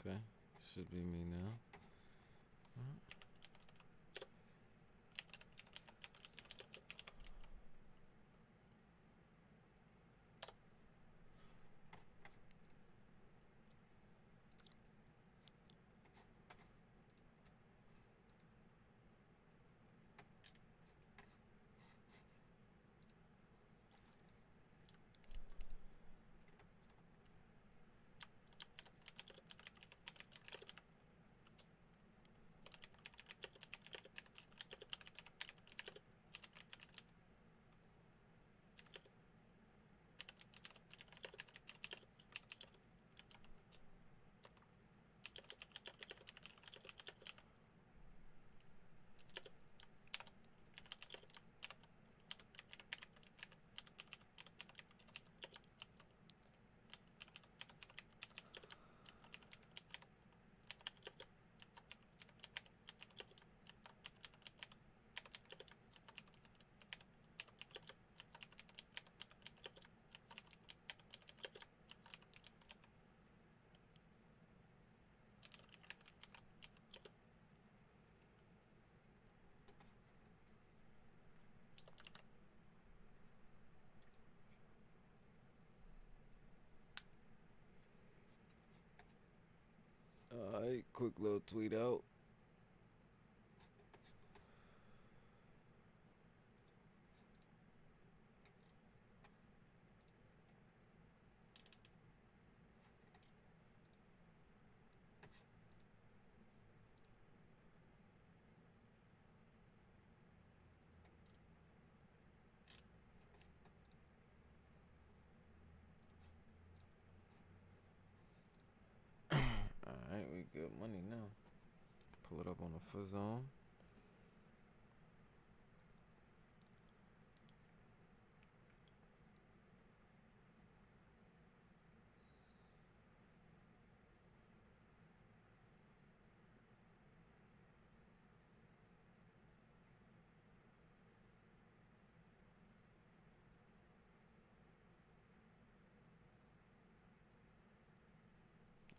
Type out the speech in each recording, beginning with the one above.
Okay. Should be me now. Alright, quick little tweet out. Alright, we good money now. Pull it up on the fuzz zone.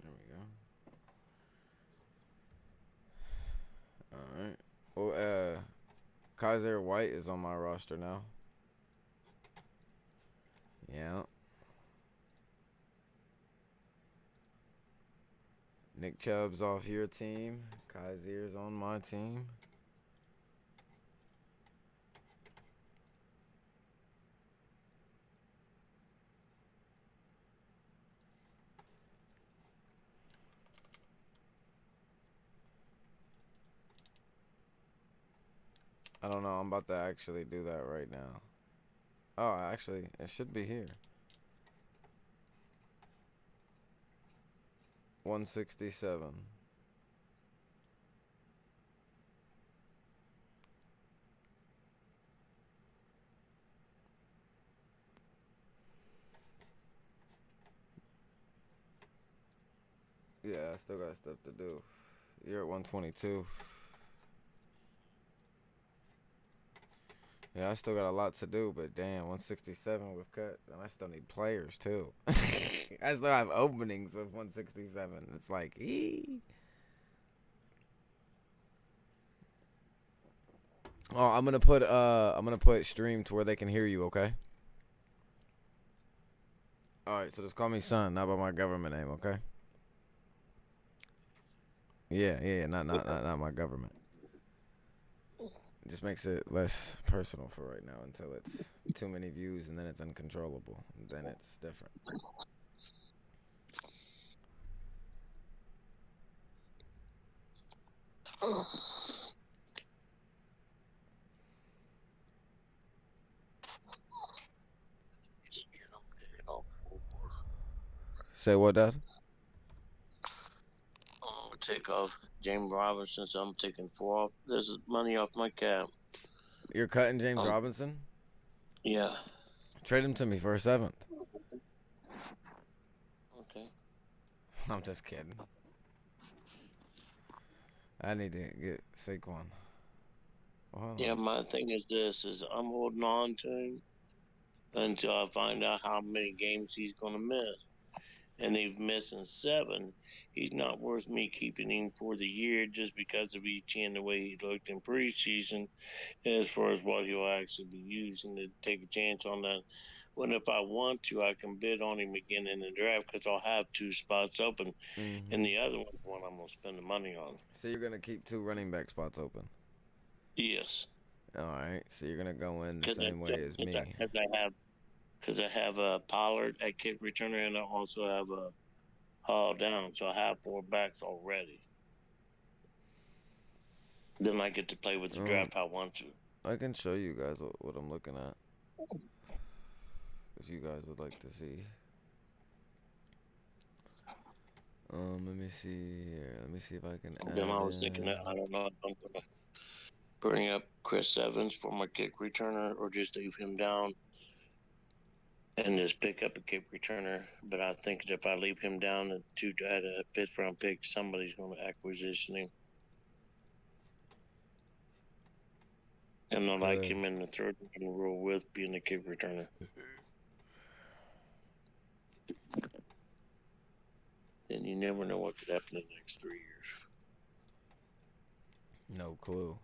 There we go. Alright. Well, Kaiser White is on my roster now. Yeah. Nick Chubb's off your team. Kaiser's on my team. I don't know. I'm about to actually do that right now. Oh, actually, it should be here. 167. Yeah, I still got stuff to do. You're at 122. Yeah, I still got a lot to do, but damn, 167 we've cut. And I still need players, too. I still have openings with 167. It's like, Oh, I'm gonna put stream to where they can hear you, okay? Alright, so just call me son, not by my government name, okay? Yeah, not my government. It just makes it less personal for right now until it's too many views and then it's uncontrollable. And then it's different. Say what, Dad? Take off James Robinson, so I'm taking 4 off. This is money off my cap. You're cutting James Robinson? Yeah. Trade him to me for a 7th. Okay. I'm just kidding. I need to get Saquon. Yeah, my thing is this: is I'm holding on to him until I find out how many games he's gonna miss. and they've missing 7, he's not worth me keeping him for the year just because of ETN the way he looked in preseason, as far as what he'll actually be using to take a chance on that. When if I want to, I can bid on him again in the draft because I'll have 2 spots open, and the other one I'm gonna spend the money on. So you're gonna keep 2 running back spots open. Yes. All right. So you're gonna go in the same way as me. Because I have a Pollard at kick returner, and I also have a Hall down, so I have 4 backs already. Then I get to play with the draft I want to. I can show you guys what I'm looking at, if you guys would like to see. Let me see here. Let me see if I can add. Then I was thinking that I don't know if I'm gonna bring up Chris Evans for my kick returner or just leave him down and just pick up a kick returner. But I think that if I leave him down at a 5th round pick, somebody's going to acquisition him. And I like him in the 3rd row with being a kick returner. And you never know what could happen in the next 3 years. No clue.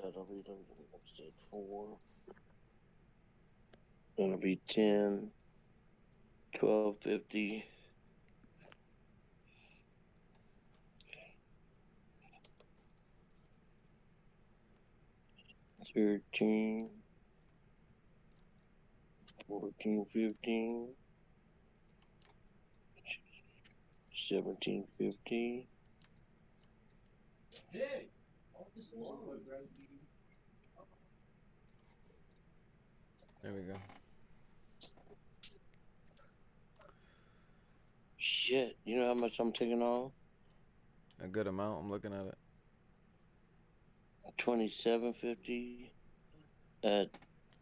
That'll be 4. Gonna be 10, 12.50. 13, 14, 15, 17, 15. Hey, There we go. Shit, you know how much I'm taking off? A good amount. I'm looking at it. 27.50 at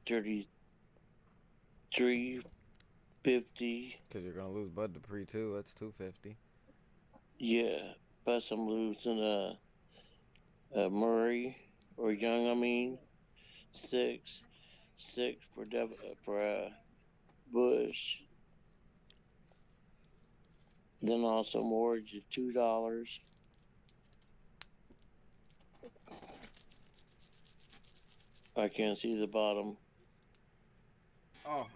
33.50. Cause you're gonna lose Bud Dupree too. That's 250. Yeah, plus I'm losing Murray or Young. I mean, 6 for Bush. Then also mortgage at $2. I can't see the bottom. Oh.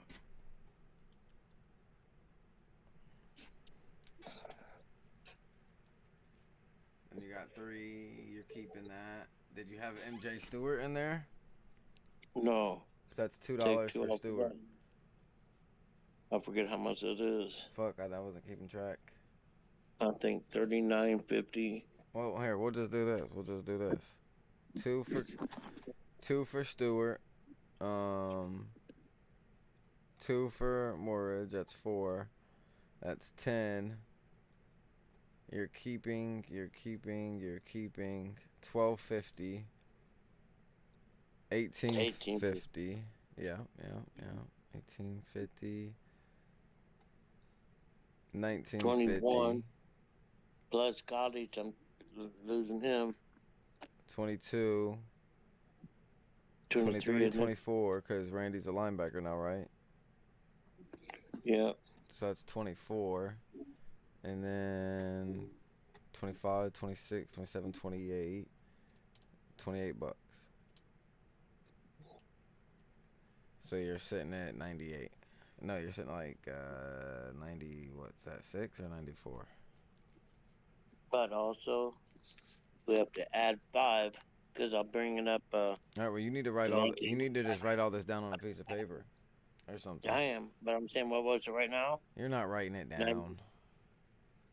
And you got 3. You're keeping that. Did you have MJ Stewart in there? No. That's $2 for Stewart. I forget how much it is. Fuck, I wasn't keeping track. I think 39.50. Well, here, we'll just do this. 2 for Stewart. 2 for Morridge. That's 4. That's 10. You're keeping 12.50. 18.50. Yeah. 18.50. 19.50. 21 plus college. I'm losing him. 22. 23 and 24 because Randy's a linebacker now, right? Yeah. So that's 24. And then 25, 26, 27, 28. $28. So you're sitting at 98. No, you're sitting like 90, what's that, 6 or 94? But also, we have to add 5 because I'm bringing up. All right, well, you need to just write all this down on a piece of paper or something. I am, but I'm saying, what was it right now? You're not writing it down.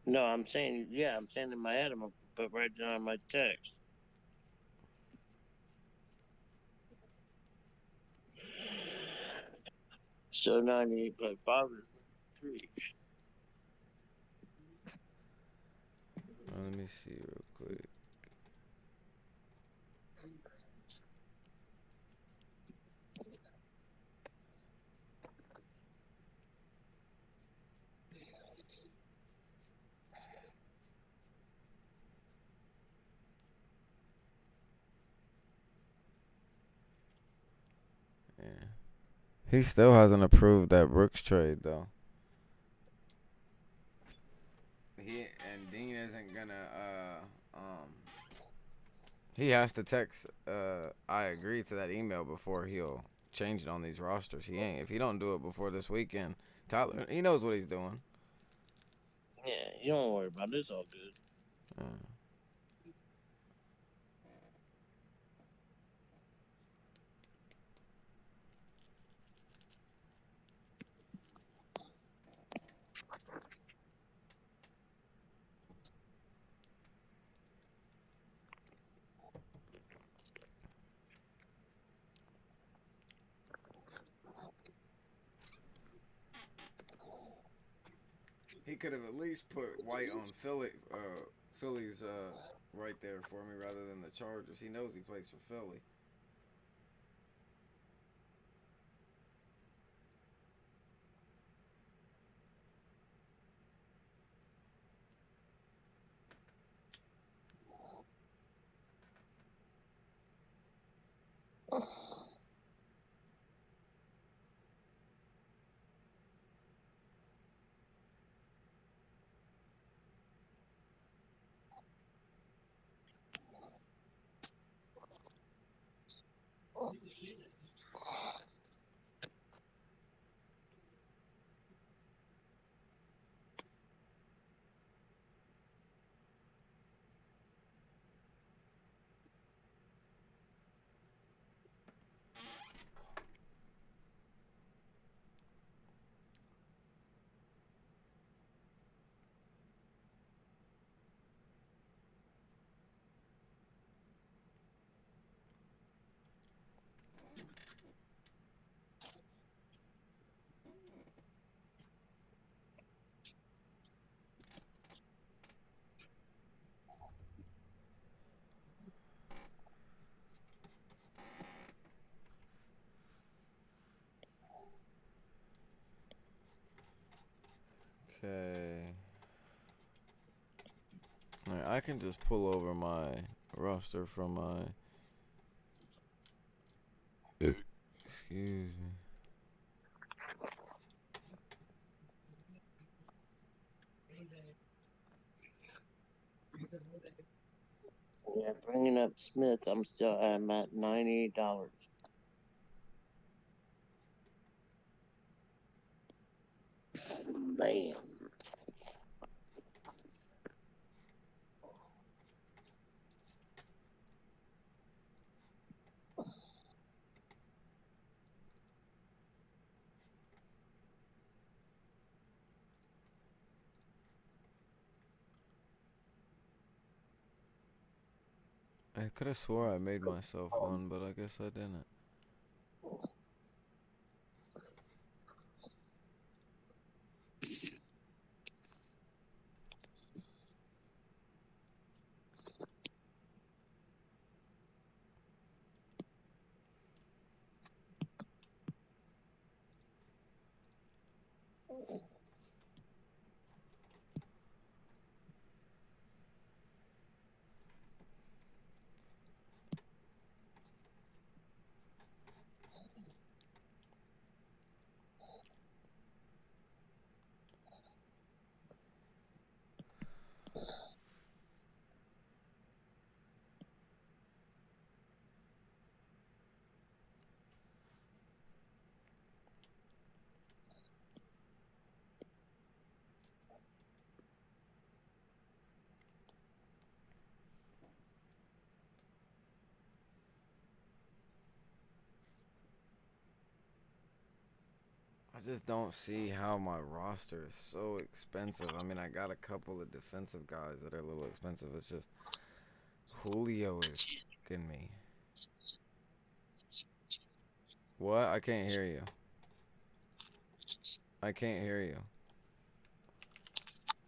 No, I'm saying, I'm saying in my head, I'm going to put right down my text. So 98.5 is 3. Let let me see real quick. Yeah. He still hasn't approved that Brooks trade though. Dean isn't gonna he has to text I agree to that email before he'll change it on these rosters. He ain't. If he don't do it before this weekend, Tyler, he knows what he's doing. Yeah, you don't worry about it. It's all good. He could have at least put White on Philly's right there for me rather than the Chargers. He knows he plays for Philly. Okay. Alright, I can just pull over my roster from my. Excuse me. Yeah, bringing up Smith, I'm at $98. Man. I could have swore I made myself one, but I guess I didn't. I just don't see how my roster is so expensive. I mean, I got a couple of defensive guys that are a little expensive. It's just Julio is fucking me. What? I can't hear you. I can't hear you.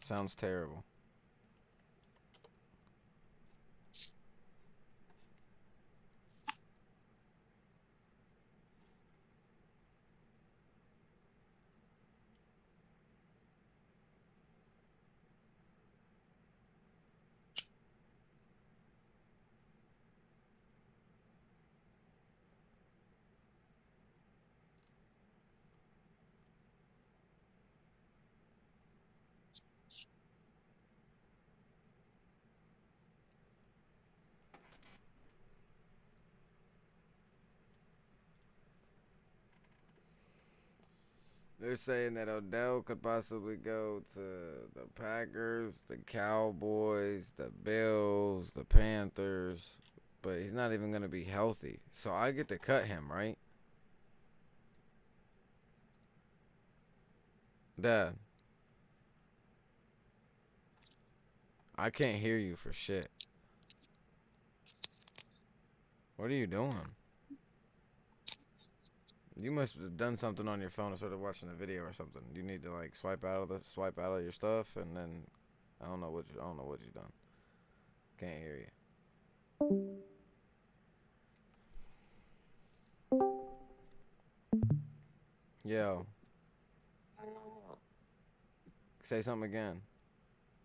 Sounds terrible. They're saying that Odell could possibly go to the Packers, the Cowboys, the Bills, the Panthers, but he's not even going to be healthy. So I get to cut him, right? Dad, I can't hear you for shit. What are you doing? You must have done something on your phone and started watching a video or something. You need to like swipe out of your stuff, and then I don't know what you done. Can't hear you. Yo, say something again.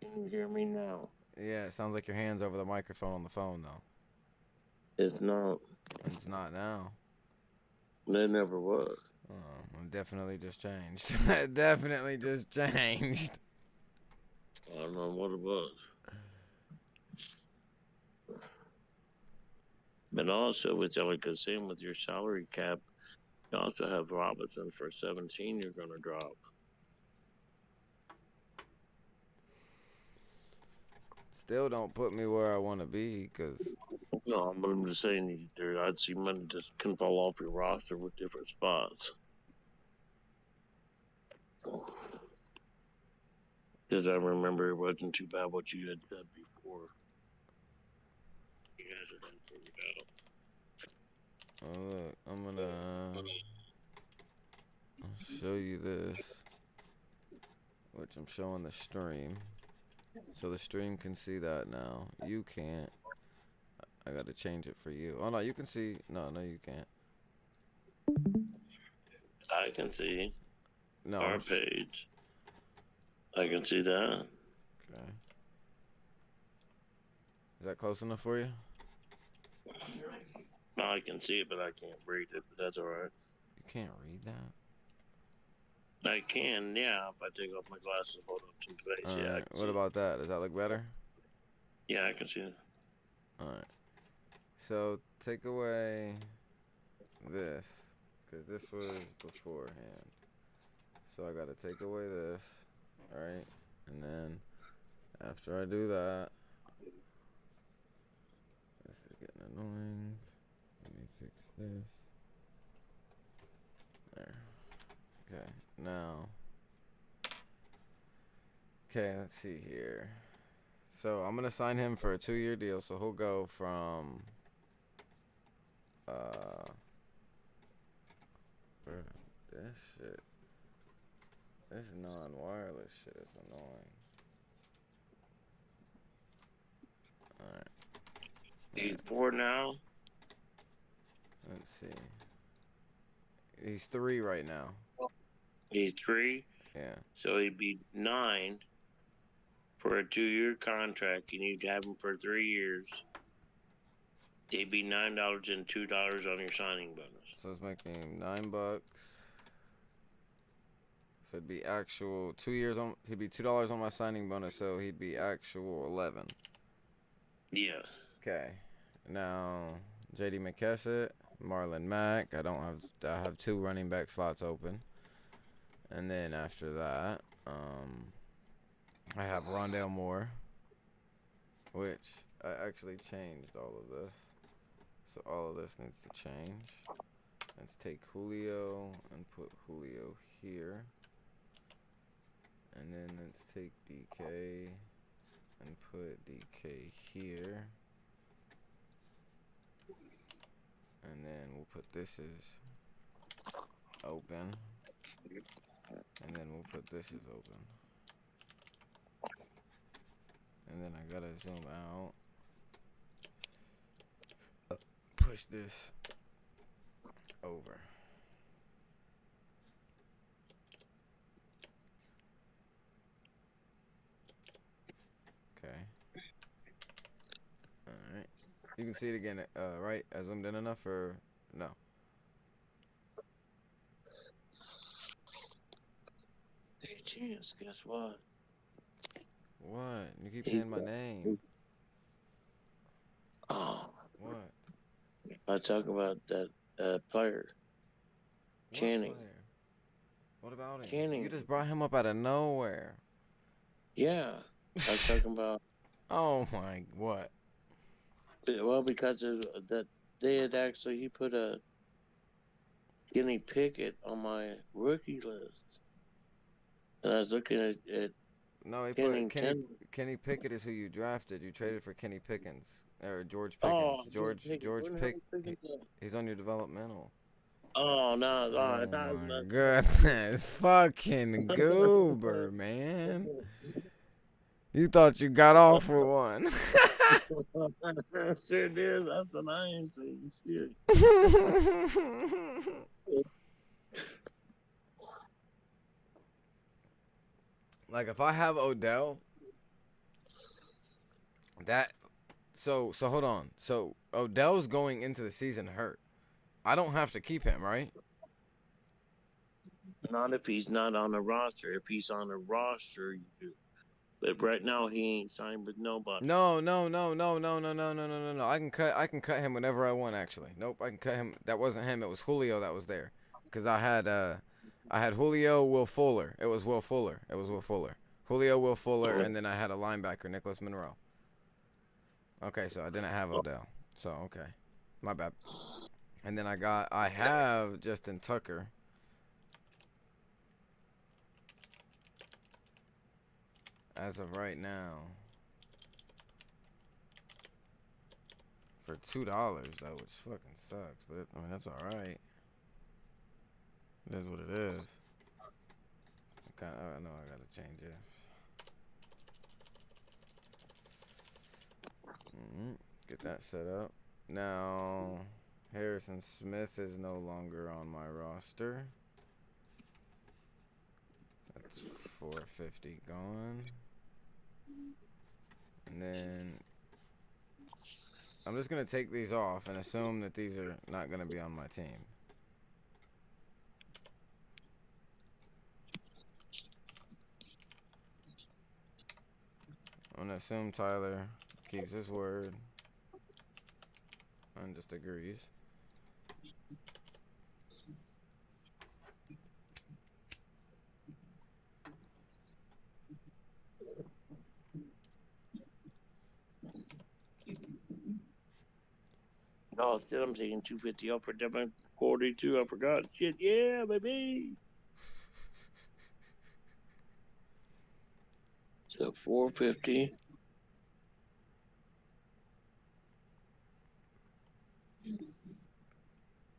Can you hear me now? Yeah, it sounds like your hand's over the microphone on the phone though. It's not. It's not now. It never was. Oh, it definitely just changed. It definitely just changed. I don't know what it was. But also, with like I was saying, with your salary cap, you also have Robinson for 17. You're going to drop. Still don't put me where I want to be, cause No, but I'm just saying, I'd see money just can fall off your roster with different spots. Because I remember it wasn't too bad what you had said before. You guys are done figured out. oh look, I'm gonna show you this, which I'm showing the stream, so the stream can see that now. You can't. I gotta change it for you. Oh no, you can see. No, you can't. I can see No. our page. I can see that. Okay. Is that close enough for you? No, I can see it, but I can't read it. But that's all right. You can't read that? I can, yeah. If I take off my glasses, and hold up to the face, yeah. Alright, what about that? Does that look better? Yeah, I can see it. Alright. So, take away this, because this was beforehand. So, I gotta take away this, alright? And then, after I do that, this is getting annoying. Let me fix this. There. Okay, now. Okay, let's see here. So I'm gonna sign him for a 2-year deal. So he'll go from this shit. This non-wireless shit is annoying. Alright. He's 4 now. Let's see. He's 3 right now. He's 3. Yeah. So he'd be 9 for a 2-year contract. You need to have him for 3 years. He'd be $9 and $2 on your signing bonus. So it's making $9. So it'd be actual 2 years on. He'd be $2 on my signing bonus. So he'd be actual 11. Yeah. Okay. Now J.D. McKessitt, Marlon Mack. I have 2 running back slots open. And then after that, I have Rondale Moore, which I actually changed all of this. So all of this needs to change. Let's take Julio and put Julio here. And then let's take DK and put DK here. And then we'll put this as open. And then we'll put this as open. And then I gotta zoom out. Push this over. Okay. Alright. You can see it again, right? I zoomed in enough or no? Hey, Chance, guess what? What? You keep saying my name. Oh. What? I talk about that player. What Channing. player? What about him? You Canning. just brought him up out of nowhere. Yeah. I was talking about, Oh my, what? well, because of that, they had actually, he put a Kenny Pickett on my rookie list. And I was looking at No, he put Kennington. Kenny Pickett is who you drafted. You traded for Kenny Pickens or George Oh, Pickens. Kenny Pickett. Where the hell is Pickett at? He's on your developmental. Oh, no, no, Oh not my much. goodness, fucking goober, man. You thought you got off for one. Sure did. That's what I ain't saying. Shit. Like if I have Odell, that so hold on. So Odell's going into the season hurt. I don't have to keep him, right? Not if he's not on the roster. If he's on the roster, you do. But right now, he ain't signed with nobody. No. I can cut him whenever I want actually. Nope, I can cut him. That wasn't him. It was Julio that was there. Cuz I had Julio, Will Fuller. It was Will Fuller. Julio, Will Fuller, and then I had a linebacker, Nicholas Monroe. Okay, so I didn't have Odell. So, okay. My bad. And then I have Justin Tucker. As of right now. For $2 though, which fucking sucks, but I mean that's alright. It is what it is. I know I gotta change this. Get that set up. Now, Harrison Smith is no longer on my roster. That's 450 gone. And then I'm just gonna take these off and assume that these are not gonna be on my team. I'm gonna assume Tyler keeps his word and just agrees. Oh, shit, I'm taking 250 off for Devin 42. I forgot. Shit, yeah, baby. So 450.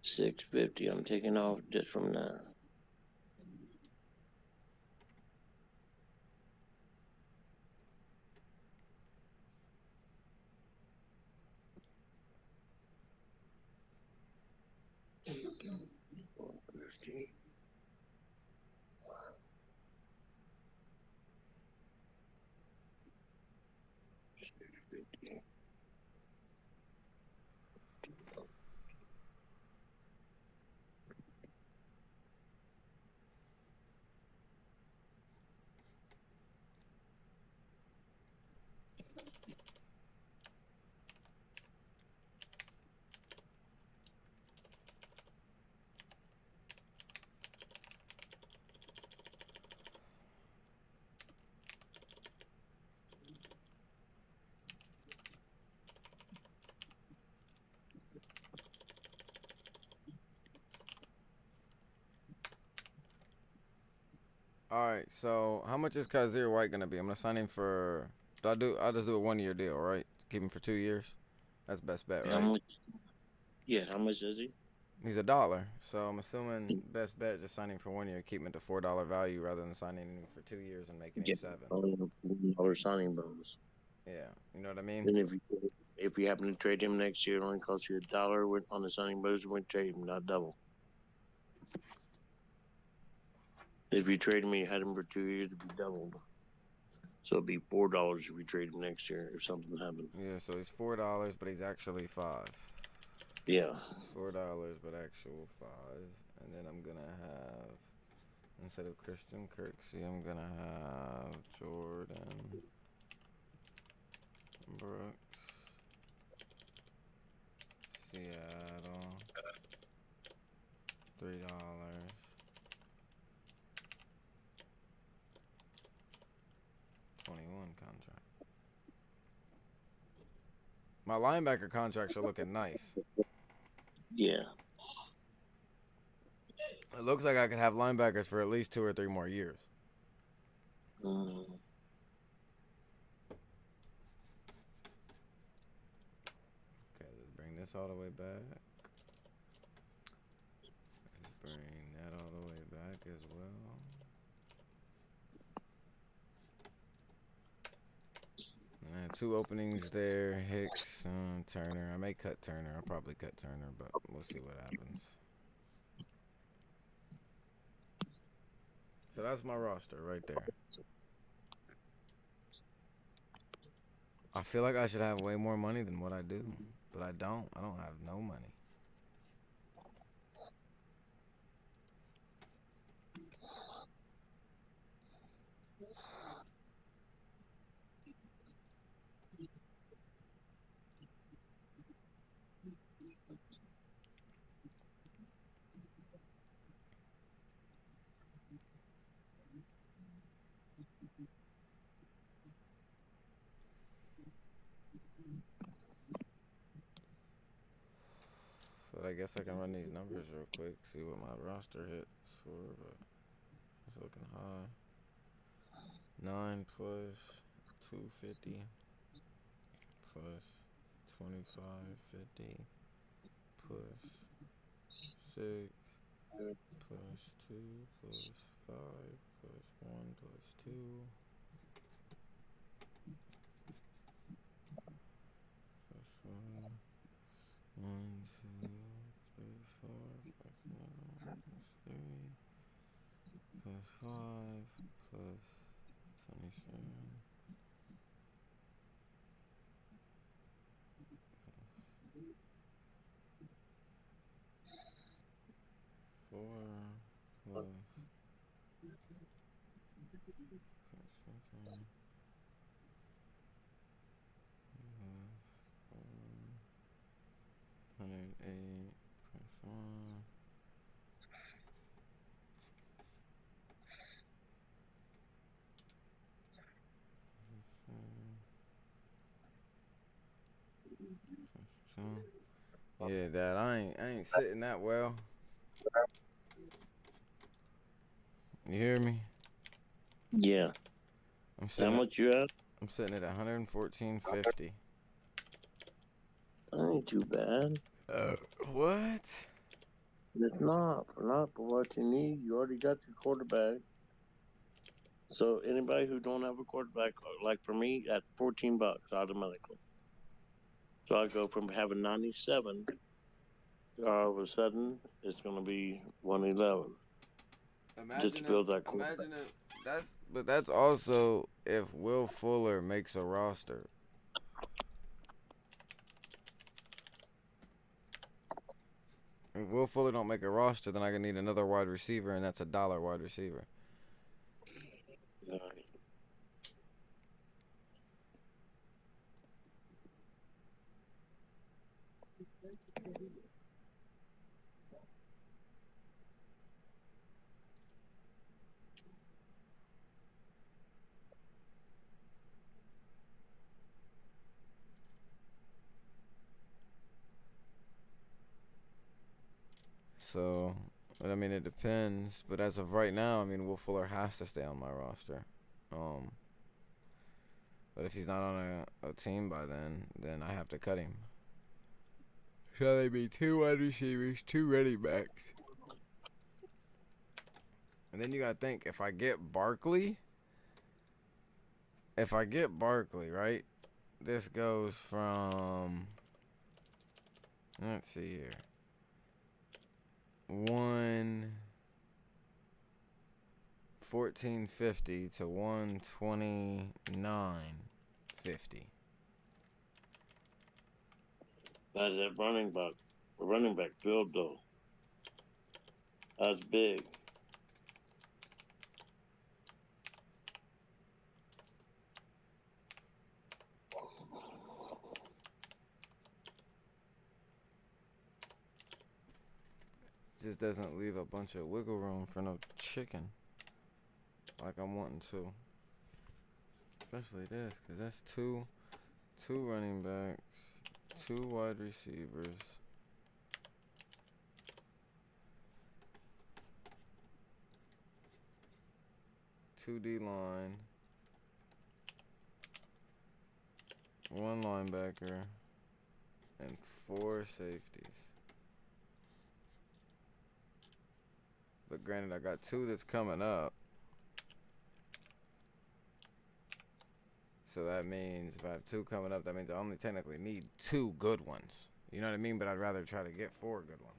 $650. I'm taking off just from that. Alright, so how much is Kaiser White gonna be? I'm gonna sign him for I'll just do a 1 year deal, right? Keep him for 2 years. That's best bet, How right? much? Yeah, how much is he? He's $1. So I'm assuming best bet just signing for 1 year, keep him at the $4 value rather than signing him for 2 years and making Yeah, him $7. only $1 signing bonus. Yeah, you know what I mean? Then if you happen to trade him next year, it only costs you $1 on the signing bonus when you trade him, not double. If you trade him, you had him for 2 years, it'd be doubled. So it'd be $4 if you trade him next year if something happened. Yeah, so he's $4, but he's actually $5. Yeah. $4, but actual $5. And then I'm gonna have, instead of Christian Kirksey, I'm gonna have Jordan Brooks, Seattle, $3. contract. My linebacker contracts are looking nice. Yeah. It looks like I could have linebackers for at least 2 or 3 more years. Mm. Okay, let's bring this all the way back. Let's bring that all the way back as well. And I have 2 openings there. Hicks, Turner. I may cut Turner. I'll probably cut Turner, but we'll see what happens. So that's my roster right there. I feel like I should have way more money than what I do, but I don't. I don't have no money. But I guess I can run these numbers real quick, see what my roster hits for, but it's looking high. 9 plus 250 plus 2550 plus 6 plus 2 plus 5 plus 1 plus 2 plus 1. 1, 2, 3, 4, plus 9, plus 3, plus 5, plus 27, 4, plus 6, 108 plus 1. Yeah, Dad, I ain't sitting that well. You hear me? Yeah. I'm How sitting. much you at? I'm sitting at 114.50. That ain't too bad. What? It's not for what you need. You already got your quarterback. So anybody who don't have a quarterback, like for me, at $14 automatically. So I go from having 97, all of a sudden it's gonna be 111. Just to build that quarterback. Imagine if that's also if Will Fuller makes a roster. If Will Fuller don't make a roster, then I can need another wide receiver, and that's $1 wide receiver. All right. So, but I mean, it depends. But as of right now, I mean, Will Fuller has to stay on my roster. But if he's not on a team by then I have to cut him. So they be 2 wide receivers, 2 running backs. And then you gotta think, if I get Barkley, right? This goes from, let's see here, 114.50 to 129.50. That's that running back. The running back build though. That's big. Just doesn't leave a bunch of wiggle room for no chicken like I'm wanting to. especially this, because that's two running backs, 2 wide receivers, 2 D-line, 1 linebacker, and 4 safeties. But granted, I got 2 that's coming up. So that means if I have 2 coming up, that means I only technically need 2 good ones. You know what I mean? But I'd rather try to get 4 good ones.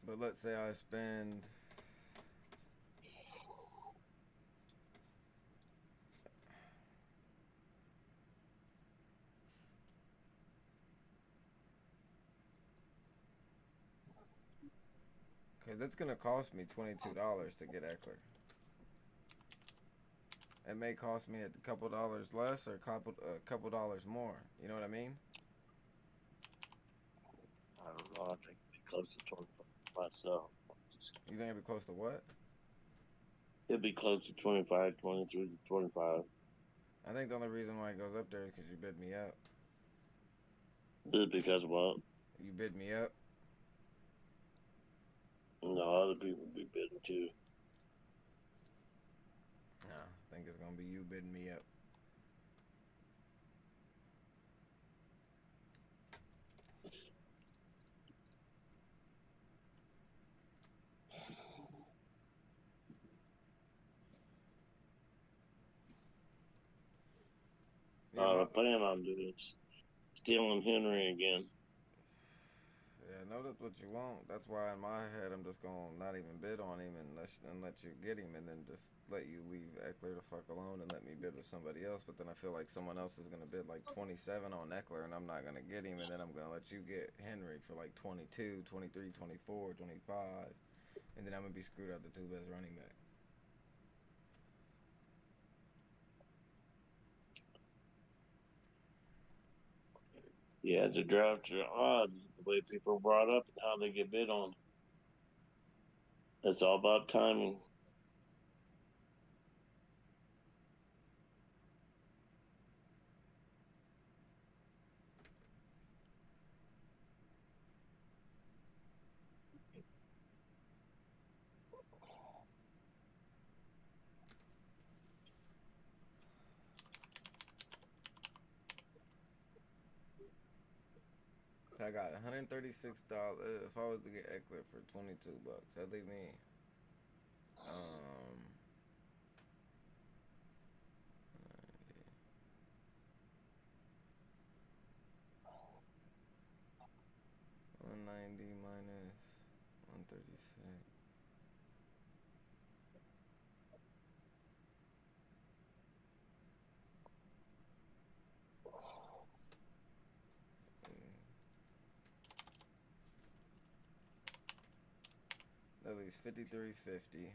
But let's say I spend because it's gonna cost me $22 to get Eckler. It may cost me a couple dollars less or a couple dollars more. You know what I mean? I don't know. I think it'd be close to 25 myself. You think it'd be close to what? It'd be close to 25, 23 to 25. I think the only reason why it goes up there is because you bid me up. Just because of what? You bid me up. No, other people be bidding too. Nah, I think it's gonna be you bidding me up. I plan on doing is stealing Henry again. Yeah, know that's what you want. That's why in my head I'm just gonna not even bid on him and let you get him, and then just let you leave Eckler the fuck alone and let me bid with somebody else. But then I feel like someone else is gonna bid like 27 on Eckler, and I'm not gonna get him, and then I'm gonna let you get Henry for like 22, 23, 24, 25, and then I'm gonna be screwed out the 2 best running backs. Yeah, the drafts are odd the way people are brought up and how they get bid on. It's all about timing. I got $136 if I was to get Eckler for $22. That'd leave me 190 minus 136. That leaves 53.50.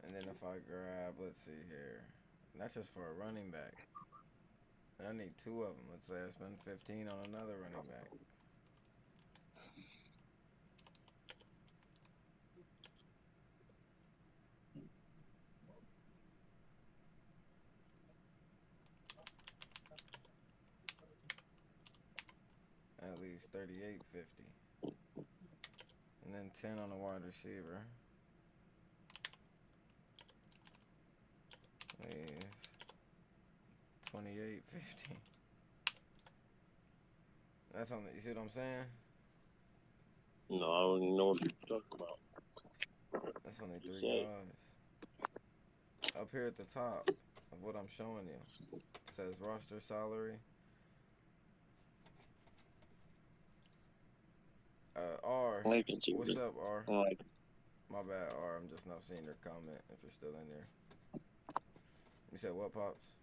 And then if I grab, let's see here, and that's just for a running back. And I need 2 of them. Let's say I spend 15 on another running back. That leaves 38.50. And then 10 on a wide receiver. Leaves 28.50. That's on the, you see what I'm saying? No, I don't even know what you're talking about. That's only 3 guys. Up here at the top of what I'm showing you, it says roster salary. R. What's up, R? My bad, R. I'm just now seeing your comment if you're still in there. You said what, Pops?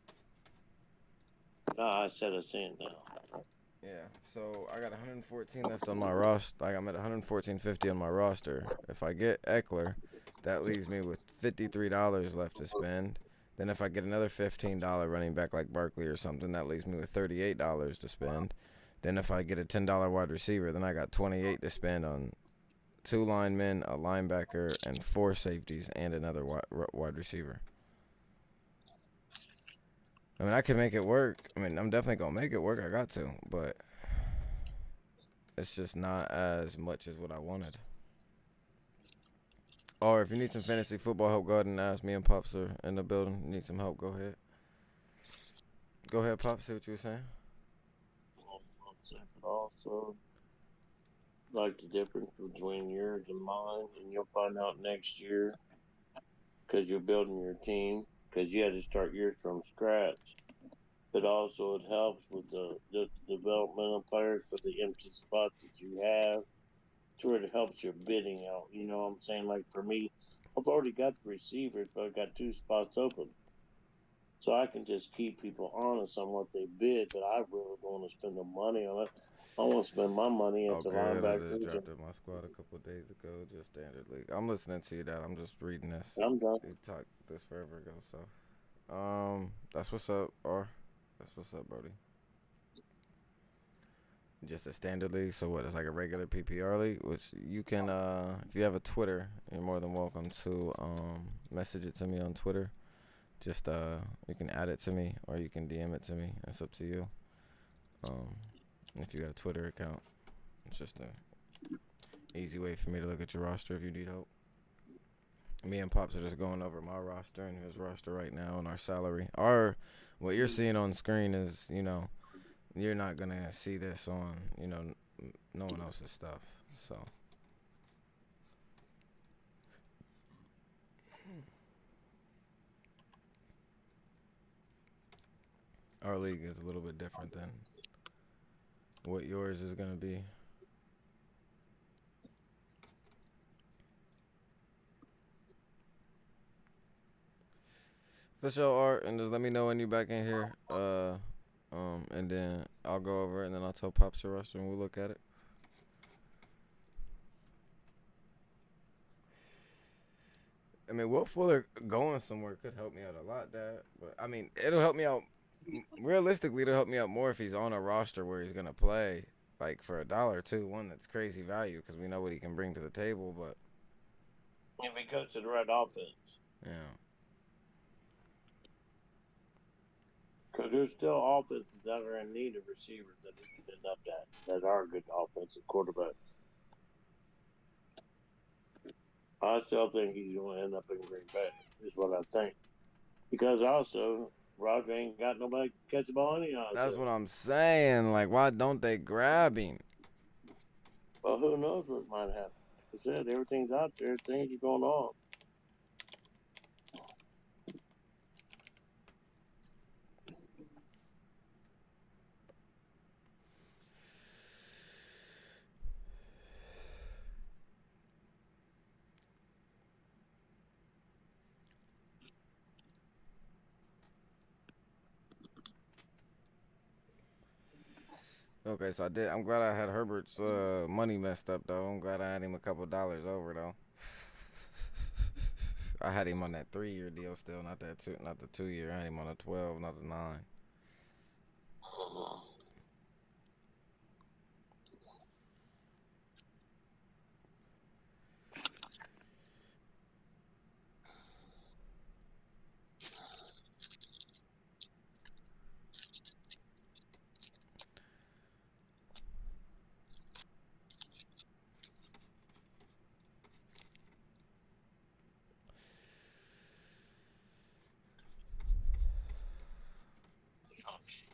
No, I said a cent now. Yeah, so I got 114 left on my roster. Like I'm at 114.50 on my roster. If I get Eckler, that leaves me with $53 left to spend. Then if I get another $15 running back like Barkley or something, that leaves me with $38 to spend. Then if I get a $10 wide receiver, then I got 28 to spend on two linemen, a linebacker, and four safeties, and another wide receiver. I mean, I can make it work. I mean, I'm definitely gonna make it work. I got to, but it's just not as much as what I wanted. Or if you need some fantasy football help, go ahead and ask me and Pops are in the building. You need some help, go ahead. Go ahead, Pops, see what you were saying. Also, like the difference between yours and mine, and you'll find out next year because you're building your team because you had to start yours from scratch. But also, it helps with the developmental players for the empty spots that you have, to where it helps your bidding out. You know what I'm saying? Like for me, I've already got the receivers, but I've got two spots open. So I can just keep people honest on what they bid, but I really don't want to spend the money on it. I want to spend my money at Oh, the good. I just linebackers, and dropped in my squad a couple of days ago, just standard league. I'm listening to you, Dad. I'm just reading this. I'm done. You talked this forever ago, so. That's what's up, R. That's what's up, Brody. Just a standard league. So what? It's like a regular PPR league, which you can, if you have a Twitter, you're more than welcome to message it to me on Twitter. Just you can add it to me or you can DM it to me. It's up to you. If you got a Twitter account, it's just a easy way for me to look at your roster if you need help. Me and Pops are just going over my roster and his roster right now and our salary. What you're seeing on screen is, you're not gonna see this on, no one else's stuff. So our league is a little bit different than what yours is gonna be. For sure, Art, and just let me know when you back in here. And then I'll go over it, and then I'll tell Pops your roster, and we'll look at it. I mean, Will Fuller going somewhere could help me out a lot, Dad. But I mean, it'll help me out. Realistically, it'll help me out more if he's on a roster where he's gonna play, like for $1 or $2. One that's crazy value because we know what he can bring to the table. But If he goes to the right offense, yeah, because there's still offenses that are in need of receivers that he can end up that are good offensive quarterbacks. I still think he's going to end up in Green Bay, is what I think. Because also, Roger ain't got nobody to catch the ball anyhow. that's what I'm saying. Like, why don't they grab him? Well, who knows what might happen? Like I said, everything's out there. Things are going on. Okay, so I'm glad I had Herbert's money messed up though. I'm glad I had him a couple dollars over though. I had him on that 3-year deal still, not the 2-year. I had him on a 12, not a 9.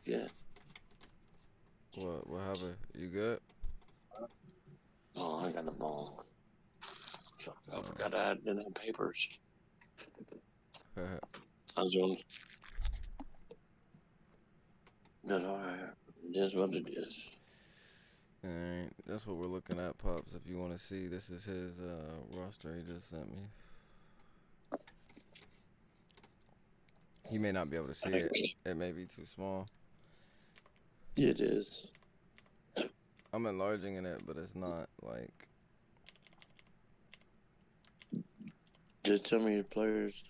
Yeah. What happened? You good? Oh, I got the ball. I forgot I had in the papers. I was doing. But alright. It is what it is. Alright, that's what we're looking at, Pops. If you want to see, this is his roster he just sent me. He may not be able to see it. It may be too small. It is. I'm enlarging in it, but it's not like. Just tell me your players.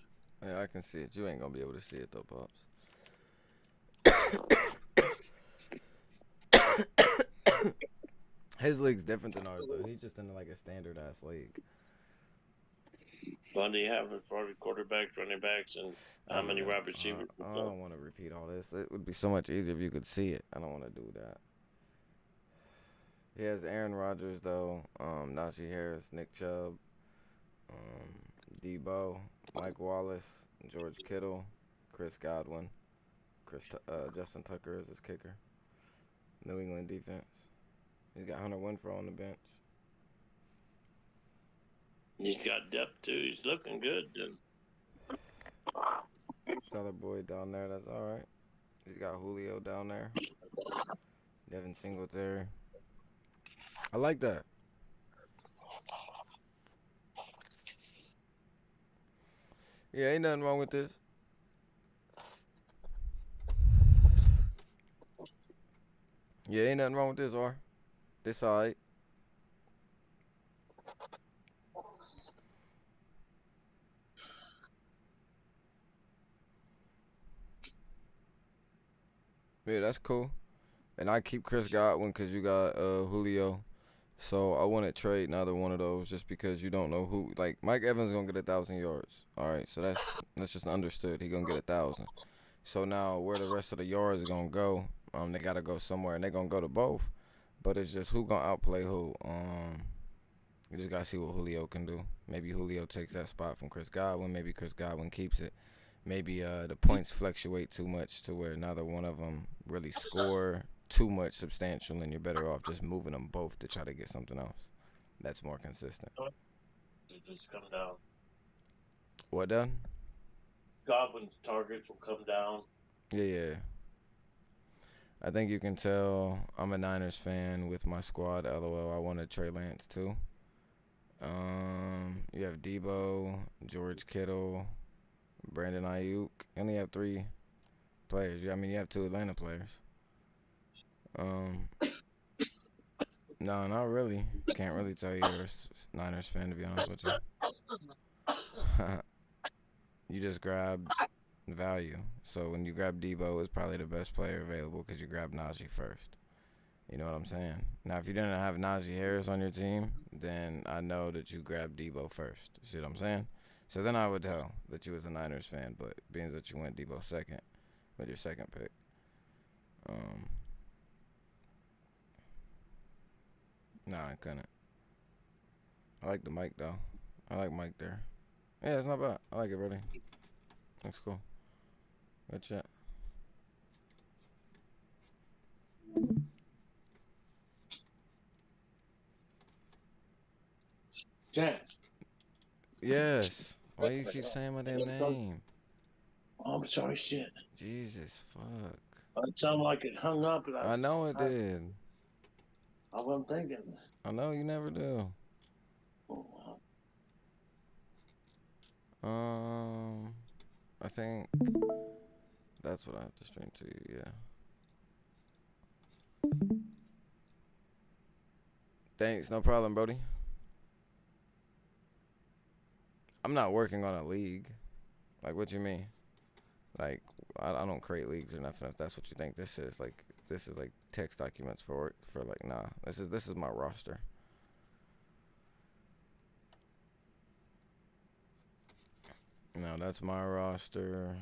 Yeah, I can see it. You ain't gonna be able to see it though, pops. His league's different than ours though. He's just in like a standard ass league. What do you have as far as quarterbacks, running backs, and I how many really, wide receivers? I don't want to repeat all this. It would be so much easier if you could see it. I don't want to do that. He has Aaron Rodgers though, Najee Harris, Nick Chubb, Debo, Mike Wallace, George Kittle, Chris Godwin, Justin Tucker is his kicker. New England defense. He's got Hunter Winfrey on the bench. He's got depth too. He's looking good. Other boy down there, that's all right. He's got Julio down there. Devin Singletary. I like that. Yeah, ain't nothing wrong with this. Yeah, ain't nothing wrong with this, R. This alright. Yeah, that's cool. And I keep Chris Godwin because you got Julio. So I wouldn't trade neither one of those just because you don't know who. Like Mike Evans gonna get 1,000 yards. All right, so that's just understood. He gonna get 1,000. So now where the rest of the yards gonna go? They gotta go somewhere, and they gonna go to both. But it's just who gonna outplay who. You just gotta see what Julio can do. Maybe Julio takes that spot from Chris Godwin. Maybe Chris Godwin keeps it. Maybe the points fluctuate too much to where neither one of them really score too much substantial, and you're better off just moving them both to try to get something else that's more consistent. It just come down. What done? Godwin's targets will come down. Yeah. I think you can tell I'm a Niners fan with my squad. LOL. I wanted Trey Lance too. You have Debo, George Kittle, Brandon Ayuk. You only have 3 players. I mean, you have 2 Atlanta players. No, not really. Can't really tell you're a Niners fan, to be honest with you. You just grabbed value. So when you grab Debo, it's probably the best player available because you grabbed Najee first. You know what I'm saying? Now, if you didn't have Najee Harris on your team, then I know that you grabbed Debo first. You see what I'm saying? So then I would tell that you was a Niners fan, but being that you went Debo second with your second pick. Nah, I couldn't. I like the mic, though. I like Mike there. Yeah, it's not bad. I like it, buddy. Looks cool. Good shit. Jack. Yes. Why you keep saying my damn name? Oh, I'm sorry, shit. Jesus, fuck. It sounded like it hung up. And I know it did. I wasn't thinking. I know you never do. I think that's what I have to stream to you, yeah. Thanks, no problem, Brody. I'm not working on a league. Like, what you mean? Like, I don't create leagues or nothing. If that's what you think this is like text documents for like, nah. This is my roster. No, that's my roster.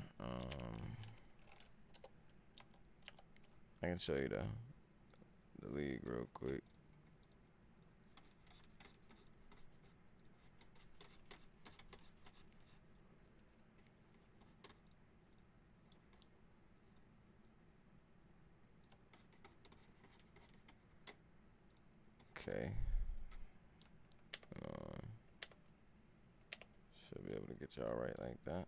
I can show you the league real quick. Okay. Should be able to get y'all right like that.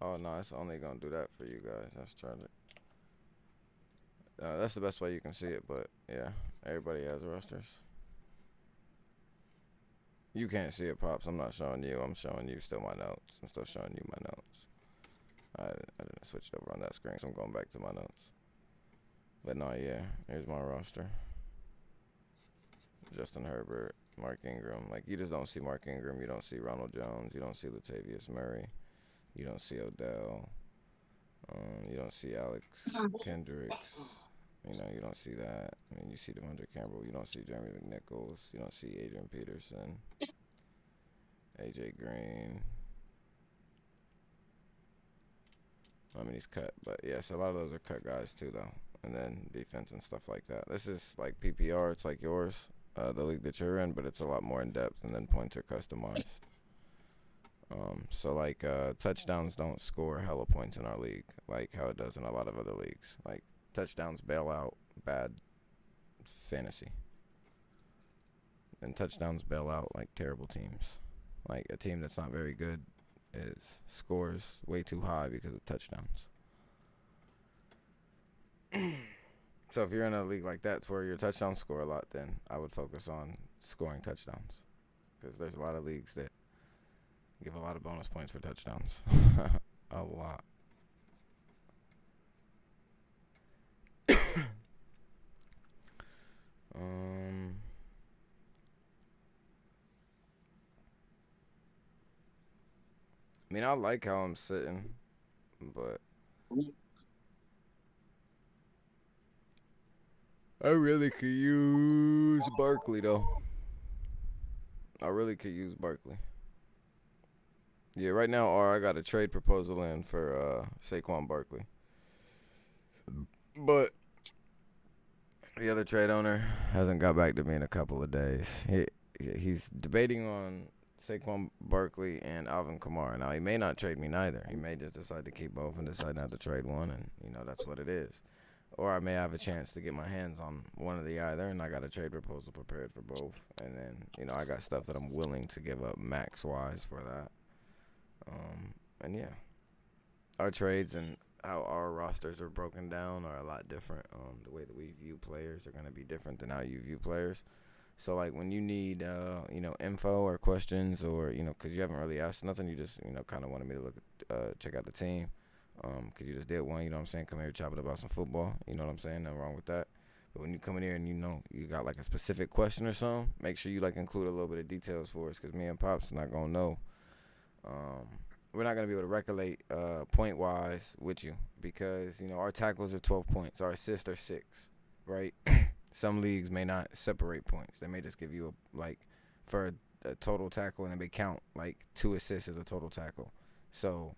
Oh no, it's only gonna do that for you guys. Let's try it. That's the best way you can see it, but yeah, everybody has rosters. You can't see it, Pops. I'm not showing you. I'm showing you still my notes. I'm still showing you my notes. I didn't switch it over on that screen, so I'm going back to my notes. But no, yeah. Here's my roster. Justin Herbert, Mark Ingram. Like, you just don't see Mark Ingram. You don't see Ronald Jones. You don't see Latavius Murray. You don't see Odell. You don't see Alex Kendricks. You don't see that. I mean, you see Devondre Campbell. You don't see Jeremy McNichols. You don't see Adrian Peterson. AJ Green. I mean, he's cut. But, yes, a lot of those are cut guys, too, though. And then defense and stuff like that. This is like PPR. It's like yours, the league that you're in, but it's a lot more in-depth, and then points are customized. So, like, touchdowns don't score hella points in our league, like how it does in a lot of other leagues. Like, touchdowns bail out bad fantasy. And touchdowns bail out, like, terrible teams. Like, a team that's not very good scores way too high because of touchdowns. So, if you're in a league like that, it's where your touchdowns score a lot, then I would focus on scoring touchdowns. Because there's a lot of leagues that give a lot of bonus points for touchdowns. A lot. I mean, I like how I'm sitting, but I really could use Barkley, though. I really could use Barkley. Yeah, right now, I got a trade proposal in for Saquon Barkley. But the other trade owner hasn't got back to me in a couple of days. He's debating on Saquon Barkley and Alvin Kamara. Now, he may not trade me neither. He may just decide to keep both and decide not to trade one, and, that's what it is. Or I may have a chance to get my hands on one of the either, and I got a trade proposal prepared for both. And then, I got stuff that I'm willing to give up max-wise for that. And yeah, our trades and how our rosters are broken down are a lot different. The way that we view players are going to be different than how you view players. So, like, when you need, info or questions or, because you haven't really asked nothing, you just, kind of wanted me to look at, check out the team. Because you just did one, you know what I'm saying? Come here, chop it about some football. You know what I'm saying? Nothing wrong with that. But when you come in here and you got, like, a specific question or something, make sure you, like, include a little bit of details for us because me and Pops are not going to know. We're not going to be able to regulate point-wise with you because, our tackles are 12 points. Our assists are 6, right? Some leagues may not separate points. They may just give you, for a total tackle, and they may count, 2 assists as a total tackle. So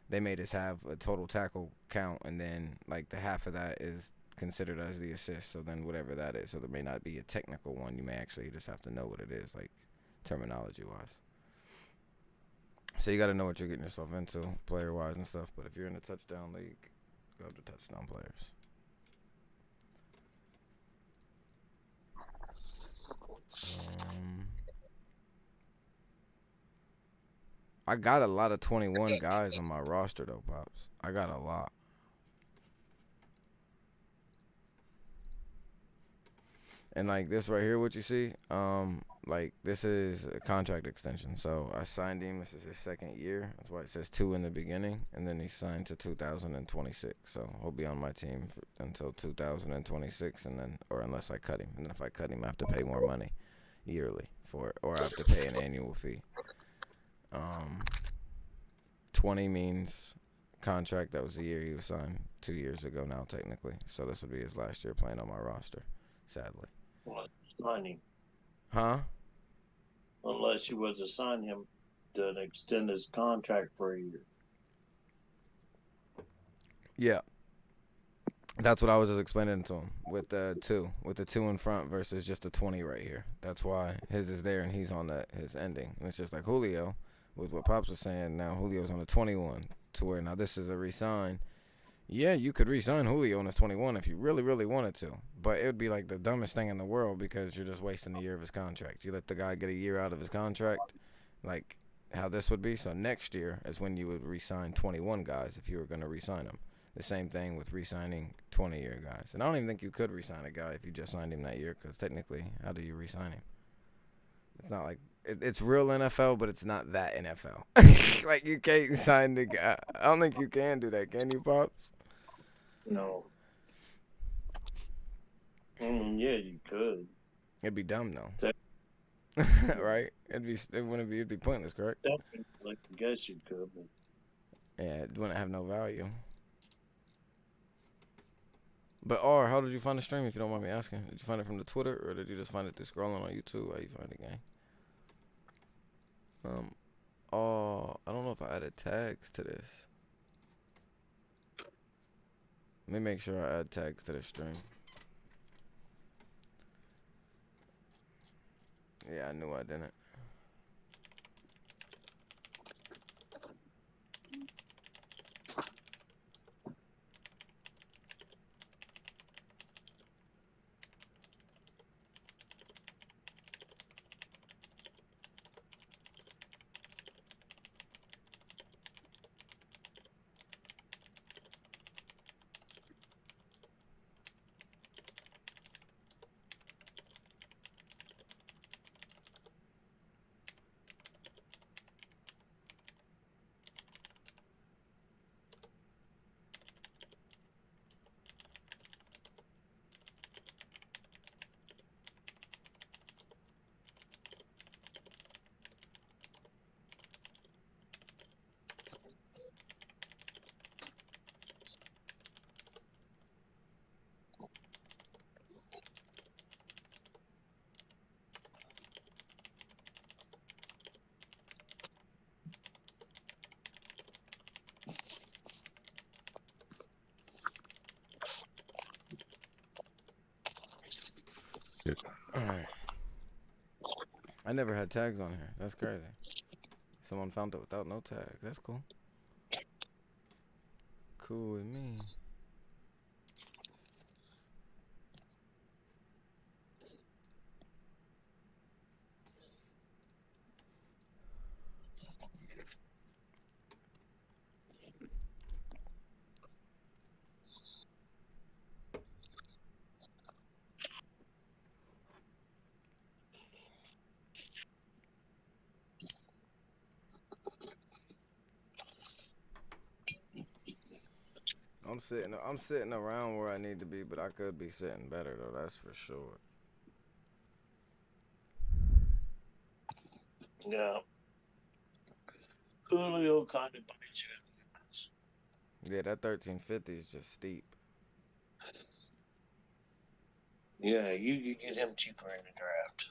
they may just have a total tackle count, and then, the half of that is considered as the assist. So then whatever that is. So there may not be a technical one. You may actually just have to know what it is, terminology-wise. So you got to know what you're getting yourself into, player-wise and stuff. But if you're in a touchdown league, go to touchdown players. I got a lot of 21 guys on my roster, though, Pops. I got a lot. And, this right here, what you see, this is a contract extension. So I signed him. This is his second year. That's why it says 2 in the beginning. And then he signed to 2026. So he'll be on my team until 2026, or unless I cut him. And then if I cut him, I have to pay more money yearly for it, or I have to pay an annual fee. 20 means contract. That was the year he was signed 2 years ago now, technically. So this would be his last year playing on my roster, sadly. What? Sign him. Huh? Unless you was to sign him to extend his contract for a year. Yeah. That's what I was just explaining to him with the 2 in front versus just a 20 right here. That's why his is there and he's on his ending. And it's just like Julio, with what Pops was saying. Now Julio's on a 21 to where now this is a re-sign. Yeah, you could re-sign Julio on his 21 if you really, really wanted to. But it would be like the dumbest thing in the world because you're just wasting a year of his contract. You let the guy get a year out of his contract, like how this would be. So next year is when you would re-sign 21 guys if you were going to re-sign them. The same thing with re-signing 20-year guys. And I don't even think you could re-sign a guy if you just signed him that year because technically, how do you re-sign him? It's not like it's real NFL, but it's not that NFL. Like, you can't sign the guy. I don't think you can do that, can you, Pops? No. Yeah, you could. It'd be dumb though, That, right? It'd be pointless, correct? like, I guess you could. But Yeah, it wouldn't have no value. But R, how did you find the stream? If you don't mind me asking, did you find it from the Twitter or did you just find it through scrolling on YouTube? How you find the game? Oh, I don't know if I added tags to this. Let me make sure I add tags to the stream. Yeah, I knew I didn't. Alright. I never had tags on here. That's crazy. Someone found it without no tags. That's cool. Cool with me. I'm sitting around where I need to be, but I could be sitting better though, that's for sure. yeah, Julio kind of bites you. Yeah, that 1350 is just steep. Yeah, you get him cheaper in the draft.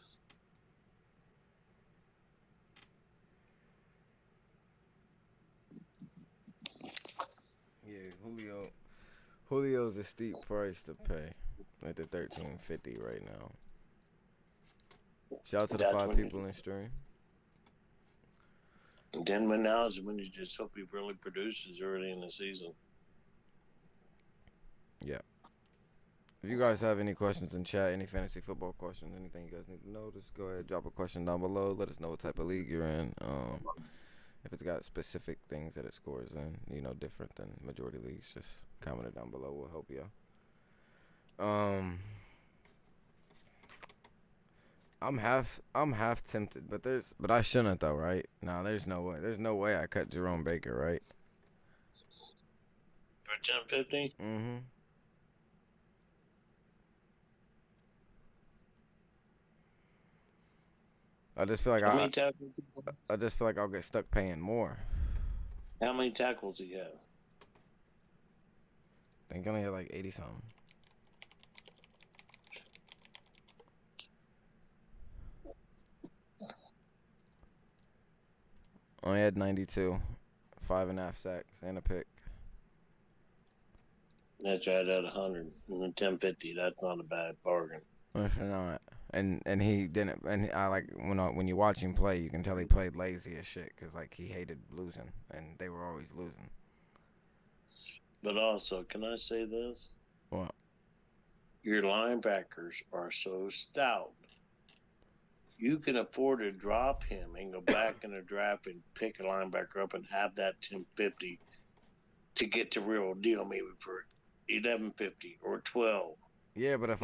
Yeah, Julio's a steep price to pay at the 1350 right now. Shout out to the 5 people in stream. Denver now is when you just hope he really produces early in the season. Yeah. If you guys have any questions in chat, any fantasy football questions, anything you guys need to know, just go ahead, drop a question down below. Let us know what type of league you're in. If it's got specific things that it scores in, you know, different than majority leagues, just comment it down below. We'll help you out. I'm half tempted, but I shouldn't though, right? Nah, there's no way. There's no way I cut Jerome Baker, right? For 1050? Mm-hmm. I just feel like I just feel like I'll get stuck paying more. How many tackles do you have? I think I only had like 80 something. Only had 92, 5.5 sacks and a pick. That's right at 100. And 1050, that's not a bad bargain. If not, and he didn't. And I like when you watch him play, you can tell he played lazy as shit because like he hated losing, and they were always losing. But also, can I say this? What? Your linebackers are so stout. You can afford to drop him and go back in the draft and pick a linebacker up and have that 1050 to get the real deal, maybe for 1150 or 12. Yeah, but if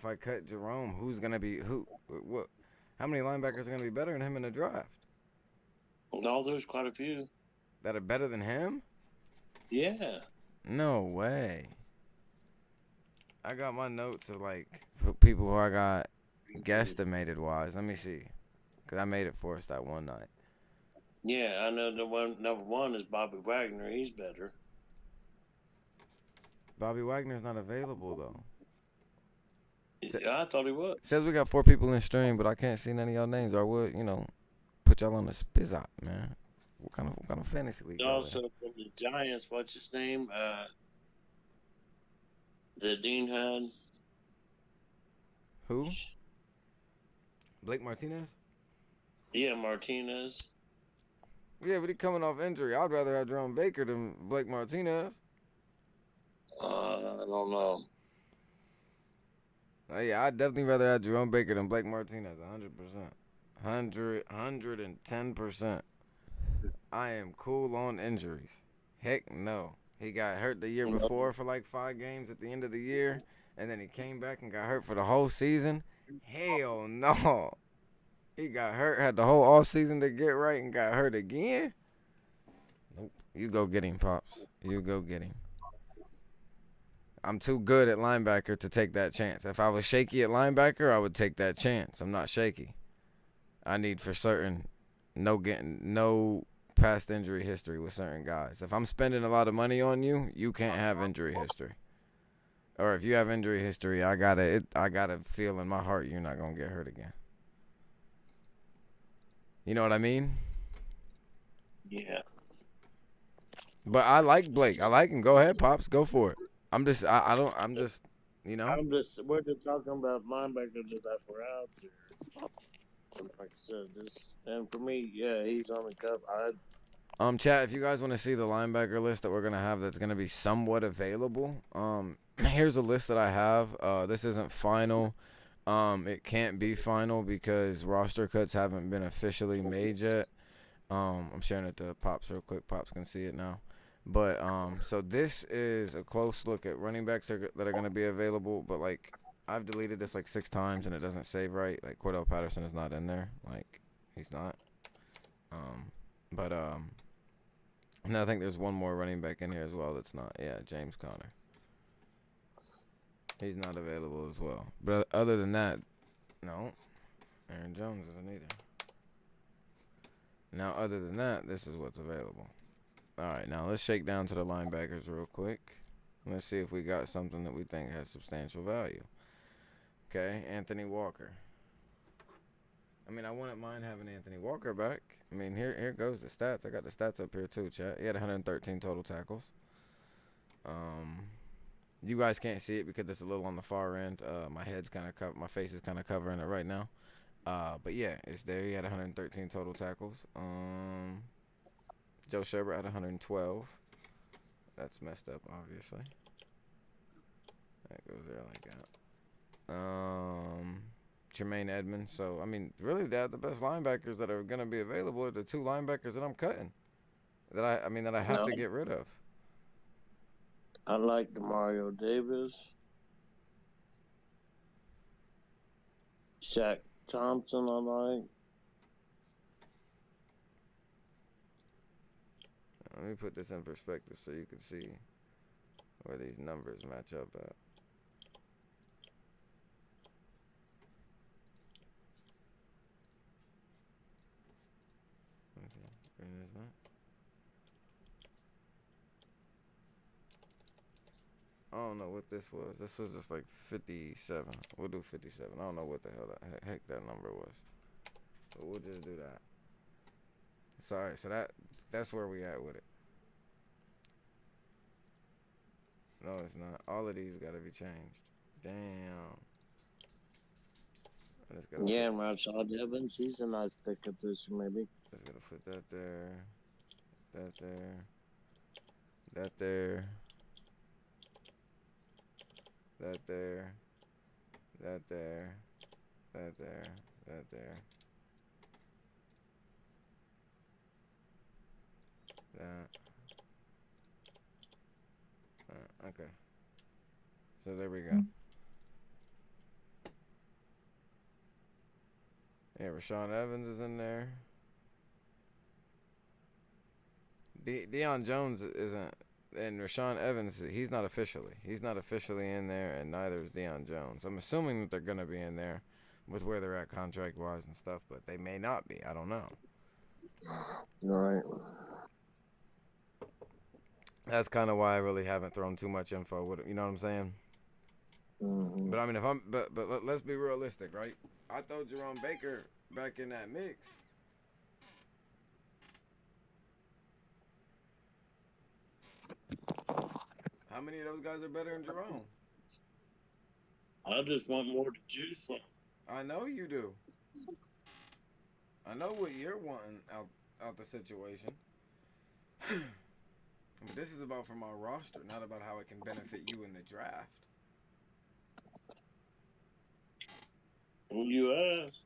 I cut Jerome, who's gonna be what? How many linebackers are gonna be better than him in the draft? No, there's quite a few that are better than him. Yeah. No way. I got my notes of like people who I got guesstimated wise. Let me see, cause I made it for us that one night. Yeah, I know the one number one is Bobby Wagner. He's better. Bobby Wagner's not available though. Yeah, I thought he was. Says we got 4 people in stream, but I can't see none of y'all names. Or would put y'all on the spizot, man. What kind of fantasy league y'all in? Also from the Giants, what's his name? The Dean had. Who? Blake Martinez? Yeah, Martinez. Yeah, but he coming off injury. I'd rather have Jerome Baker than Blake Martinez. I don't know. Yeah, I'd definitely rather have Jerome Baker than Blake Martinez. 100%. 110%. I am cool on injuries. Heck no. He got hurt the year before for like 5 games at the end of the year, and then he came back and got hurt for the whole season. Hell no. He got hurt, had the whole off season to get right, and got hurt again. Nope. You go get him, Pops. You go get him. I'm too good at linebacker to take that chance. If I was shaky at linebacker, I would take that chance. I'm not shaky. I need for certain no past injury history with certain guys. If I'm spending a lot of money on you, you can't have injury history. Or if you have injury history, I gotta feel in my heart you're not gonna get hurt again. You know what I mean? Yeah. But I like Blake. I like him. Go ahead, Pops. Go for it. I'm just We're just talking about linebackers that were out there. Like I said, and for me, yeah, he's on the cup. Chat, if you guys want to see the linebacker list that we're gonna have that's gonna be somewhat available, here's a list that I have. This isn't final. It can't be final because roster cuts haven't been officially made yet. I'm sharing it to Pops real quick. Pops can see it now. But so this is a close look at running backs that are going to be available. But like I've deleted this like 6 times and it doesn't save right. Like Cordell Patterson is not in there. Like he's not. And I think there's one more running back in here as well that's not. Yeah, James Conner. He's not available as well. But other than that, no. Aaron Jones isn't either. Now, other than that, this is what's available. All right, now let's shake down to the linebackers real quick. Let's see if we got something that we think has substantial value. Okay, Anthony Walker. I mean, I wouldn't mind having Anthony Walker back. I mean, here goes the stats. I got the stats up here too, chat. He had 113 total tackles. You guys can't see it because it's a little on the far end. My face is kind of covering it right now. But yeah, it's there. He had 113 total tackles. Joe Sherbert had 112. That's messed up, obviously. That goes there like that. Tremaine Edmonds. So, I mean, really, the best linebackers that are going to be available are the 2 linebackers that I'm cutting. That I have to get rid of. I like Demario Davis. Shaq Thompson, I like. Let me put this in perspective so you can see where these numbers match up at. Okay, bring this back. I don't know what this was. This was just like 57. We'll do 57. I don't know what the hell heck that number was. But we'll just do that. Sorry, so that's where we at with it. No, it's not. All of these got to be changed. Damn. Yeah, Rashad Evans, he's a nice pickup this year, maybe. Just gotta put that there, that there, that there, that there, that there, that there, that there, that. Okay. So there we go. Yeah, Rashawn Evans is in there. Deion Jones isn't and Rashawn Evans, he's not officially. He's not officially in there, and neither is Deion Jones. I'm assuming that they're gonna be in there with where they're at contract wise and stuff, but they may not be. I don't know. All right. That's kind of why I really haven't thrown too much info with it. You know what I'm saying? Mm-hmm. But I mean, let's be realistic, right? I throw Jerome Baker back in that mix. How many of those guys are better than Jerome? I just want more to choose from. I know you do. I know what you're wanting out the situation. But this is about for my roster, not about how it can benefit you in the draft. Who you ask?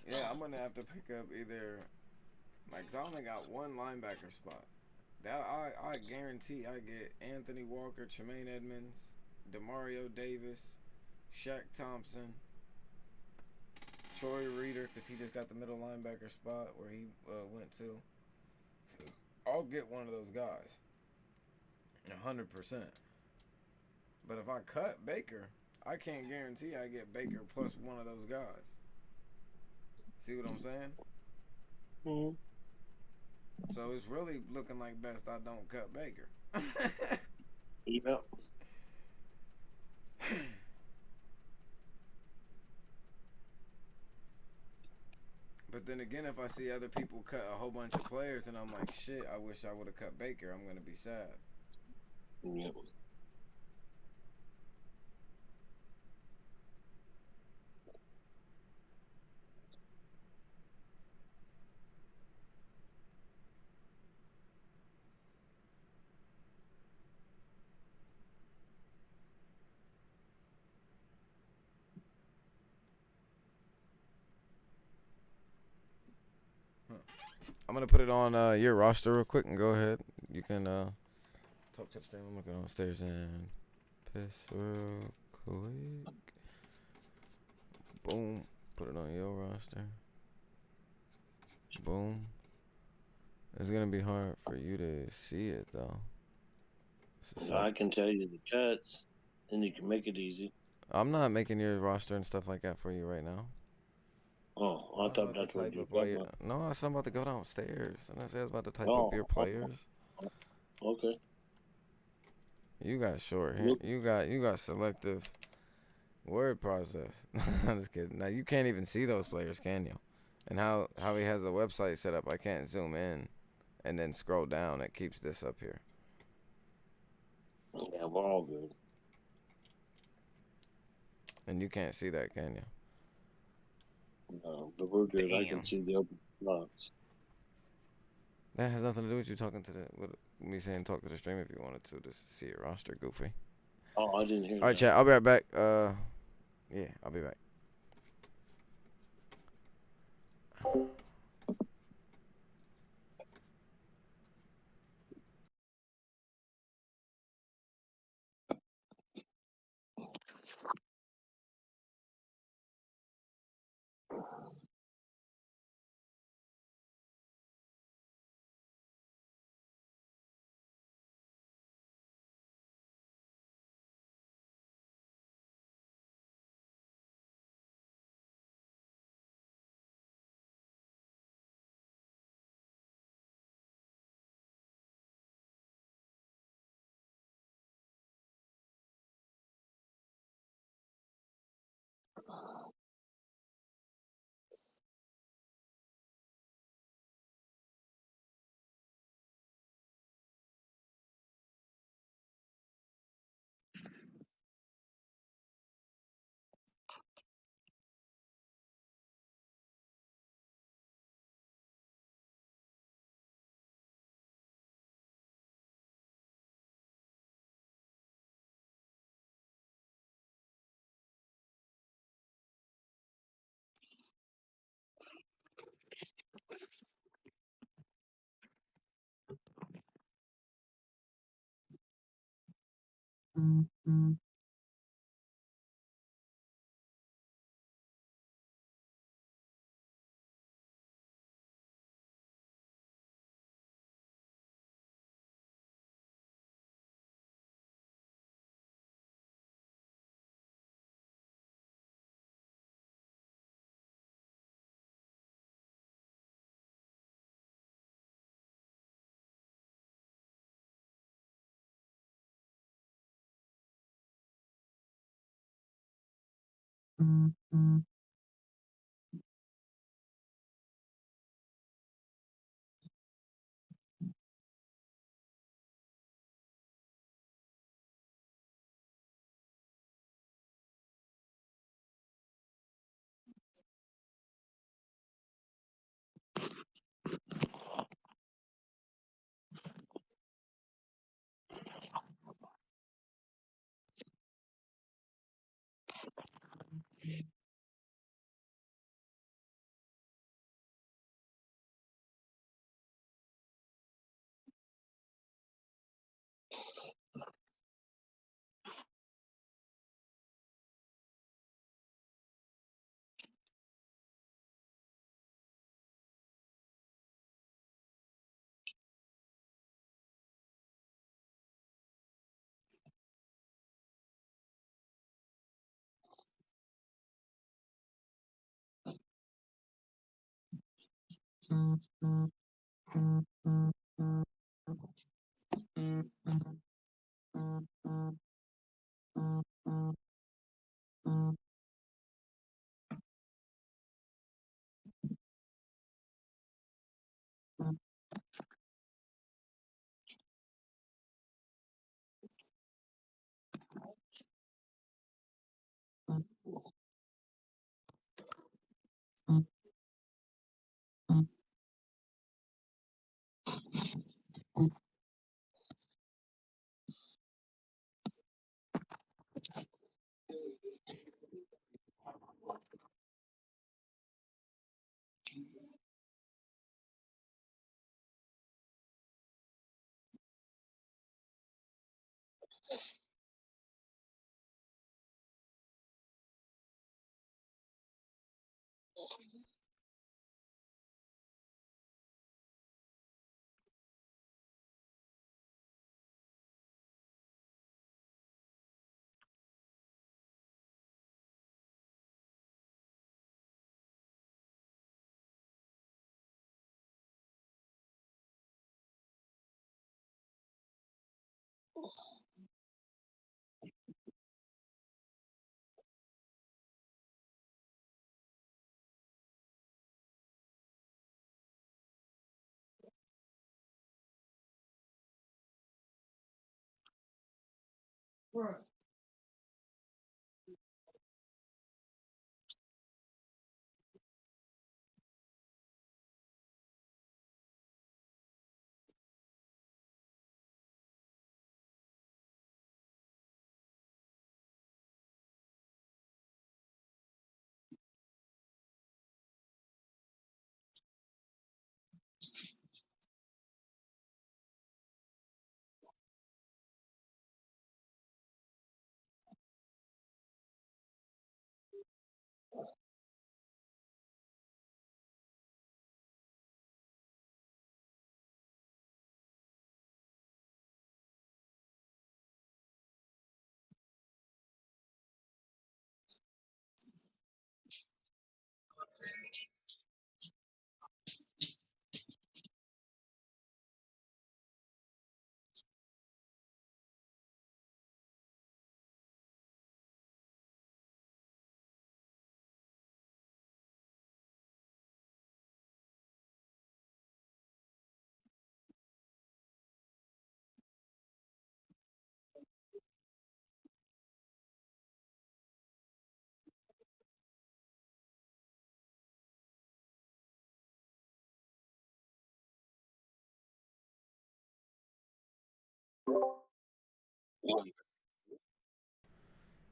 Yeah, I'm gonna have to pick up either, like, 'cause I only got one linebacker spot. That I guarantee I get Anthony Walker, Tremaine Edmonds, Demario Davis, Shaq Thompson, Troy Reader, because he just got the middle linebacker spot where he went to. I'll get one of those guys, 100%. But if I cut Baker, I can't guarantee I get Baker plus one of those guys. See what I'm saying? Mm-hmm. So it's really looking like best I don't cut Baker. Yeah. But then again, if I see other people cut a whole bunch of players and I'm like, shit, I wish I would have cut Baker, I'm going to be sad. Yeah. I'm going to put it on your roster real quick and go ahead. You can talk to the stream. I'm looking downstairs and piss real quick. Boom. Put it on your roster. Boom. It's going to be hard for you to see it, though. I can tell you the cuts, and you can make it easy. I'm not making your roster and stuff like that for you right now. Oh, I thought that's what you were talking about. No, I said I'm about to go downstairs. And I said I was about to type Oh, up your players. okay. You got short. You got selective word process. I'm just kidding. Now you can't even see those players, can you? And how he has the website set up, I can't zoom in and then scroll down. It keeps this up here. Yeah, we're all good. And you can't see that, can you? No, but we're good. Damn. I can see the open slots. That has nothing to do with you talking to with me saying talk to the stream if you wanted to just see your roster, goofy. Oh, I didn't hear that. All right, chat. I'll be right back. Yeah, I'll be back.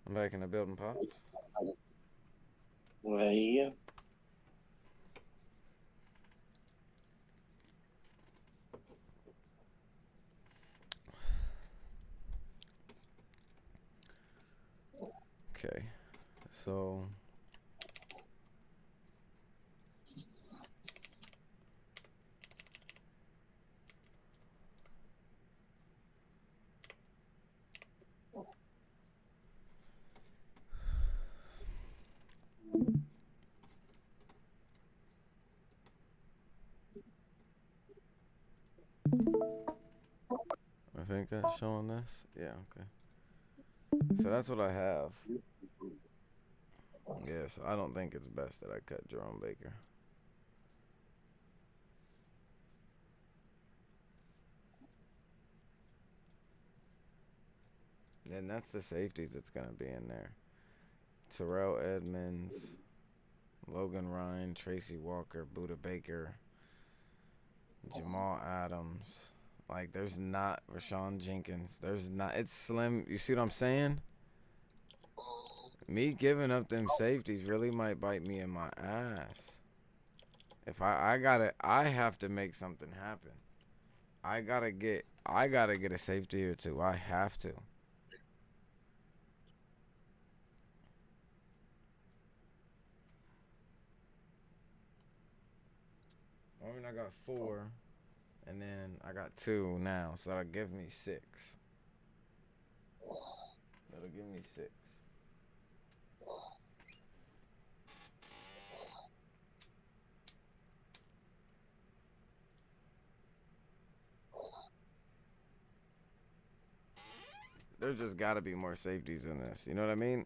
I'm back in the building, pops. Well, yeah. Okay. So I think that's showing this. Yeah, okay. So that's what I have. Yeah, so I don't think it's best that I cut Jerome Baker. And that's the safeties that's going to be in there. Terrell Edmonds, Logan Ryan, Tracy Walker, Buda Baker, Jamal Adams. Like, there's not Rashawn Jenkins. There's not. It's slim. You see what I'm saying? Me giving up them safeties really might bite me in my ass. If I have to make something happen. I gotta get a safety or two. I have to. I mean, I got 4, and then I got 2 now, so that'll give me 6. That'll give me 6. There's just got to be more safeties in this. You know what I mean?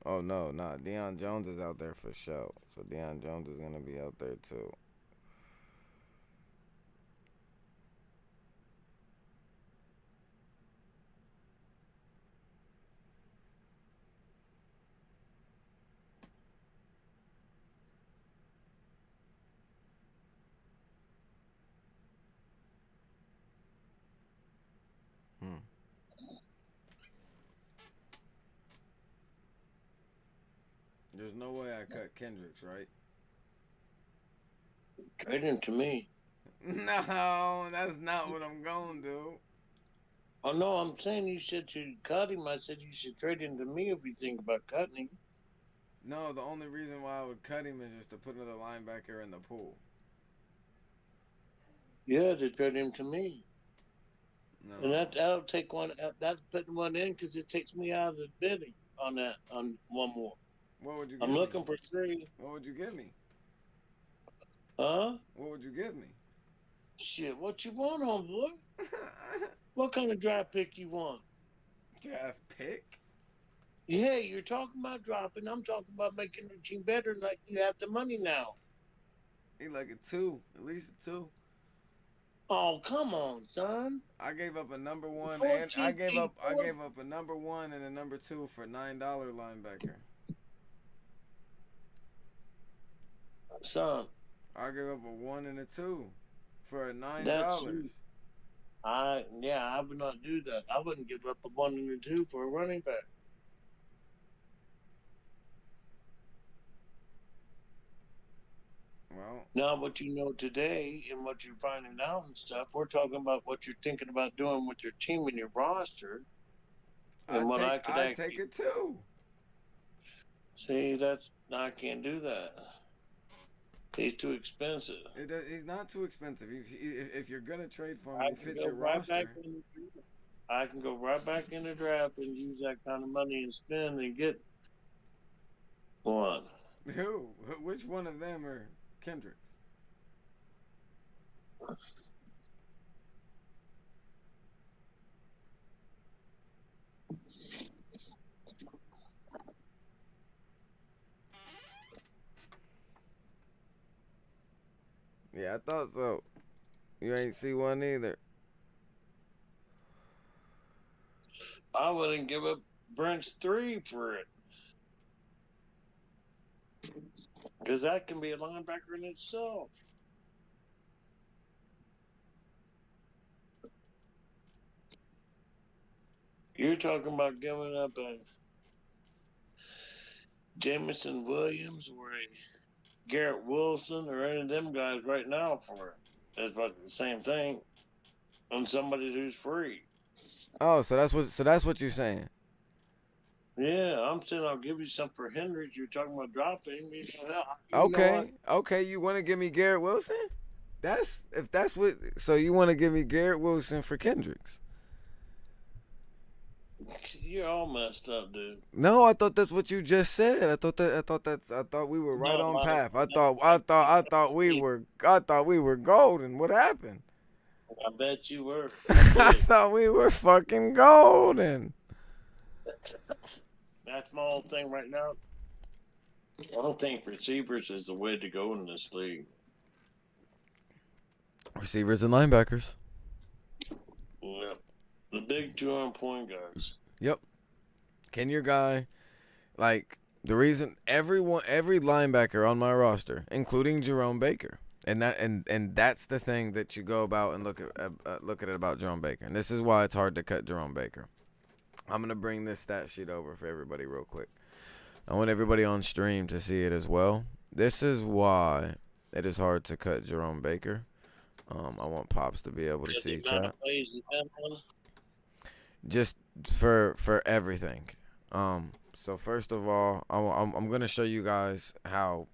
Oh, no, nah. Deion Jones is out there for sure. So Deion Jones is going to be out there too. Hmm. There's no way I cut Kendricks, right? Trade him to me. No, that's not what I'm going to do. Oh no, I'm saying you said to cut him. I said you should trade him to me if you think about cutting him. No, the only reason why I would cut him is just to put another linebacker in the pool. Yeah, to trade him to me. No. And that'll take one. That's putting one in because it takes me out of the bidding on that on one more. What would you I'm give looking me? for 3. What would you give me? Huh? What would you give me? Shit, what you want on boy? What kind of draft pick you want? Draft pick? Yeah, you're talking about dropping. I'm talking about making the team better. Like you have the money now. He like a 2, at least a 2. Oh, come on, son. I gave up a number 1 and I 14 gave feet up four. a number 1 and a number 2 for $9 linebacker. Son, I gave up a 1 and a 2 for $9. that's I would not do that. I wouldn't give up a 1 and a 2 for a running back. Well, Now, what you know today and what you're finding out and stuff, we're talking about what you're thinking about doing with your team and your roster, and what I could I take actually it too. see. That's I can't do that. He's too expensive. He's not too expensive. If you're gonna trade for him I and he can fits go your right back roster, in. I can go right back in the draft and use that kind of money and spend and get one. who? Which one of them are Kendricks? Yeah, I thought so. You ain't see one either. I wouldn't give up Brent's 3 for it. Because that can be a linebacker in itself. You're talking about giving up a Jamison Williams or a Garrett Wilson or any of them guys right now for it. That's about the same thing on somebody who's free. Oh, so that's what you're saying. Yeah, I'm saying I'll give you some for Hendricks. You're talking about dropping. You know what? Okay, you want to give me Garrett Wilson? That's what. So you want to give me Garrett Wilson for Kendricks? You're all messed up, dude. No, I thought that's what you just said. I thought we were right No, on like, path. I thought we were golden. What happened? I bet you were. I thought we were fucking golden. That's my whole thing right now. I don't think receivers is the way to go in this league. Receivers and linebackers. Yep. The big 2 point guards. Yep. Can your guy, like, the reason every linebacker on my roster, including Jerome Baker, and that's the thing that you go about and look at it about Jerome Baker. And this is why it's hard to cut Jerome Baker. I'm gonna bring this stat sheet over for everybody real quick. I want everybody on stream to see it as well. This is why it is hard to cut Jerome Baker. I want Pops to be able to see chat. Just for everything. So first of all, I'm gonna show you guys how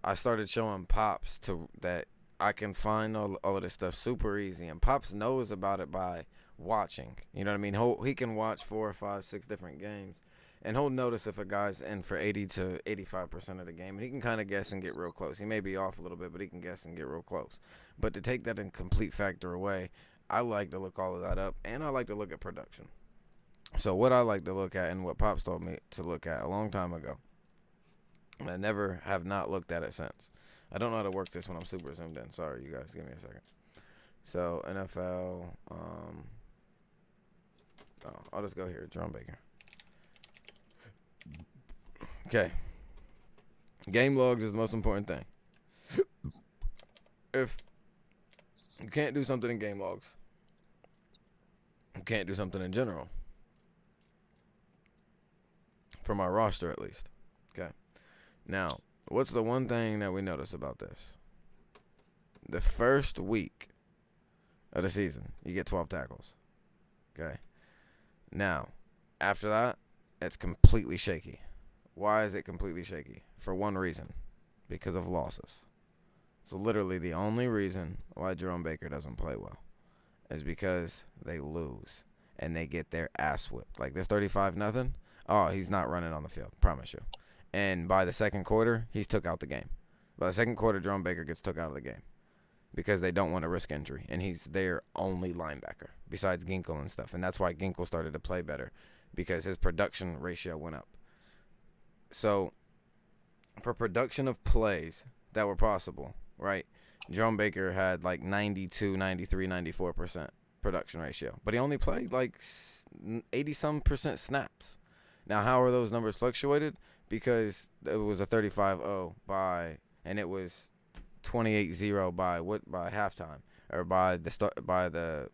I started showing Pops to that I can find all of this stuff super easy, and Pops knows about it by watching. You know what I mean? He can watch 4 or 5, 6 different games, and he'll notice if a guy's in for 80 to 85% of the game, and he can kind of guess and get real close. He may be off a little bit, but he can guess and get real close. But to take that in complete factor away, I like to look all of that up, and I like to look at production. So what I like to look at, and what Pops told me to look at a long time ago, and I never have not looked at it since. I don't know how to work this when I'm super zoomed in. Sorry, you guys. Give me a second. So NFL. I'll just go here. Jerome Baker. Okay. Game logs is the most important thing. If you can't do something in game logs, you can't do something in general. For my roster, at least. Okay. Now, what's the one thing that we notice about this? The first week of the season, you get 12 tackles. Okay. Now, after that, it's completely shaky. Why is it completely shaky? For one reason. Because of losses. It's literally the only reason why Jerome Baker doesn't play well. Is because they lose. And they get their ass whipped. Like this 35-0. Oh, he's not running on the field. Promise you. And by the second quarter, he's took out the game. By the second quarter, Jerome Baker gets took out of the game. Because they don't want to risk injury. And he's their only linebacker. Besides Ginkle and stuff. And that's why Ginkle started to play better. Because his production ratio went up. So, for production of plays that were possible, right? Jerome Baker had like 92, 93, 94% production ratio. But he only played like 80-some% snaps. Now, how are those numbers fluctuated? Because it was a 35-0 by, and it was 28-0 by halftime, or by the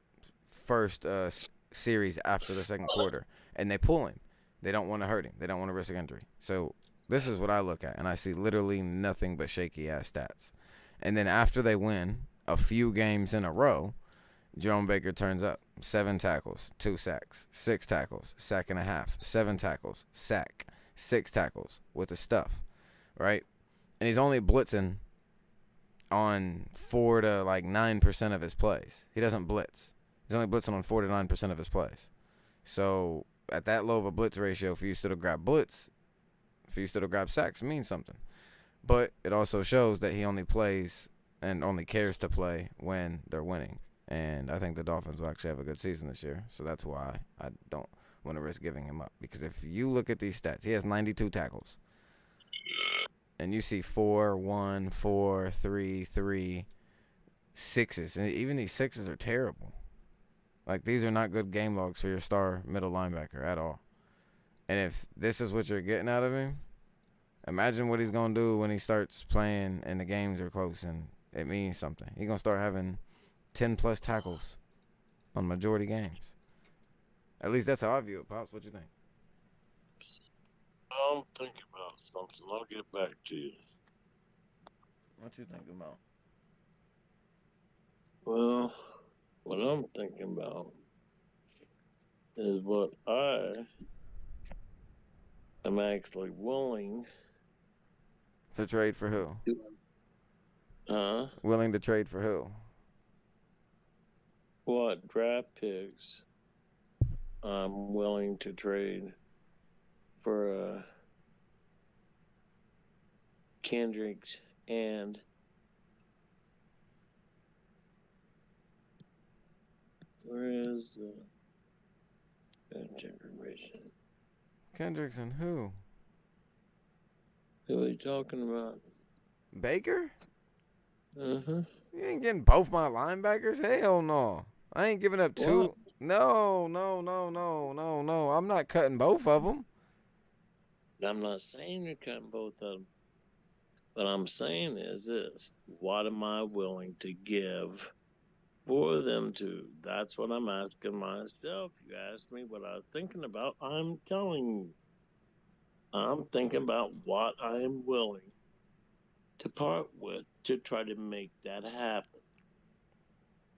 first series after the second quarter, and they pull him. They don't want to hurt him. They don't want to risk injury. So this is what I look at, and I see literally nothing but shaky ass stats. And then after they win a few games in a row, Jerome Baker turns up. 7 tackles, 2 sacks, 6 tackles, sack and a half, 7 tackles, sack, 6 tackles with the stuff, right? And he's only blitzing on 4 to 9% of his plays. He doesn't blitz. He's only blitzing on 4 to 9% of his plays. So at that low of a blitz ratio, for you still to grab blitz, for you still to grab sacks, means something. But it also shows that he only plays and only cares to play when they're winning. And I think the Dolphins will actually have a good season this year. So that's why I don't want to risk giving him up. Because if you look at these stats, he has 92 tackles. And you see 4, 1, 4, 3, 3, 6s. And even these 6s are terrible. Like, these are not good game logs for your star middle linebacker at all. And if this is what you're getting out of him, Imagine what he's gonna do when he starts playing and the games are close and it means something. He's gonna start having 10 plus tackles on majority games. At least that's how I view it, Pops. What you think? I'm thinking about something. I'll get back to you. What you think about? Well, what I'm thinking about is what I am actually willing. To trade for who? Huh? Willing to trade for who? What draft picks I'm willing to trade for Kendricks and where is the information? Kendricks and who? Who are you talking about? Baker? Uh-huh. You ain't getting both my linebackers? Hell no. I ain't giving up two. What? No, no, no, no, no, no. I'm not cutting both of them. I'm not saying you're cutting both of them. What I'm saying is this. What am I willing to give for them to? That's what I'm asking myself. You asked me what I was thinking about. I'm telling you. I'm thinking about what I am willing to part with to try to make that happen.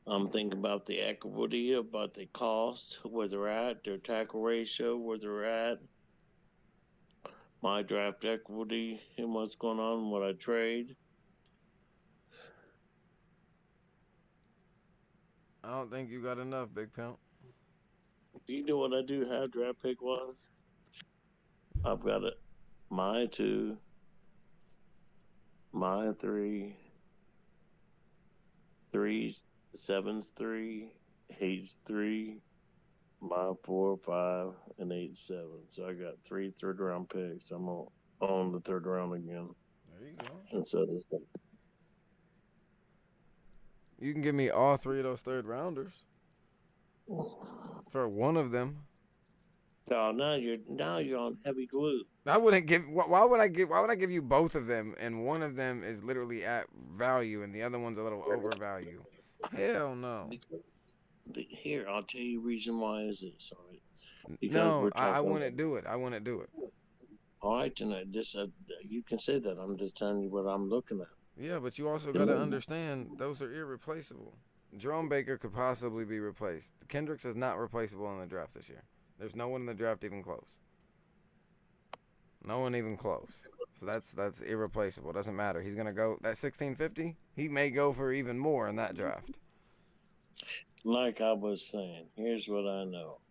I'm thinking about the equity, about the cost, where they're at, their tackle ratio, where they're at, my draft equity, and what's going on, and what I trade. I don't think you got enough, Big Pimp. Do you know what I do have draft pick wise? I've got it. My 2, my 3, 3's 7's 3, 8's 3, my 4, 5, and 8, 7. So I got 3 third-round picks. I'm on the third round again. There you go. And so this. You can give me all 3 of those third rounders for one of them. Oh, now you're on heavy glue. I wouldn't give. Why would I give you both of them and one of them is literally at value and the other one's a little overvalue? Hell no. Here, I'll tell you the reason why is this. All right. Because No, I wouldn't do it. I wouldn't do it. All right, tonight. You can say that. I'm just telling you what I'm looking at. Yeah, but you also got to understand those are irreplaceable. Jerome Baker could possibly be replaced. Kendricks is not replaceable in the draft this year. There's no one in the draft even close. No one even close. So that's irreplaceable. Doesn't matter. He's gonna go that 1650. He may go for even more in that draft. Like I was saying, here's what I know.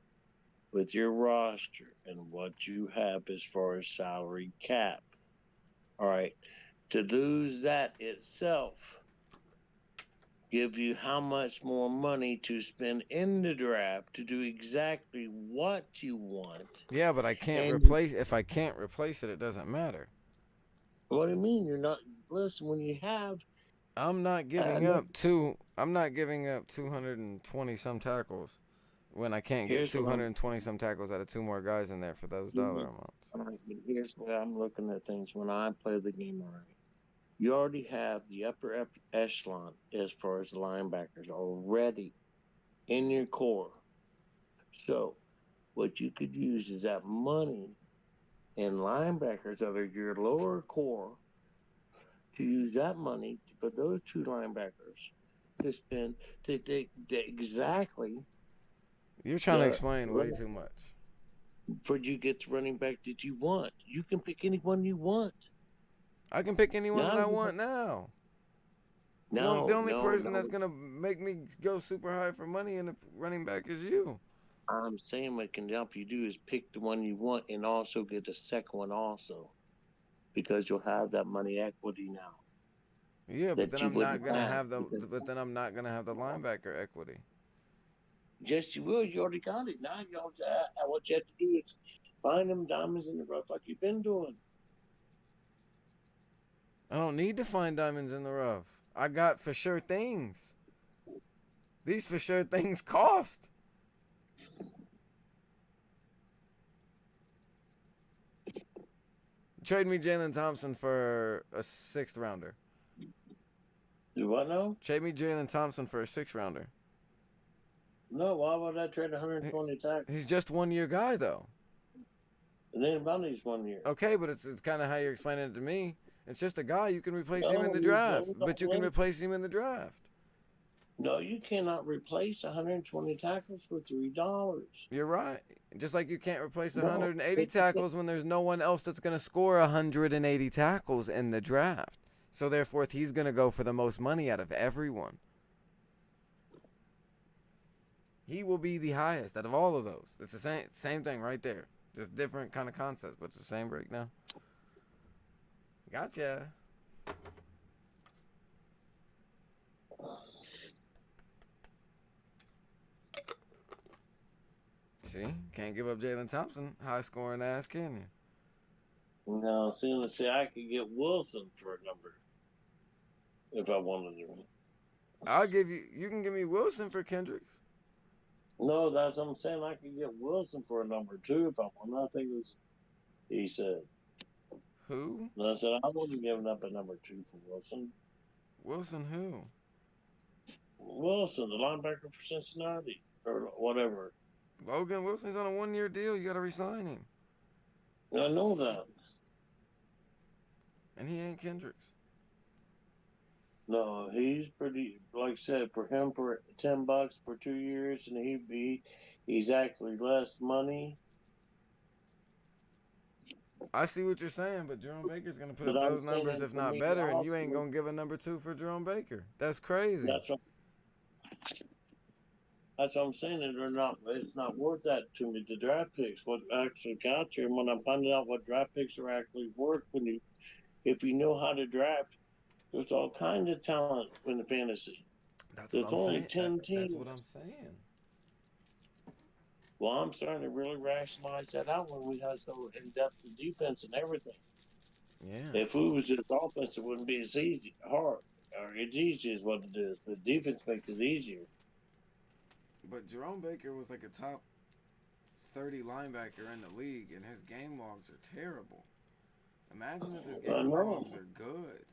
With your roster and what you have as far as salary cap, all right, to lose that itself give you how much more money to spend in the draft to do exactly what you want. Yeah, but I can't replace. If I can't replace it, it doesn't matter. What do you mean? You're not. Listen, when you have. I'm not giving up 220 some tackles when I can't get 220 some tackles out of 2 more guys in there for those dollar amounts. All right, here's where I'm looking at things when I play the game. All right. You already have the upper echelon as far as linebackers already in your core. So what you could use is that money and linebackers that are your lower core to use that money for those 2 linebackers to spend to exactly. You're trying to explain way too much. For you get the running back that you want. You can pick anyone you want. I can pick anyone that I want now. No, the only person that's going to make me go super high for money in the running back is you. I'm saying what can help you do is pick the one you want and also get the second one also. Because you'll have that money equity now. Yeah, but then I'm not going to have the linebacker equity. Yes, you will. You already got it. Now what you have to do is find them diamonds in the rough like you've been doing. I don't need to find diamonds in the rough. I got for sure things. These for sure things cost. Trade me Jalen Thompson for a 6th rounder. Do what now? Trade me Jalen Thompson for a 6th rounder. No, why would I trade 120 tackles? He's just 1 year guy though. And then about these 1 year. Okay, but it's kind of how you're explaining it to me. It's just a guy. You can replace him in the No, draft, no, but you can no. replace him in the draft. No, you cannot replace 120 tackles for $3. You're right. Just like you can't replace No, 180 it- tackles when there's no one else that's going to score 180 tackles in the draft. So therefore, he's going to go for the most money out of everyone. He will be the highest out of all of those. It's the same thing right there. Just different kind of concepts, but it's the same breakdown. Gotcha. See, can't give up Jalen Thompson, high scoring ass, can you? No, see, I could get Wilson for a number if I wanted to. I'll give you. You can give me Wilson for Kendricks. No, that's what I'm saying. I could get Wilson for a number 2 if I want. I think it was. He said. Who? And I said I wouldn't give up a number 2 for Wilson. Wilson who? Wilson, the linebacker for Cincinnati or whatever. Logan Wilson's on a 1 year deal. You got to resign him. I know that. And he ain't Kendricks. No, he's pretty. Like I said, for him for $10 for 2 years, and he's actually less money. I see what you're saying, but Jerome Baker's going to put But up I'm those numbers, saying if for not me better, and you also- ain't going to give a number 2 for Jerome Baker. That's crazy. That's what I'm saying. That they're not. It's not worth that to me. The draft picks, what actually counts here, and when I'm finding out what draft picks are actually worth, if you know how to draft, there's all kind of talent in the fantasy. That's There's what I'm only saying. 10 That's teams. what I'm saying. Well, I'm starting to really rationalize that out when we have so in-depth defense and everything. Yeah. If we was just offense, it wouldn't be as hard. Or it's easy is what it is. The defense makes it easier. But Jerome Baker was like a top 30 linebacker in the league, and his game logs are terrible. Imagine if his game logs are good.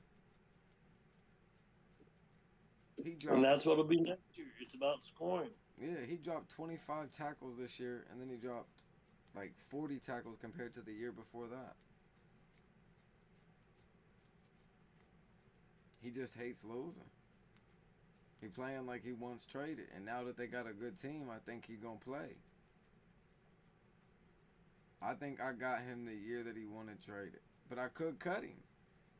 And that's what it'll be next year. It's about scoring. Yeah, he dropped 25 tackles this year, and then he dropped like 40 tackles compared to the year before that. He just hates losing. He playing like he once traded, and now that they got a good team, I think he gonna play. I think I got him the year that he wanted traded, but I could cut him,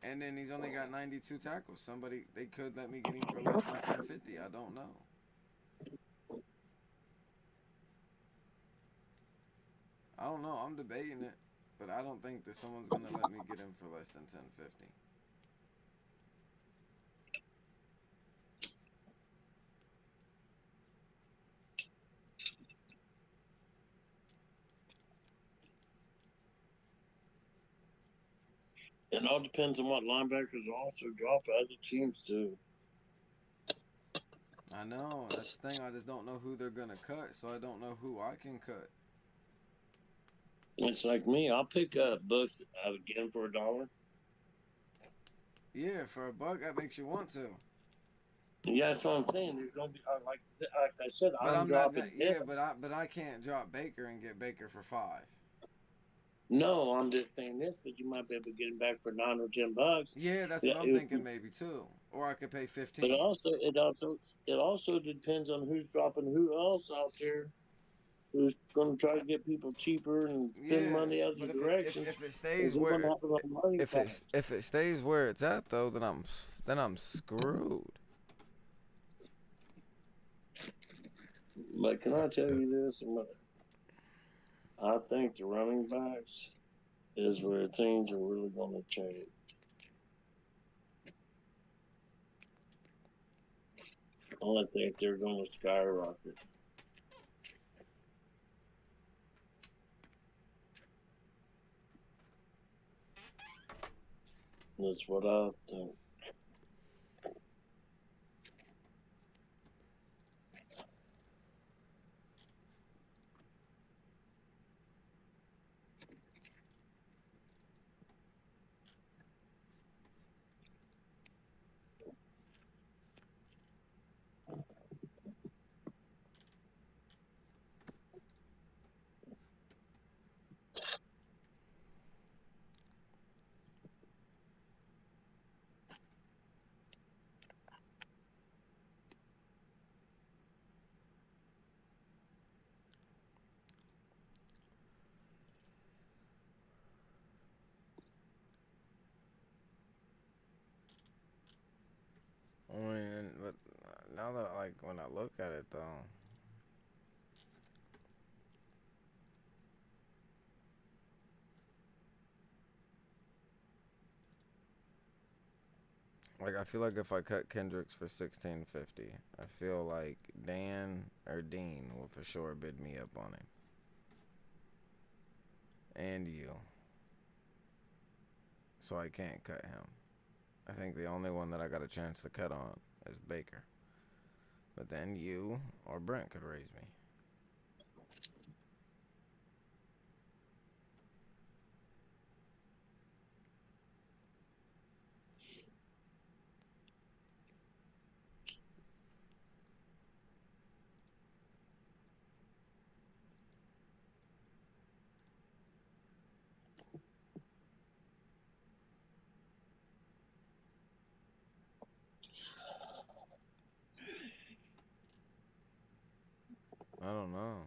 and then he's only got 92 tackles. They could let me get him for less than 1050. I don't know. I don't know. I'm debating it, but I don't think that someone's gonna let me get him for less than 1050. It all depends on what linebackers also drop other teams too. I know. That's the thing. I just don't know who they're gonna cut, so I don't know who I can cut. It's like me. I'll pick up Books again for $1. Yeah, for $1, that makes you want to. Yeah, that's what I'm saying. There's gonna be like I said. But I'm not. dropping. But I can't drop Baker and get Baker for $5. No, I'm just saying this, but you might be able to get him back for $9 or $10. Yeah, that's what I'm thinking maybe too. Or I could pay 15. But it also depends on who's dropping who else out there, who's going to try to get people cheaper and spend money other directions. If it stays where if it stays where it's at though, then I'm screwed. But can I tell you this? I think the running backs is where things are really going to change. I think they're going to skyrocket. That's what I think. now that like when I look at it though, like I feel like if I cut Kendricks for 1650, I feel like Dan or Dean will for sure bid me up on him. And you. So I can't cut him. I think the only one that I got a chance to cut on is Baker. But then you or Brent could raise me. I don't know.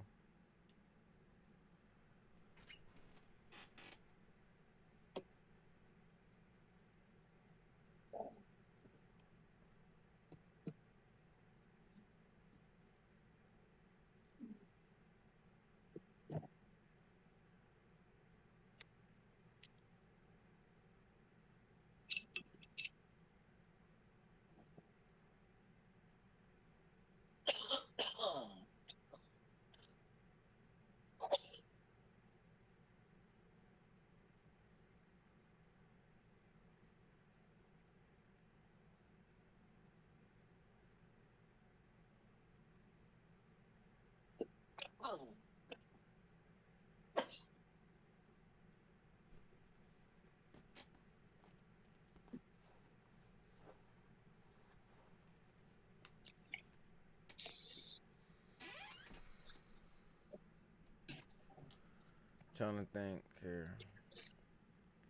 Trying to think here.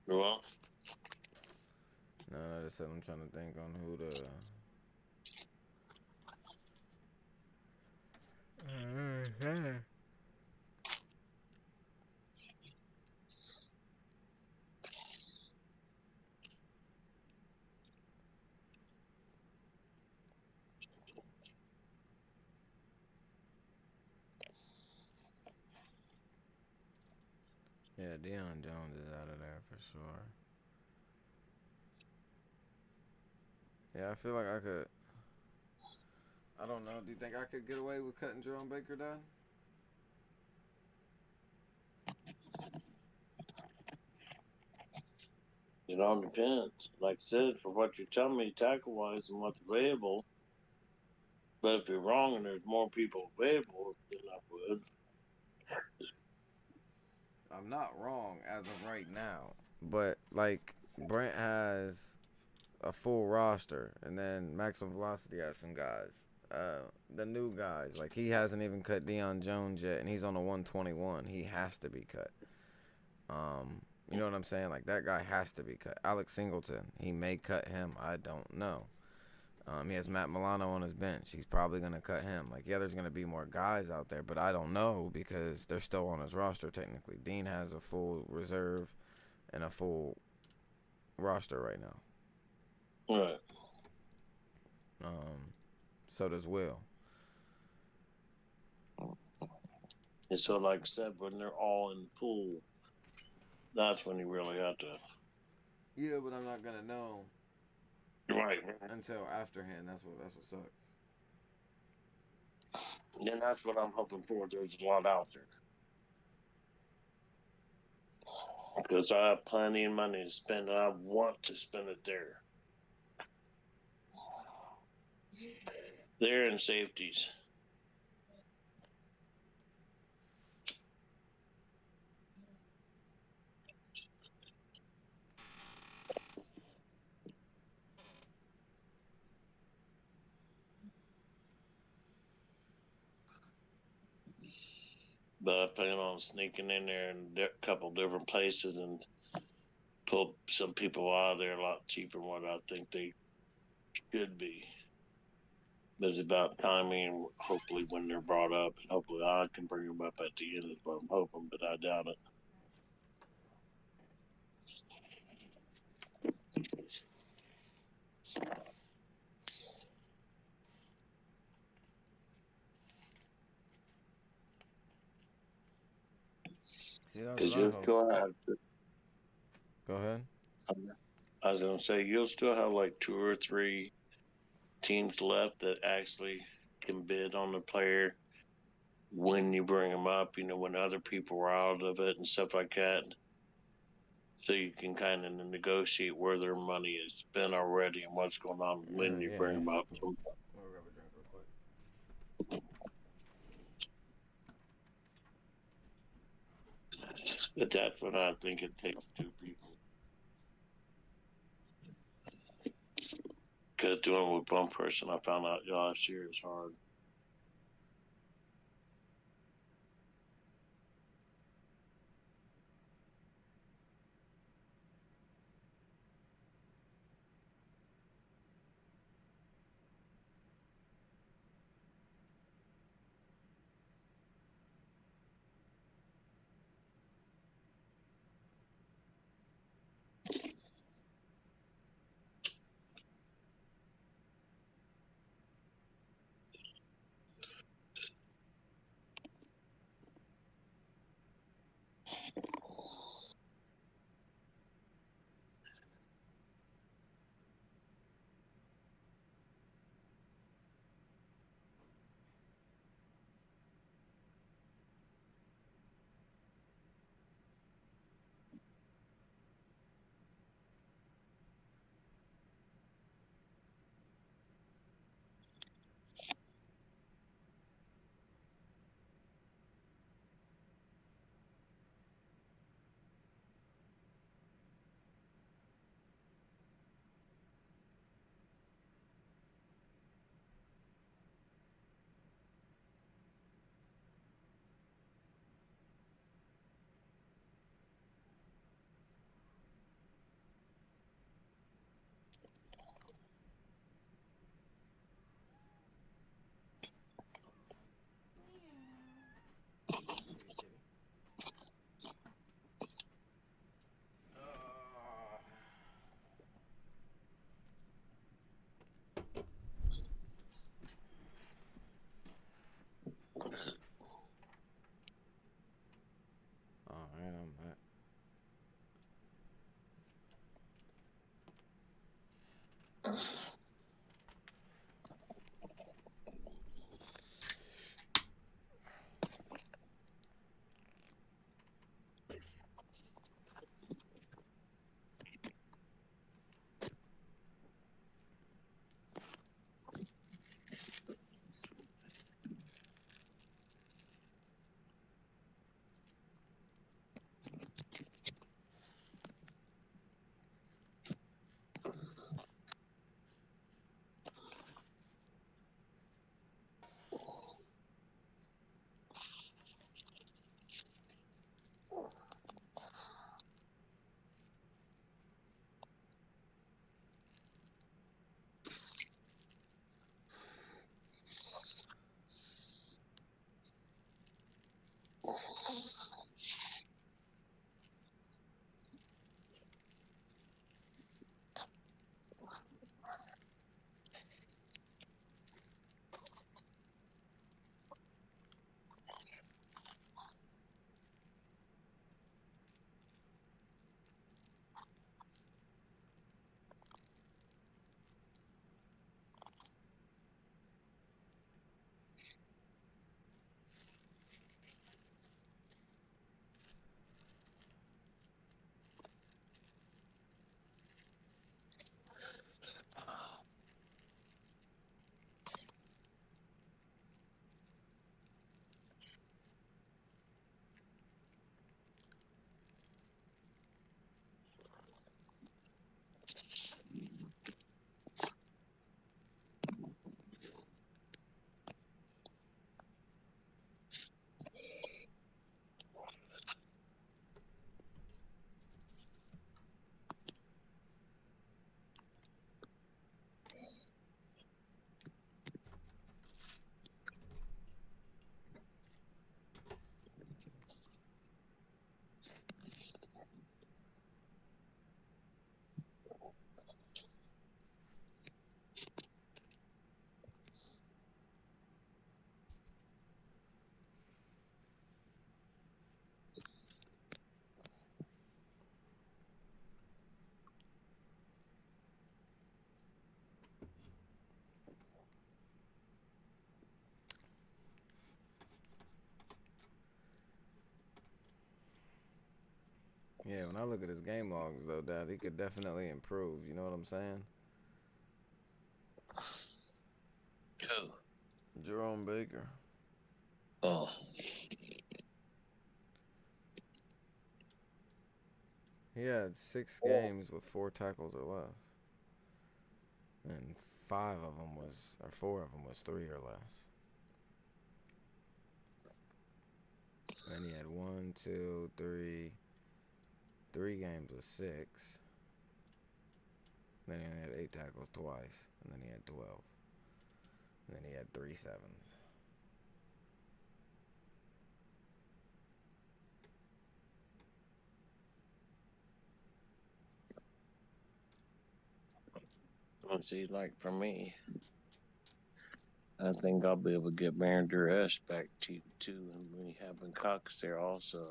Well, No, I just said I'm trying to think on who to. Yeah, Deion Jones is out of there for sure. Yeah, I feel like I could. I don't know. Do you think I could get away with cutting Jerome Baker down? it all depends. Like I said, for what you're telling me, tackle wise, and what's available. But if you're wrong and there's more people available, then I would. I'm not wrong as of right now, but like Brent has a full roster, and then Maximum Velocity has some guys. The new guys, like he hasn't even cut Deion Jones yet, and he's on a 121. He has to be cut. You know what I'm saying? Like that guy has to be cut. Alex Singleton, he may cut him. I don't know. He has Matt Milano on his bench. He's probably going to cut him. Like, yeah, there's going to be more guys out there, but I don't know because they're still on his roster technically. Dean has a full reserve and a full roster right now. Right. So does Will. And so, like I said, when they're all in the pool, that's when you really have to. Yeah, but I'm not going to know Right. until afterhand. That's what sucks. And that's what I'm hoping for. There's a lot out there. Because I have plenty of money to spend, and I want to spend it there. There in safeties. But I plan on sneaking in there in a couple different places and pull some people out of there a lot cheaper than what I think they should be. But it's about timing and hopefully when they're brought up, and hopefully I can bring them up at the end is what I'm hoping, but I doubt it. See, that's Because what I you'll hope. still have to. Go ahead. I was gonna say you'll still have like two or three teams left that actually can bid on the player when you bring them up. When other people are out of it and stuff like that. So you can kind of negotiate where their money is spent already and what's going on when you Yeah, bring yeah. them up. I'll grab a drink real quick. But that's what I think it takes two people. Because doing it with one person, I found out last year is hard. Alright, I'm back. Yeah, when I look at his game logs, though, Dad, he could definitely improve. You know what I'm saying? Who? Jerome Baker. Oh, He had 6 games with 4 tackles or less, and 4 of them was 3 or less. Then he had 3 games with 6. Then he only had 8 tackles twice, and then he had 12. And then he had 3 sevens. let's see. Like for me, I think I'll be able to get Mariner S back cheap too, and we having Cox there also.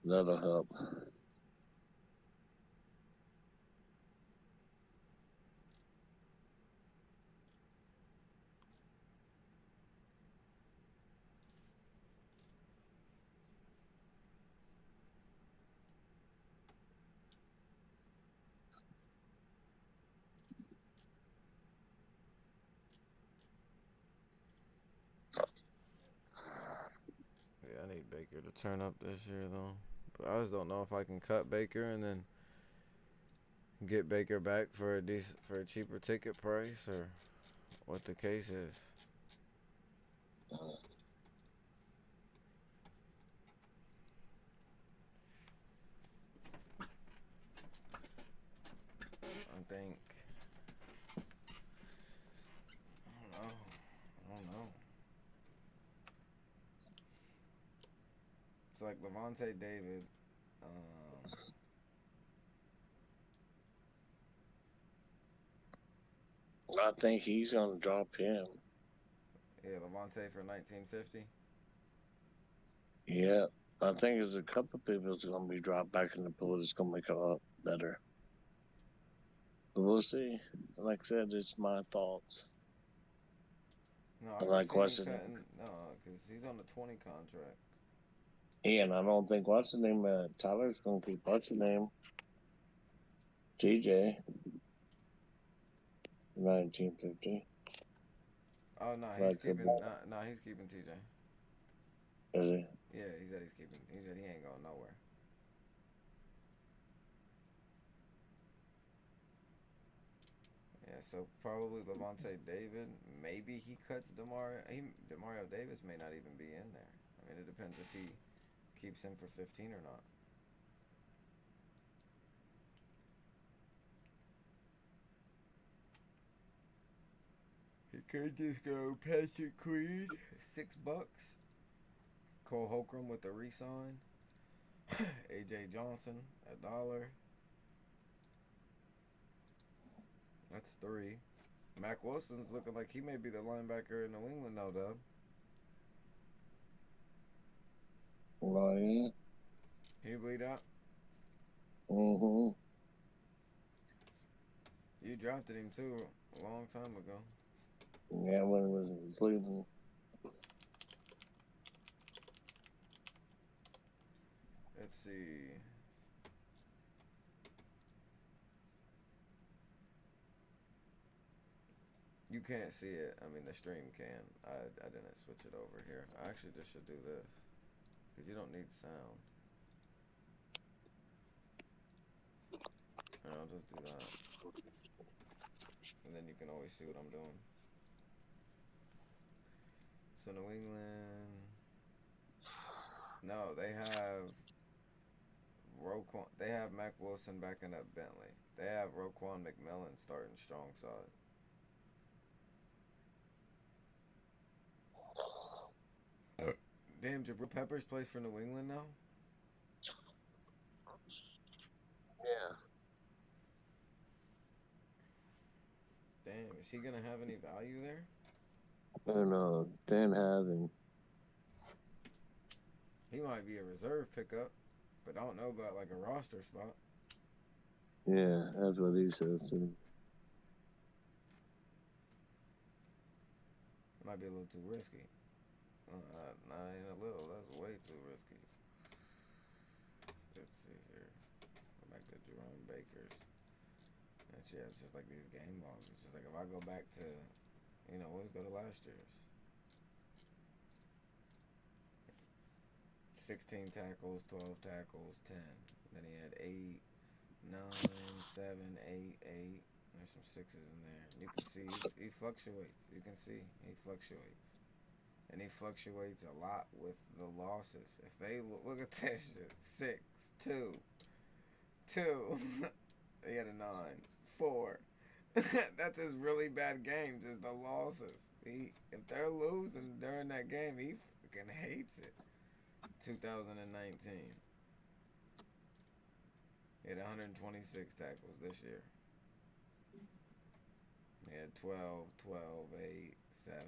That'll help. Yeah, I need Baker to turn up this year, though. But I just don't know if I can cut Baker and then get Baker back for a cheaper ticket price, or what the case is. I think. I don't know. It's like Levante David. I think he's gonna drop him. Yeah, Levante for 1950. Yeah, I think there's a couple of people that's gonna be dropped back in the pool that's gonna make it a lot better. But we'll see. Like I said, it's my thoughts. No, I I can like see him what's the name. cutting. No, because he's on the 20 contract. And I don't think what's the name. Tyler's gonna keep what's the name. TJ. 1950. Oh no, he's Like keeping. No, he's keeping TJ. is he? Yeah, he said he's keeping. He said he ain't going nowhere. Yeah, so probably Levante David. Maybe he cuts Demario Davis may not even be in there. I mean, it depends if he keeps him for 15 or not. He could just go Patrick Queen, $6. Cole Holcomb with the resign. AJ Johnson, $1. That's 3. Mac Wilson's looking like he may be the linebacker in New England now, Dub. Right. Can you believe that? Mm-hmm. You drafted him too a long time ago. Yeah, when it was in Cleveland. Let's see. You can't see it. I mean, the stream can. I didn't switch it over here. I actually just should do this. Because you don't need sound. And I'll just do that. And then you can always see what I'm doing. So New England. No, they have Roquan. They have Mac Wilson backing up Bentley. They have Roquan McMillan starting strong side. Damn, Jabril Peppers plays for New England now? Yeah. Damn, is he going to have any value there? And Dan Haven. He might be a reserve pickup, but I don't know about like a roster spot. Yeah, that's what he says too. It might be a little too risky. Not even a little. That's way too risky. Bakers. And yeah, it's just like these game logs. It's just like if I go back to, let's go to last year's. 16 tackles, 12 tackles, 10. Then he had 8, 9, 7, 8, 8. There's some sixes in there. You can see he fluctuates. You can see he fluctuates. And he fluctuates a lot with the losses. If they look at this shit, 6, 2, 2. He had a 9, 4. That's his really bad games, is the losses. If they're losing during that game, he fucking hates it. 2019. He had 126 tackles this year. He had 12, 12, 8, 7,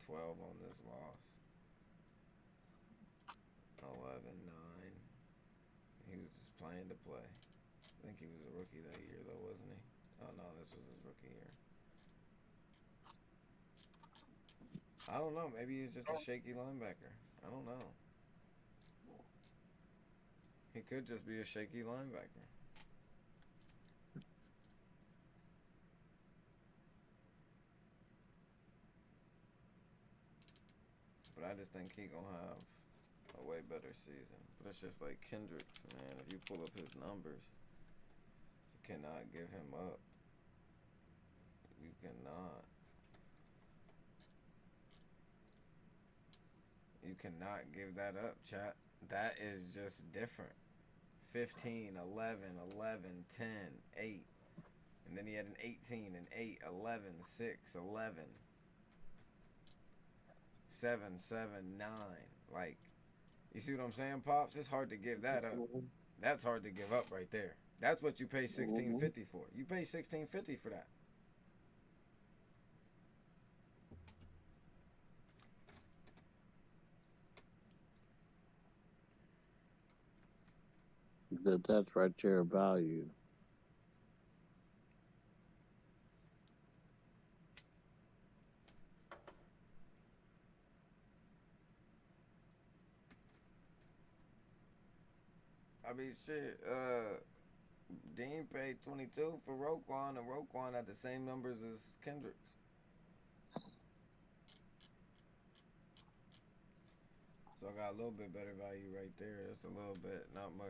12 on this loss. 11, 9. He was just playing to play. I think he was a rookie that year, though, wasn't he? Oh, no, this was his rookie year. I don't know. Maybe he's just a shaky linebacker. I don't know. He could just be a shaky linebacker. But I just think he gonna have a way better season. But it's just like Kendricks, man. If you pull up his numbers, you cannot give him up. You cannot. You cannot give that up, chat. That is just different. 15, 11, 11, 10, 8. And then he had an 18, an 8, 11, 6, 11. 7, 7, 9. Like, you see what I'm saying, Pops? It's hard to give that up. That's hard to give up right there. That's what you pay $16.50 for. You pay $16.50 for that. That's right there, value. I mean, shit, Dean paid 22 for Roquan, and Roquan had the same numbers as Kendricks. So I got a little bit better value right there. Just a little bit, not much.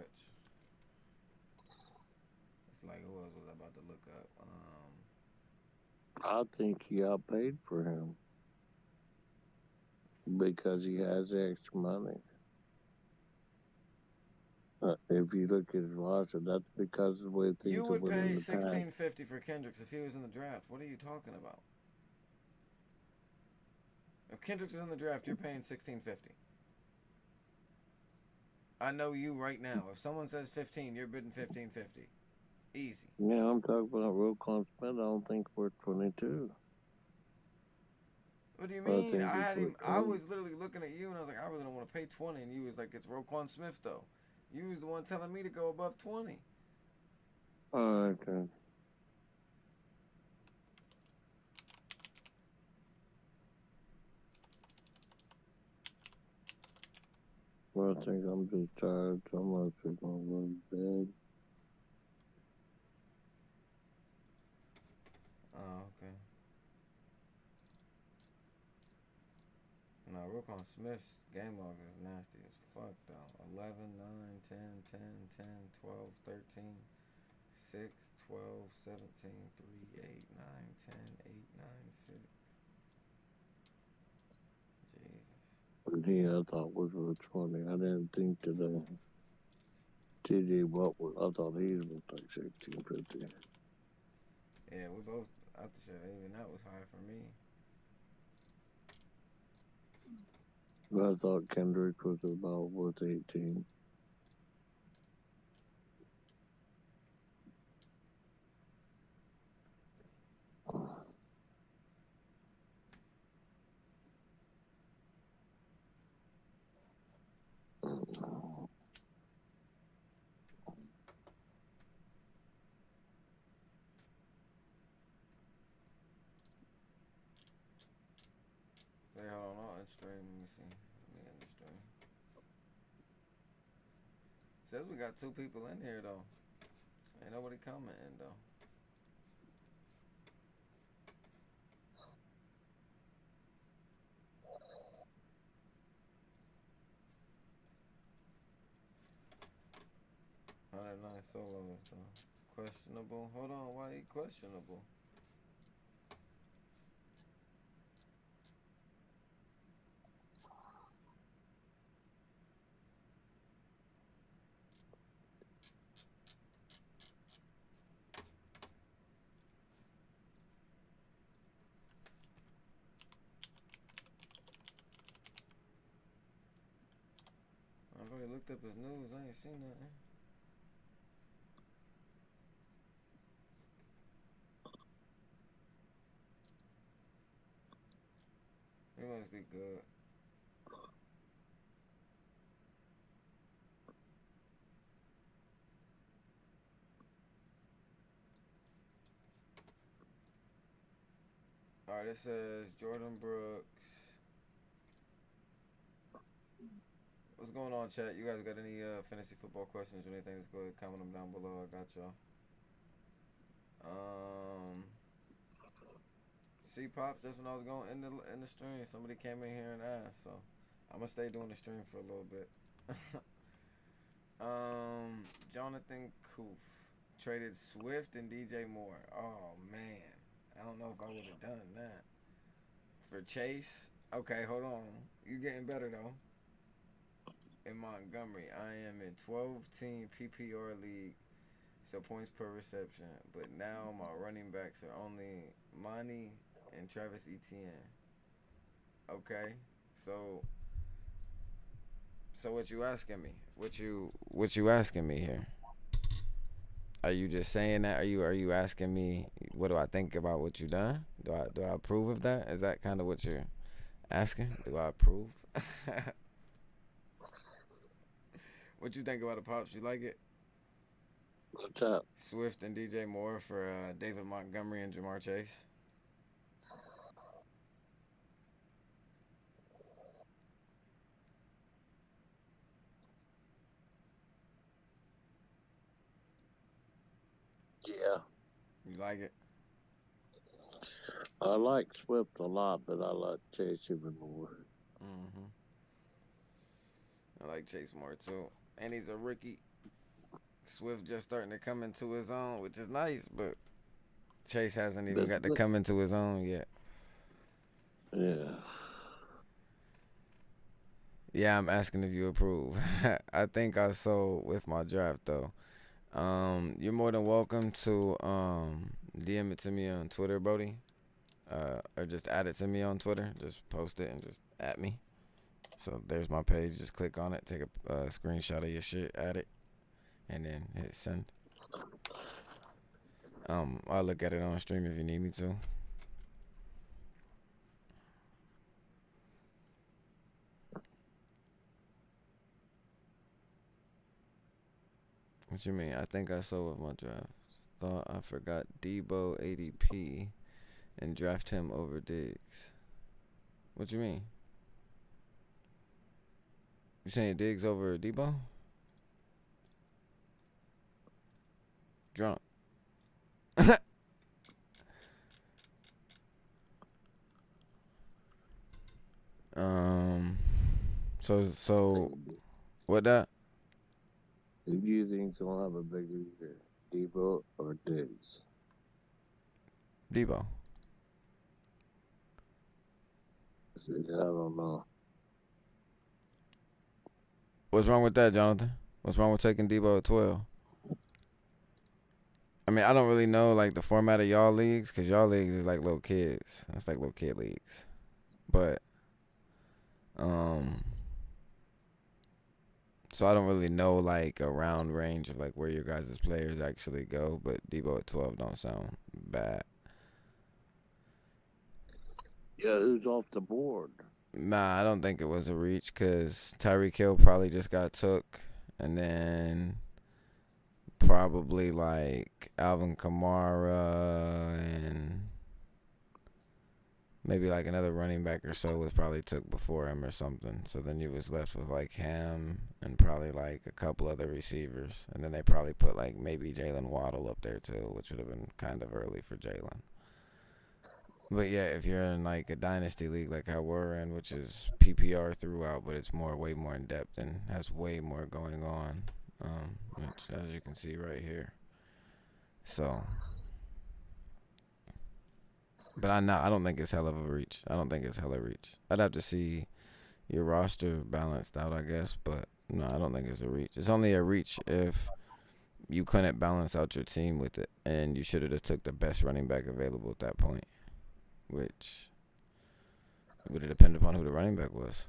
It's like, who else was I about to look up? I think he outpaid for him because he has extra money. If you look at his roster, that's because of the way things You have would went pay in the past. $16.50 for Kendricks if he was in the draft. What are you talking about? If Kendricks was in the draft, you're paying $16.50. I know you right now. If someone says 15, you're bidding $15.50. Easy. Yeah, I'm talking about Roquan Smith. I don't think we're 22. What do you I mean? think I had it's him. worth I 20. was literally looking at you, and I was like, I really don't want to pay 20. And you was like, it's Roquan Smith though. You was the one telling me to go above 20. Okay. Well, I think I'm just tired, so I'm actually gonna go to bed. Oh, okay. No, Roquan Smith's game log is nasty as fuck though. 11, 9, 10, 10, 10, 12, 13, 6, 12, 17, 3, 8, 9, 10, 8, 9, 6. Jesus. He, I thought was worth 20. I didn't think that TJ Watt was. I thought he was like 16.50. Yeah, we both. I shit, even that was high for me. But I thought Kendrick was about worth 18. Hey, hold on, I'll end stream. Let me see. Let me end the stream. Says we got 2 people in here though. Ain't nobody commenting though. Alright, nice solos though. Questionable. Hold on, why he questionable? I've already looked up his news. I ain't seen nothing. He must be good. Alright, it says Jordan Brooks. What's going on, chat? You guys got any fantasy football questions or anything? Just go ahead and comment them down below. I got y'all. See, Pops, that's when I was going in the stream. Somebody came in here and asked, so I'm gonna stay doing the stream for a little bit. Jonathan Koof traded Swift and DJ Moore. Oh man, I don't know if I would have done that for Chase. Okay, hold on. You getting better though. In Montgomery, I am in 12-team PPR league, so points per reception. But now my running backs are only Monty and Travis Etienne. Okay, so what you asking me? What you asking me here? Are you just saying that? Are you asking me what do I think about what you done? Do I approve of that? Is that kind of what you're asking? Do I approve? What you think about it, Pops? You like it? What's up? Swift and DJ Moore for David Montgomery and Jamar Chase. Yeah. You like it? I like Swift a lot, but I like Chase even more. I like Chase more too. And he's a rookie. Swift just starting to come into his own, which is nice, but Chase hasn't even got to come into his own yet. Yeah. Yeah, I'm asking if you approve. I think I sold with my draft though. You're more than welcome to DM it to me on Twitter, Brody. Or just add it to me on Twitter. Just post it and just at me. So there's my page. Just click on it, take a screenshot of your shit, add it, and then hit send. I'll look at it on stream if you need me to. What you mean? I think I sold with my draft. Thought I forgot Debo ADP and draft him over Diggs. What you mean? You saying Diggs over Debo? Drunk. So what that? Who do you think's gonna have a bigger year, Debo or Diggs? Debo. I don't know. What's wrong with that, Jonathan? What's wrong with taking Debo at 12? I mean, I don't really know like the format of y'all leagues, cause y'all leagues is like little kids. That's like little kid leagues. But so I don't really know like a round range of like where your guys' players actually go. But Debo at 12 don't sound bad. Yeah, who's off the board? Nah, I don't think it was a reach because Tyreek Hill probably just got took, and then probably like Alvin Kamara and maybe like another running back or so was probably took before him or something. So then you was left with like him and probably like a couple other receivers, and then they probably put like maybe Jalen Waddle up there too, which would have been kind of early for Jalen. But yeah, if you're in like a dynasty league like how we're in, which is PPR throughout, but it's way more in depth and has way more going on, which, as you can see right here. So, but I don't think it's hell of a reach. I don't think it's hella reach. I'd have to see your roster balanced out, I guess, but no, I don't think it's a reach. It's only a reach if you couldn't balance out your team with it, and you should have just took the best running back available at that point, which would have depended upon who the running back was.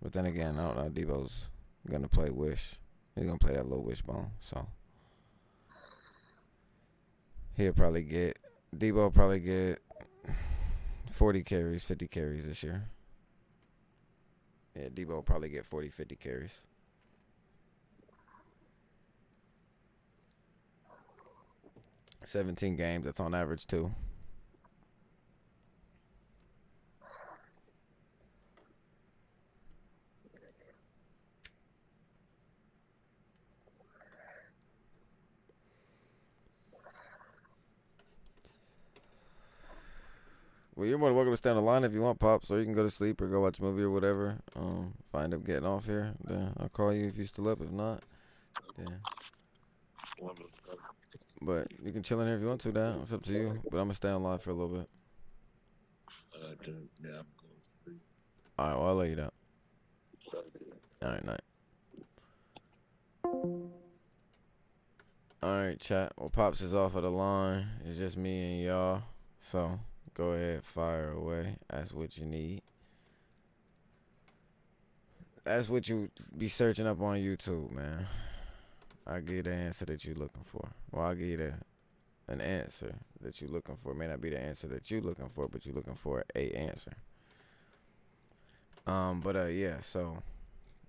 But then again, I don't know. Debo's gonna play wish. He's gonna play that low wishbone, so Debo will probably get 40 carries, 50 carries this year. Yeah, Debo will probably get 40, 50 carries. $17 games, that's on average too. Well, you're more than welcome to stay on the line if you want, Pops, or you can go to sleep or go watch a movie or whatever. If I end up getting off here, then I'll call you if you're still up. If not, then. But you can chill in here if you want to, Dan. It's up to you. But I'm going to stay on live for a little bit. Yeah, I'm going to sleep. All right, well, I'll lay you down. All right, night. All right, chat. Well, Pops is off of the line. It's just me and y'all. So go ahead, fire away. Ask what you need. That's what you be searching up on YouTube, man. I'll give you the answer that you're looking for. Well, I'll give you an answer that you're looking for. It may not be the answer that you're looking for, but you're looking for a answer. Yeah, so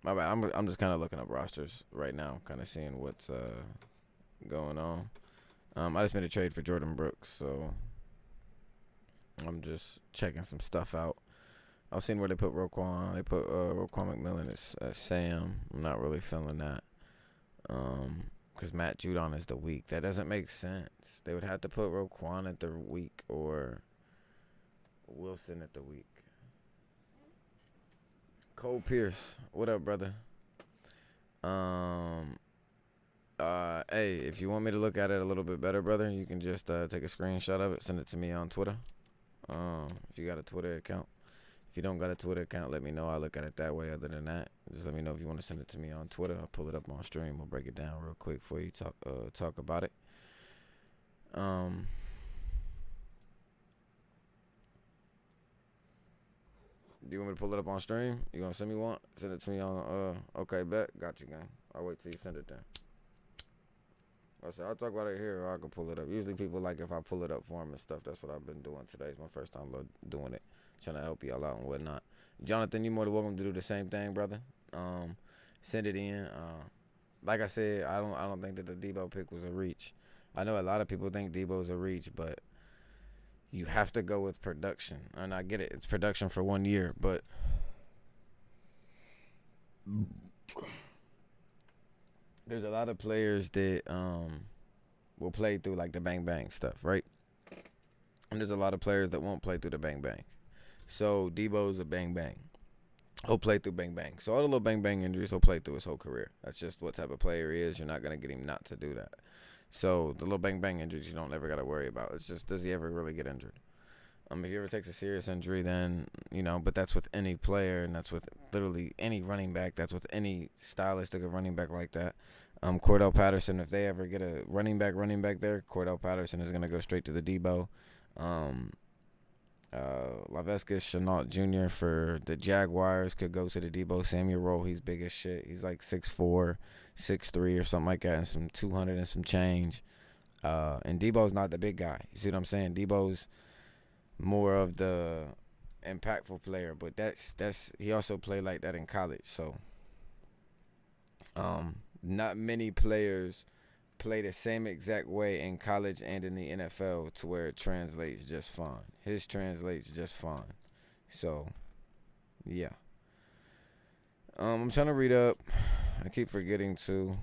my bad. I'm just kind of looking up rosters right now, kind of seeing what's going on. I just made a trade for Jordan Brooks, so I'm just checking some stuff out. I've seen where they put Roquan. They put Roquan McMillan as Sam. I'm not really feeling that. Because Matt Judon is the weak. That doesn't make sense. They would have to put Roquan at the weak or Wilson at the weak. Cole Pierce, what up, brother? Hey, if you want me to look at it a little bit better, brother, you can just take a screenshot of it, send it to me on Twitter. If you got a Twitter account. If you don't got a Twitter account, let me know. I'll look at it that way. Other than that, just let me know if you want to send it to me on Twitter. I'll pull it up on stream. We'll break it down real quick for you. Talk about it. Do you want me to pull it up on stream? You gonna send me one? Send it to me on okay, bet. Got you, gang. I'll wait till you send it then. I said I'll talk about it here, or I can pull it up. Usually people like if I pull it up for them and stuff. That's what I've been doing today. It's my first time doing it, trying to help y'all out and whatnot. Jonathan, you more than welcome to do the same thing, brother. Send it in. Like I said, I don't think that the Debo pick was a reach. I know a lot of people think Debo's a reach, but you have to go with production. And I get it. It's production for 1 year, but there's a lot of players that will play through like the bang bang stuff, right? And there's a lot of players that won't play through the bang bang. So Debo's a bang bang. He'll play through bang bang. So all the little bang bang injuries, he'll play through his whole career. That's just what type of player he is. You're not gonna get him not to do that. So the little bang bang injuries, you don't ever gotta worry about. It's just, does he ever really get injured? If he ever takes a serious injury, then, but that's with any player, and that's with literally any running back. That's with any stylistic of running back like that. Cordell Patterson, if they ever get a running back there, Cordell Patterson is going to go straight to the Debo. Laviska Shenault Jr. for the Jaguars could go to the Debo Samuel role. He's big as shit. He's like 6'4", 6'3", or something like that, and some 200 and some change. And Debo's not the big guy. You see what I'm saying? Debo's more of the impactful player, but that's he also played like that in college. So not many players play the same exact way in college and in the NFL to where it translates just fine. His translates just fine. So, yeah. I'm trying to read up. I keep forgetting to.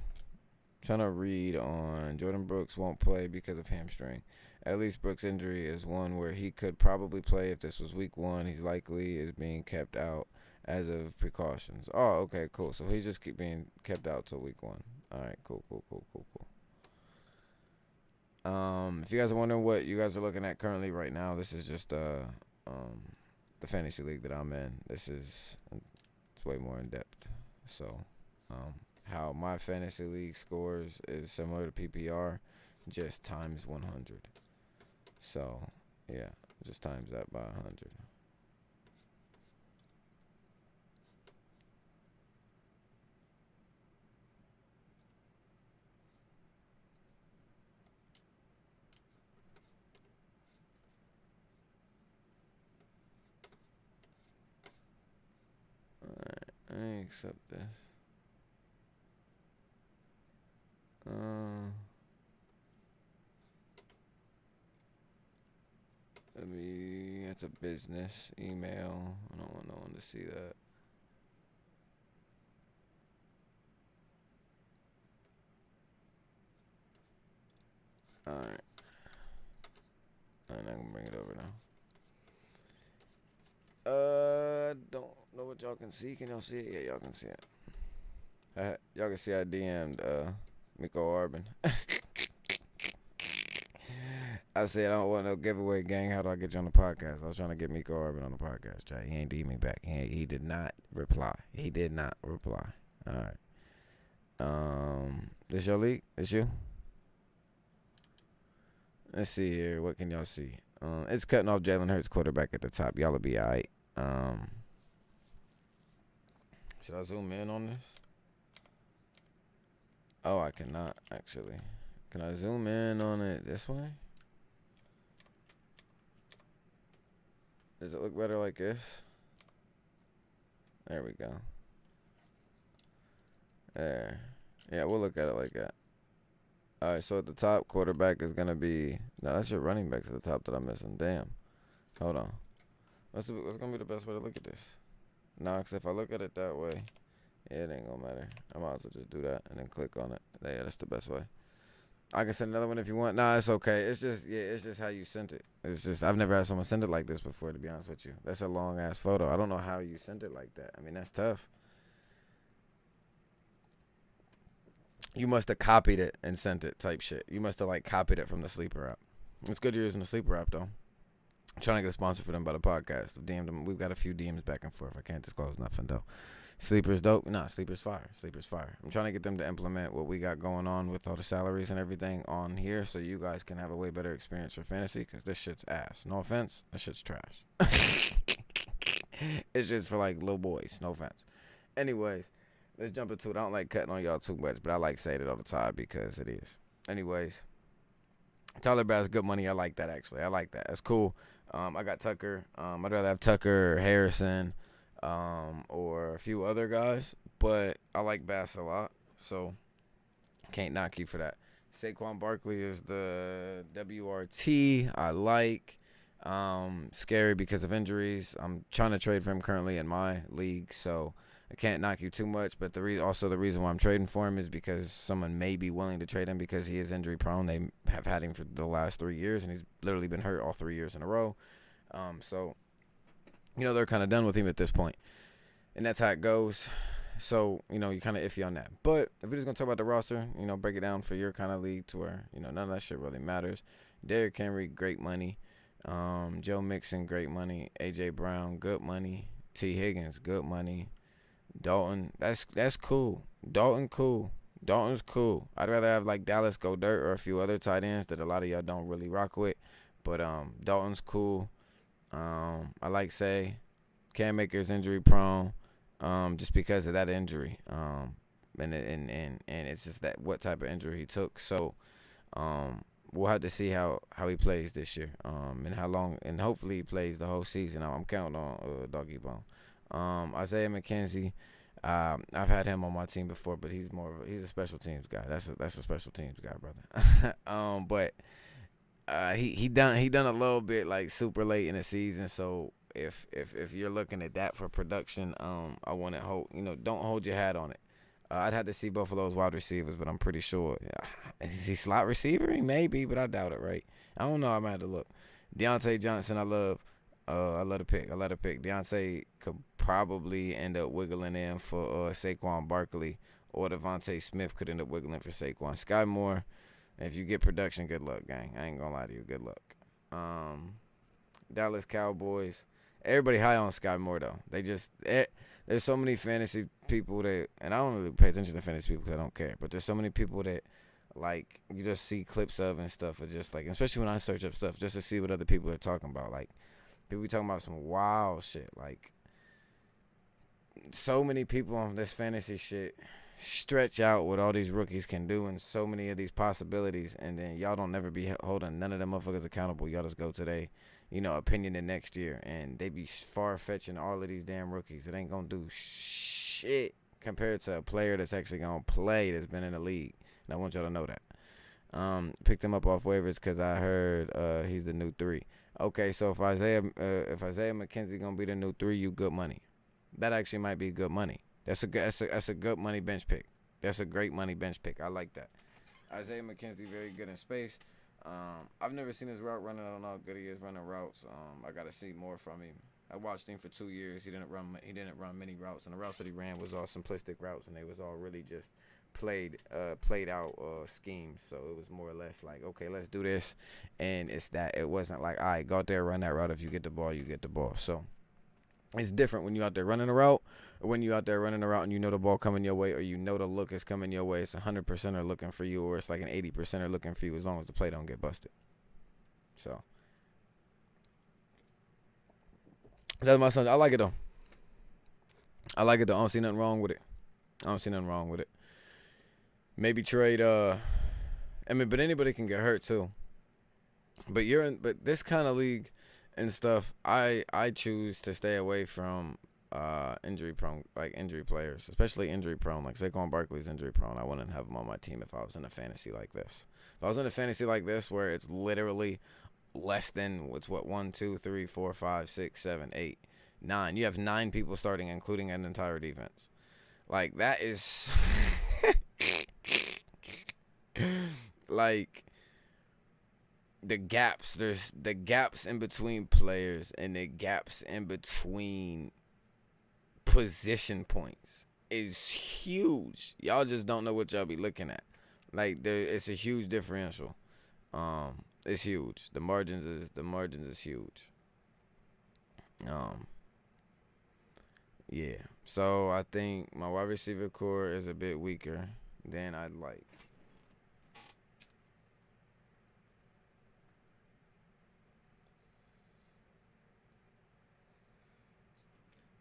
Trying to read on Jordan Brooks won't play because of hamstring. At least Brooks' injury is one where he could probably play if this was week 1. He's likely is being kept out as of precautions. Oh, okay, cool. So he's just keep being kept out till week 1. All right, cool. If you guys are wondering what you guys are looking at currently right now, this is just the fantasy league that I'm in. It's way more in depth. So, how my fantasy league scores is similar to PPR, just times 100. So, yeah, just times that by 100. Alright, I accept this. It's a business email. I don't want no one to see that. Alright. I'm gonna bring it over now. Don't know what y'all can see. Can y'all see it? Yeah, y'all can see it. Y'all can see I DM'd Miko Arbin. I said I don't want no giveaway, gang. How do I get you on the podcast? I was trying to get Miko Arbin on the podcast, Jay. He ain't DM me back. He did not reply. All right. This your league? This you? Let's see here. What can y'all see? It's cutting off Jalen Hurts, quarterback at the top. Y'all will be all right. Should I zoom in on this? Oh, I cannot, actually. Can I zoom in on it this way? Does it look better like this? There we go. There. Yeah, we'll look at it like that. Alright, so at the top, quarterback is going to be... No, that's your running back to the top that I'm missing. Damn. Hold on. What's going to be the best way to look at this? Nah, because if I look at it that way, yeah, it ain't going to matter. I might as well just do that and then click on it. Yeah, that's the best way. I can send another one if you want. Nah, it's okay. It's just how you sent it. It's just, I've never had someone send it like this before, to be honest with you. That's a long-ass photo. I don't know how you sent it like that. I mean, that's tough. You must have copied it and sent it type shit. You must have, like, copied it from the Sleeper app. It's good you're using the Sleeper app, though. I'm trying to get a sponsor for them by the podcast. I've DM'd them. We've got a few DMs back and forth. I can't disclose nothing, though. Sleeper's dope. Nah, Sleeper's fire. Sleeper's fire. I'm trying to get them to implement what we got going on with all the salaries and everything on here so you guys can have a way better experience for fantasy because this shit's ass. No offense. This shit's trash. It's just for, like, little boys. No offense. Anyways, let's jump into it. I don't like cutting on y'all too much, but I like saying it all the time because it is. Anyways, Tyler Bass, good money. I like that, actually. I like that. That's cool. I got Tucker. I'd rather have Tucker or Harrison. Or a few other guys, but I like Bass a lot, so can't knock you for that. Saquon Barkley is the WRT I like. Scary because of injuries. I'm trying to trade for him currently in my league, so I can't knock you too much, but the reason why I'm trading for him is because someone may be willing to trade him because he is injury prone. They have had him for the last 3 years, and he's literally been hurt all 3 years in a row. So they're kind of done with him at this point. And that's how it goes. So, you're kind of iffy on that. But if we're just going to talk about the roster, break it down for your kind of league to where, none of that shit really matters. Derrick Henry, great money. Joe Mixon, great money. A.J. Brown, good money. T. Higgins, good money. Dalton, that's cool. Dalton's cool. I'd rather have, like, Dallas Goedert or a few other tight ends that a lot of y'all don't really rock with. But Dalton's cool. I like Say. Cam Akers injury prone, just because of that injury. And it's just that what type of injury he took. So, we'll have to see how he plays this year. And how long, and hopefully he plays the whole season. I'm counting on Doggy Bone. Isaiah McKenzie, I've had him on my team before, but he's a special teams guy. That's a special teams guy, brother. But he done a little bit like super late in the season. So if you're looking at that for production, I wouldn't don't hold your hat on it. I'd have to see both of those wide receivers, but I'm pretty sure. Is he slot receiver? He may be, but I doubt it, right? I don't know. I'm gonna have to look. Deontay Johnson, I love the pick. I love the pick. Deontay could probably end up wiggling in for Saquon Barkley, or Devontae Smith could end up wiggling for Saquon. Sky Moore, if you get production, good luck, gang. I ain't gonna lie to you. Good luck. Dallas Cowboys. Everybody high on Sky Moore, though. There's so many fantasy people that, and I don't really pay attention to fantasy people because I don't care, but there's so many people that, like, you just see clips of and stuff. It's just like, especially when I search up stuff just to see what other people are talking about. Like, people be talking about some wild shit. Like, so many people on this fantasy shit stretch out what all these rookies can do and so many of these possibilities, and then y'all don't never be holding none of them motherfuckers accountable. Y'all just go today, opinion the next year, and they be far-fetching all of these damn rookies. It ain't gonna do shit compared to a player that's actually gonna play, that's been in the league. And I want y'all to know that. Picked him up off waivers because I heard he's the new 3. Okay, so if Isaiah McKenzie gonna be the new 3, you good money. That actually might be good money. That's a good money bench pick. That's a great money bench pick. I like that. Isaiah McKenzie, very good in space. I've never seen his route running. I don't know how good he is running routes. I got to see more from him. I watched him for 2 years. He didn't run many routes, and the routes that he ran was all simplistic routes, and they was all really just played out schemes. So it was more or less like, okay, let's do this, and it's that. It wasn't like, all right, go out there, run that route. If you get the ball, you get the ball. So it's different when you out there running a route, or when you out there running a route and you know the ball coming your way, or you know the look is coming your way. It's 100% are looking for you, or it's like an 80% are looking for you, as long as the play don't get busted. So that's my son. I like it though. I don't see nothing wrong with it. Maybe trade. But anybody can get hurt too. But this kind of league and stuff, I choose to stay away from injury players, especially injury prone. Like Saquon Barkley's injury prone. I wouldn't have him on my team if I was in a fantasy like this. If I was in a fantasy like this, where it's literally less than 1, 2, 3, 4, 5, 6, 7, 8, 9. You have 9 people starting, including an entire defense. Like, that is like there's the gaps in between players and the gaps in between position points is huge. Y'all just don't know what y'all be looking at. Like, it's a huge differential. It's huge. The margins is huge. Yeah. So I think my wide receiver core is a bit weaker than I'd like.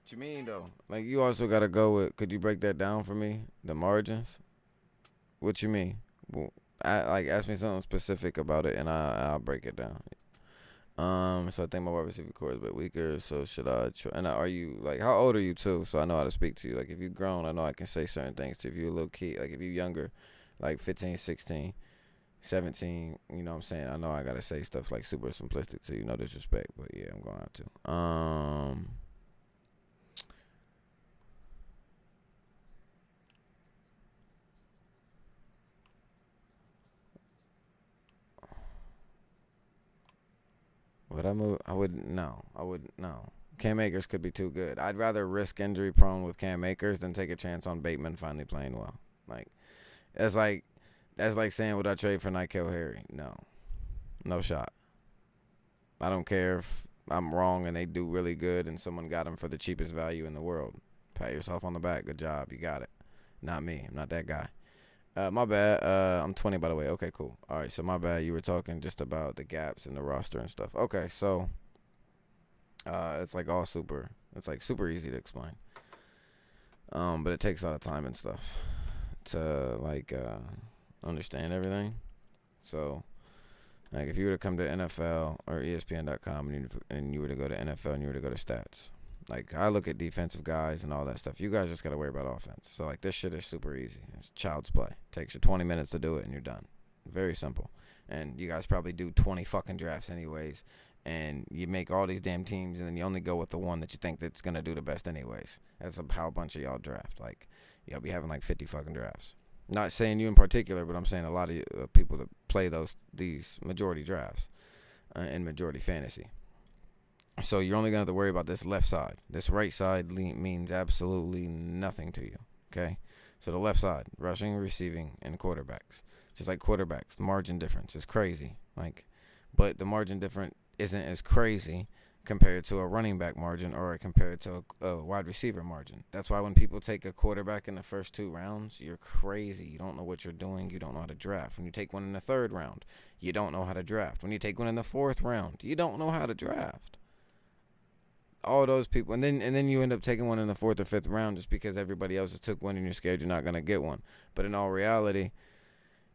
What you mean though? Like, you also gotta go with. Could you break that down for me? The margins. What you mean? Well, ask me something specific about it, and I'll break it down. So I think my wide receiver core is a bit weaker. So should I try? And are you, like, how old are you too? So I know how to speak to you. Like, if you're grown, I know I can say certain things to you. If you're a little kid, like if you're younger, like 15, 16, 17, you know what I'm saying? I know I gotta say stuff like super simplistic to you. No disrespect, but yeah, I'm going out to. Would I move? I wouldn't. No, I wouldn't. No. Cam Akers could be too good. I'd rather risk injury prone with Cam Akers than take a chance on Bateman finally playing well. Like, that's like saying, would I trade for N'Keal Harry? No shot. I don't care if I'm wrong and they do really good and someone got him for the cheapest value in the world. Pat yourself on the back. Good job. You got it. Not me. I'm not that guy. My bad. I'm 20, by the way. Okay, cool. All right, so my bad. You were talking just about the gaps in the roster and stuff. Okay, so it's like it's like super easy to explain. But it takes a lot of time and stuff to like understand everything. So, like, if you were to come to NFL or ESPN.com and you were to go to NFL and you were to go to stats, Like, I look at defensive guys and all that stuff. You guys just got to worry about offense. So, like, this shit is super easy. It's child's play. Takes you 20 minutes to do it, and you're done. Very simple. And you guys probably do 20 fucking drafts anyways. And you make all these damn teams, and then you only go with the one that you think that's going to do the best anyways. That's how a bunch of y'all draft. Like, y'all be having, like, 50 fucking drafts. Not saying you in particular, but I'm saying a lot of people that play these majority drafts in majority fantasy. So you're only going to have to worry about this left side. This right side means absolutely nothing to you, okay? So the left side, rushing, receiving, and quarterbacks. Just like quarterbacks, the margin difference is crazy. Like, but the margin difference isn't as crazy compared to a running back margin or compared to a wide receiver margin. That's why when people take a quarterback in the first 2 rounds, you're crazy. You don't know what you're doing. You don't know how to draft. When you take one in the 3rd round, you don't know how to draft. When you take one in the 4th round, you don't know how to draft. All those people, and then you end up taking one in the 4th or 5th round just because everybody else has took one and you're scared you're not gonna get one. But in all reality,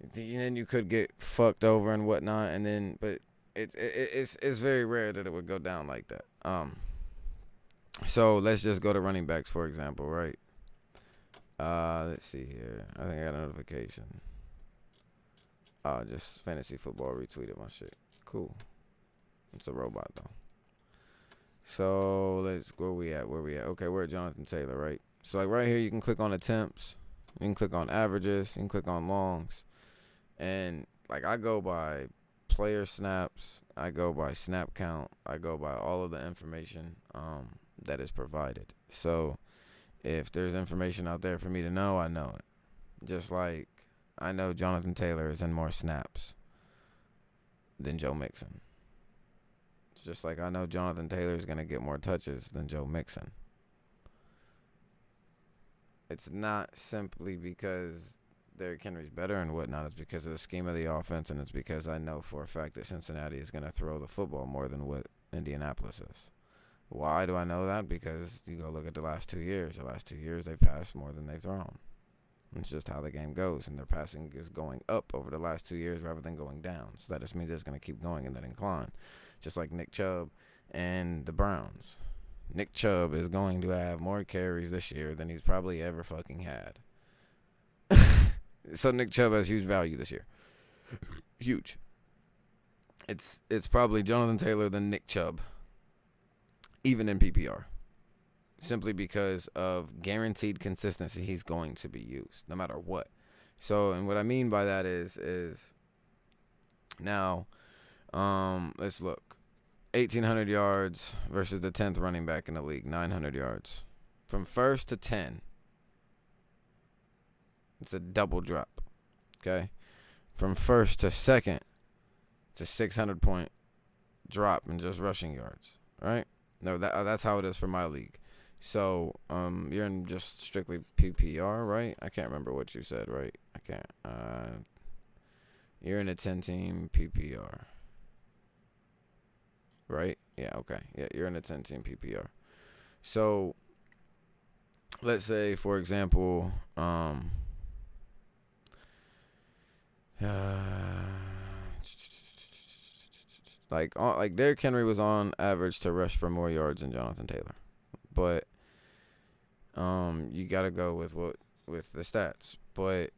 then you could get fucked over and whatnot. And then, but it's very rare that it would go down like that. So let's just go to running backs for example, right? Let's see here. I think I got a notification. Just fantasy football retweeted my shit. Cool. It's a robot though. So where we at? Okay, we're at Jonathan Taylor, right? So like right here, you can click on attempts, you can click on averages, you can click on longs, and like I go by player snaps, I go by snap count, I go by all of the information that is provided. So if there's information out there for me to know, I know it. Just like I know Jonathan Taylor is in more snaps than Joe Mixon. It's just like I know Jonathan Taylor is going to get more touches than Joe Mixon. It's not simply because Derrick Henry's better and whatnot. It's because of the scheme of the offense, and it's because I know for a fact that Cincinnati is going to throw the football more than what Indianapolis is. Why do I know that? Because you go look at the last 2 years. The last 2 years, they've passed more than they've thrown. It's just how the game goes, and their passing is going up over the last 2 years rather than going down. So that just means it's going to keep going in that incline. Just like Nick Chubb and the Browns. Nick Chubb is going to have more carries this year than he's probably ever fucking had. So Nick Chubb has huge value this year. Huge. It's probably Jonathan Taylor than Nick Chubb, even in PPR. Simply because of guaranteed consistency, he's going to be used no matter what. So, and what I mean by that is now, let's look. 1,800 yards versus the 10th running back in the league, 900 yards. From 1st to 10, it's a double drop, okay? From 1st to 2nd, it's a 600-point drop in just rushing yards, right? No, that's how it is for my league. So, you're in just strictly PPR, right? I can't remember what you said, right? I can't. You're in a 10-team PPR. Right? Yeah, okay. Yeah, you're in a 10-team PPR. So, let's say, for example, like Derrick Henry was on average to rush for more yards than Jonathan Taylor. But you got to go with the stats. But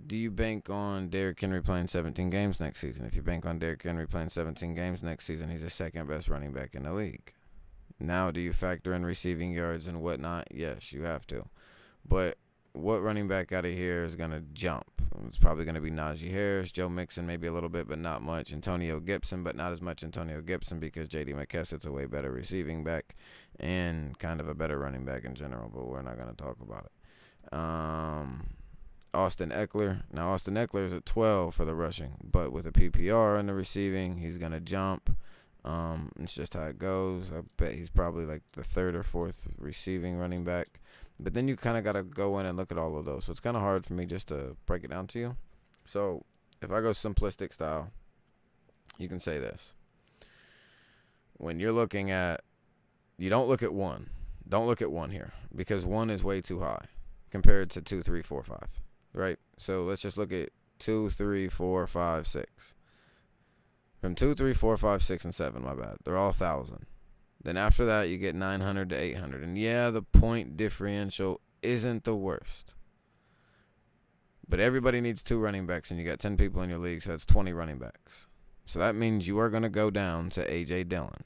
do you bank on Derrick Henry playing 17 games next season? If you bank on Derrick Henry playing 17 games next season, he's the 2nd best running back in the league. Now, do you factor in receiving yards and whatnot? Yes, you have to. But what running back out of here is going to jump? It's probably going to be Najee Harris, Joe Mixon, maybe a little bit, but not much. Antonio Gibson, but not as much Antonio Gibson because J.D. McKesson's a way better receiving back and kind of a better running back in general, but we're not going to talk about it. Austin Eckler. Now, Austin Eckler is at 12 for the rushing, but with a PPR in the receiving, he's going to jump. It's just how it goes. I bet he's probably like the 3rd or 4th receiving running back. But then you kind of got to go in and look at all of those. So it's kind of hard for me just to break it down to you. So if I go simplistic style, you can say this. When you're looking at, you don't look at one. Don't look at one here because one is way too high compared to 2, 3, 4, 5. Right? So let's just look at 2, 3, 4, 5, 6. From 2, 3, 4, 5, 6, and 7, my bad. They're all 1,000. Then after that, you get 900 to 800. And yeah, the point differential isn't the worst. But everybody needs 2 running backs, and you got 10 people in your league, so that's 20 running backs. So that means you are going to go down to A.J. Dillon.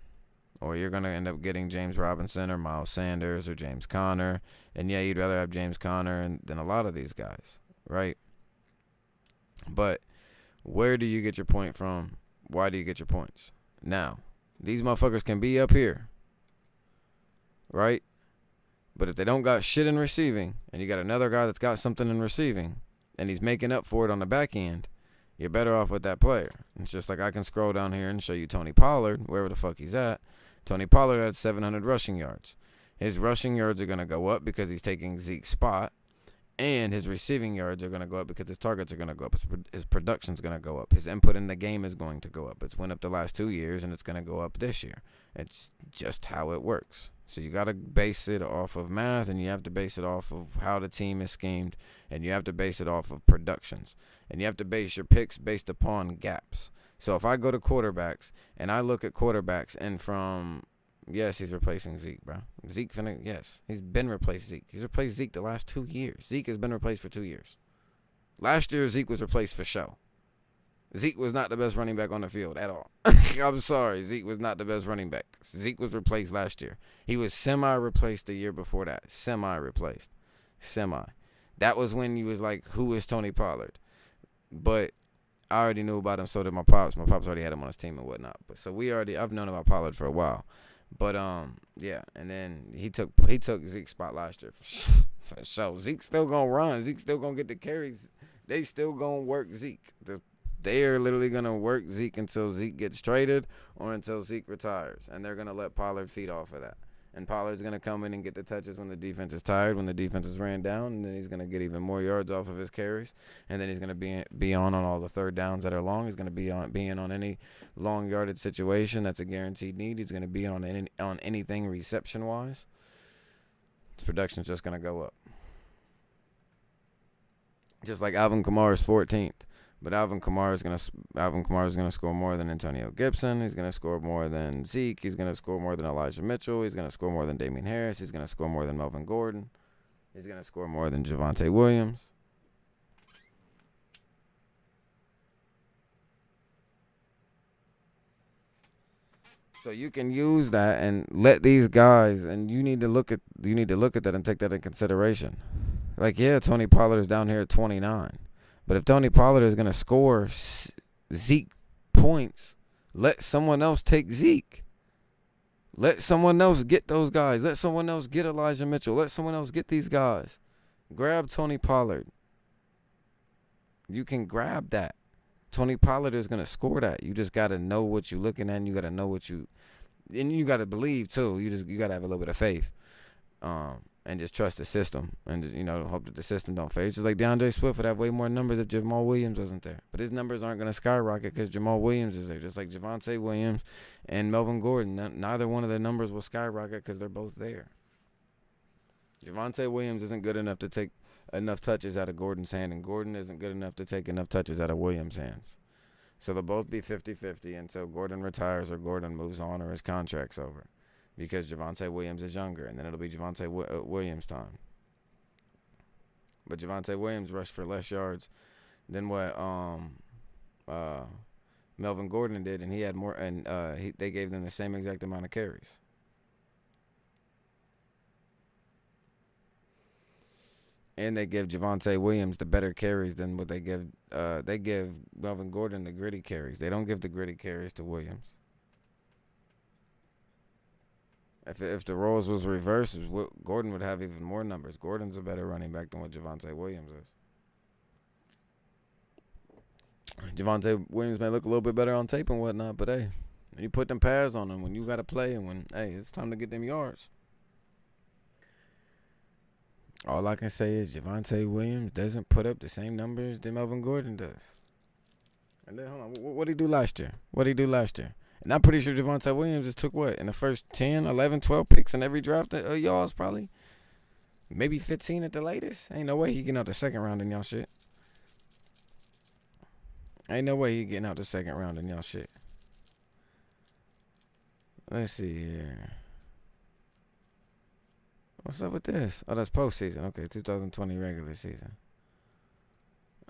Or you're going to end up getting James Robinson or Miles Sanders or James Conner. And yeah, you'd rather have James Conner than a lot of these guys, right? But where do you get your point from? Why do you get your points? Now, these motherfuckers can be up here, right? But if they don't got shit in receiving, and you got another guy that's got something in receiving, and he's making up for it on the back end, you're better off with that player. It's just like I can scroll down here and show you Tony Pollard, wherever the fuck he's at. Tony Pollard had 700 rushing yards. His rushing yards are going to go up because he's taking Zeke's spot, and his receiving yards are going to go up because his targets are going to go up. His production's going to go up. His input in the game is going to go up. It's went up the last 2 years, and it's going to go up this year. It's just how it works. So you got to base it off of math, and you have to base it off of how the team is schemed, and you have to base it off of productions. And you have to base your picks based upon gaps. So if I go to quarterbacks, and I look at quarterbacks, and from, yes, he's replacing Zeke, bro. Zeke, yes, he's been replaced Zeke. He's replaced Zeke the last 2 years. Zeke has been replaced for 2 years. Last year, Zeke was replaced for show. Zeke was not the best running back on the field at all. I'm sorry. Zeke was not the best running back. Zeke was replaced last year. He was semi-replaced the year before that. Semi-replaced. Semi. That was when you was like, who is Tony Pollard? But I already knew about him, so did my pops. My pops already had him on his team and whatnot. But so I've known about Pollard for a while. But yeah, and then he took Zeke's spot last year for sure. Zeke's still gonna run. Zeke's still gonna get the carries. They still gonna work Zeke. They are literally gonna work Zeke until Zeke gets traded or until Zeke retires, and they're gonna let Pollard feed off of that. And Pollard's going to come in and get the touches when the defense is tired, when the defense is ran down, and then he's going to get even more yards off of his carries. And then he's going to be on all the third downs that are long. He's going to be in on any long yardage situation that's a guaranteed need. He's going to be on anything reception-wise. His production's just going to go up. Just like Alvin Kamara's 14th. But Alvin Kamara is going to score more than Antonio Gibson. He's going to score more than Zeke. He's going to score more than Elijah Mitchell. He's going to score more than Damian Harris. He's going to score more than Melvin Gordon. He's going to score more than Javonte Williams. So you can use that and let these guys, and you need to look at that and take that in consideration. Like, yeah, Tony Pollard is down here at 29. But if Tony Pollard is going to score Zeke points, let someone else take Zeke. Let someone else get those guys. Let someone else get Elijah Mitchell. Let someone else get these guys. Grab Tony Pollard. You can grab that. Tony Pollard is going to score that. You just got to know what you're looking at, and you got to know and you got to believe too. You got to have a little bit of faith. And just trust the system and just, hope that the system don't fade. It's just like DeAndre Swift would have way more numbers if Jamal Williams wasn't there. But his numbers aren't going to skyrocket because Jamal Williams is there. Just like Javonte Williams and Melvin Gordon. Neither one of their numbers will skyrocket because they're both there. Javonte Williams isn't good enough to take enough touches out of Gordon's hand, and Gordon isn't good enough to take enough touches out of Williams' hands. So they'll both be 50-50 until Gordon retires or Gordon moves on or his contract's over. Because Javonte Williams is younger, and then it'll be Javonte Williams' time. But Javonte Williams rushed for less yards than what Melvin Gordon did, and he had more. And they gave them the same exact amount of carries. And they give Javonte Williams the better carries than what they give. They give Melvin Gordon the gritty carries. They don't give the gritty carries to Williams. If the roles was reversed, Gordon would have even more numbers. Gordon's a better running back than what Javonte Williams is. Javonte Williams may look a little bit better on tape and whatnot, but hey, you put them pads on him when you got to play and when, hey, it's time to get them yards. All I can say is Javonte Williams doesn't put up the same numbers that Melvin Gordon does. And then, hold on, what did he do last year? And I'm pretty sure Javonte Williams just took what? In the first 10, 11, 12 picks in every draft of y'all's probably? Maybe 15 at the latest? Ain't no way he getting out the second round in y'all shit. Let's see here. What's up with this? Oh, that's postseason. Okay, 2020 regular season.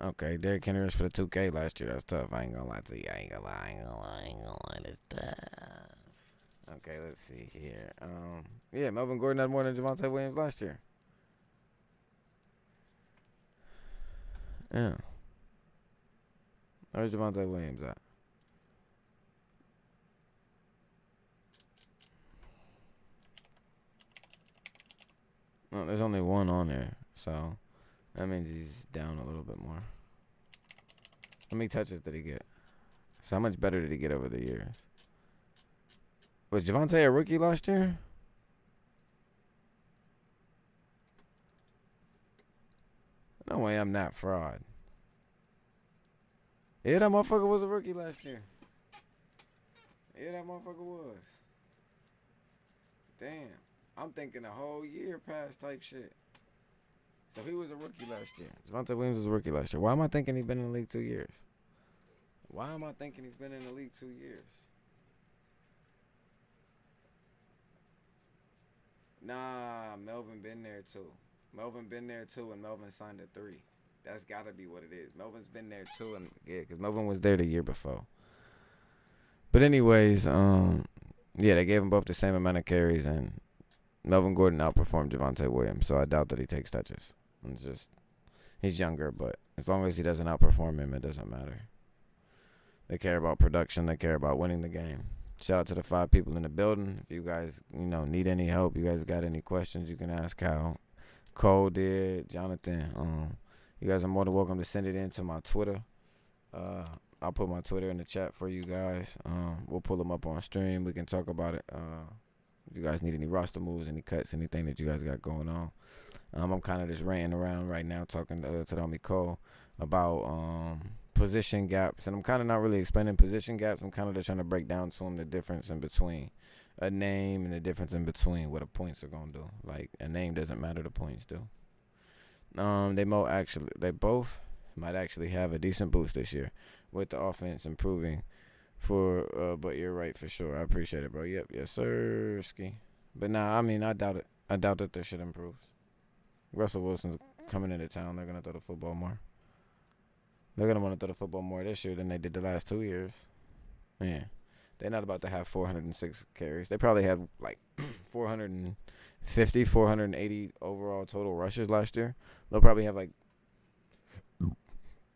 Okay, Derrick Henry was for the 2K last year. That's tough. I ain't gonna lie to you. I ain't gonna lie. That's tough. Okay, let's see here. Yeah, Melvin Gordon had more than Javonte Williams last year. Yeah. Where's Javonte Williams at? Well, there's only one on there, so that means he's down a little bit more. How many touches did he get? So how much better did he get over the years? Was Javonte a rookie last year? No way I'm not fraud. Yeah, that motherfucker was a rookie last year. Yeah, that motherfucker was. Damn. I'm thinking a whole year past type shit. So he was a rookie last year. Javonte Williams was a rookie last year. Why am I thinking he's been in the league 2 years? Why am I thinking he's been in the league 2 years? Nah, Melvin been there too. Melvin been there too, and Melvin signed a 3. That's gotta be what it is. Melvin's been there too, and yeah, because Melvin was there the year before. But anyways, yeah, they gave him both the same amount of carries, and Melvin Gordon outperformed Javonte Williams, so I doubt that he takes touches. It's just he's younger, but as long as he doesn't outperform him, it doesn't matter. They care about production. They care about winning the game. Shout out to the 5 people in the building. If you guys, need any help, you guys got any questions, you can ask Kyle. Cole did, Jonathan. You guys are more than welcome to send it in to my Twitter. I'll put my Twitter in the chat for you guys. We'll pull them up on stream. We can talk about it. If you guys need any roster moves, any cuts, anything that you guys got going on. I'm kind of just ranting around right now talking to the homie Cole about position gaps. And I'm kind of not really explaining position gaps. I'm kind of just trying to break down to him the difference in between a name and the difference in between what the points are going to do. Like, a name doesn't matter, the points do. They both might actually have a decent boost this year with the offense improving but you're right for sure. I appreciate it, bro. Yep, yes, sir, ski. But nah, I doubt it. I doubt that their shit improves. Russell Wilson's coming into town. They're going to throw the football more. They're going to want to throw the football more this year than they did the last 2 years. Yeah. They're not about to have 406 carries. They probably had like 450, 480 overall total rushes last year. They'll probably have like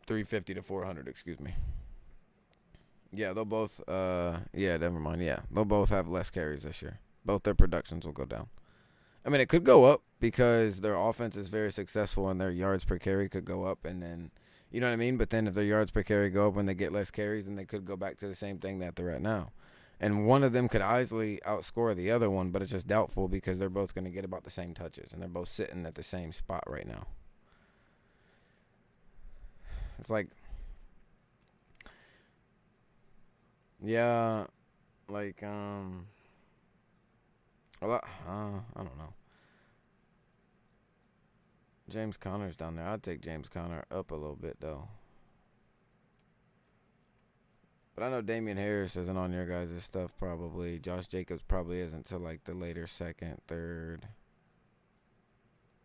350 to 400, excuse me. Yeah, they'll both, never mind. Yeah, they'll both have less carries this year. Both their productions will go down. I mean, it could go up because their offense is very successful and their yards per carry could go up, and then, you know what I mean? But then if their yards per carry go up when they get less carries, then they could go back to the same thing that they're at now. And one of them could easily outscore the other one, but it's just doubtful because they're both going to get about the same touches, and they're both sitting at the same spot right now. It's like, yeah, like, a lot, I don't know. James Conner's down there. I'd take James Conner up a little bit, though. But I know Damian Harris isn't on your guys' stuff, probably. Josh Jacobs probably isn't until, like, the later second, third.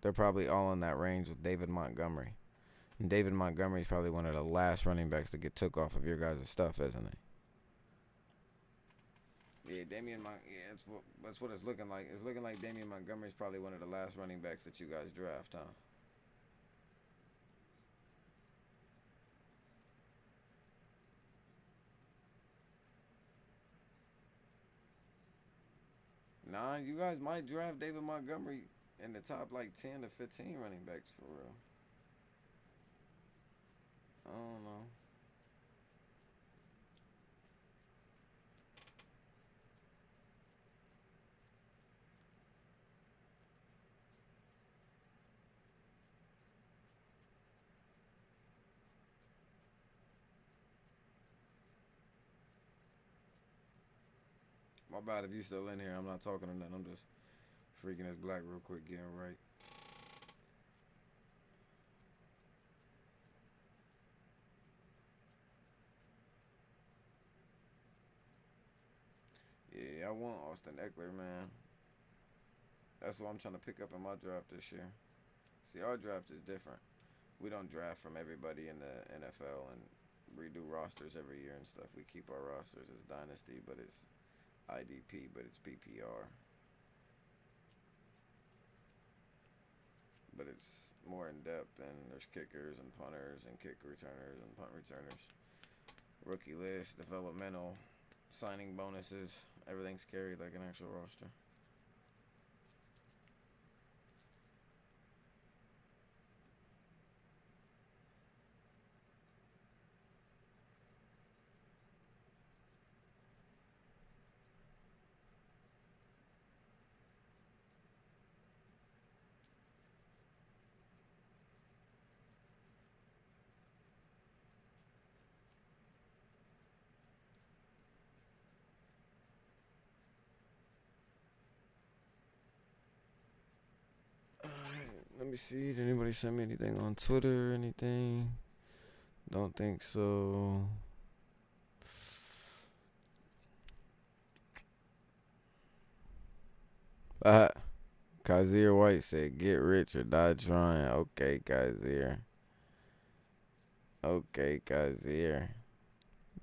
They're probably all in that range with David Montgomery. And David Montgomery's probably one of the last running backs to get took off of your guys' stuff, isn't he? Yeah, that's what it's looking like. It's looking like Damian Montgomery's probably one of the last running backs that you guys draft, huh? Nah, you guys might draft David Montgomery in the top like 10 to 15 running backs for real. I don't know. My bad if you still in here. I'm not talking to nothing. I'm just freaking this black real quick, getting right. Yeah, I want Austin Eckler, man. That's what I'm trying to pick up in my draft this year. See, our draft is different. We don't draft from everybody in the NFL and redo rosters every year and stuff. We keep our rosters as Dynasty, but it's IDP, but it's PPR. But it's more in depth, and there's kickers and punters and kick returners and punt returners. Rookie list, developmental, signing bonuses. Everything's carried like an actual roster. Let me see. Did anybody send me anything on Twitter or anything? Don't think so. Kazir White said, "Get rich or die trying." Okay, Kazir. Okay, Kazir.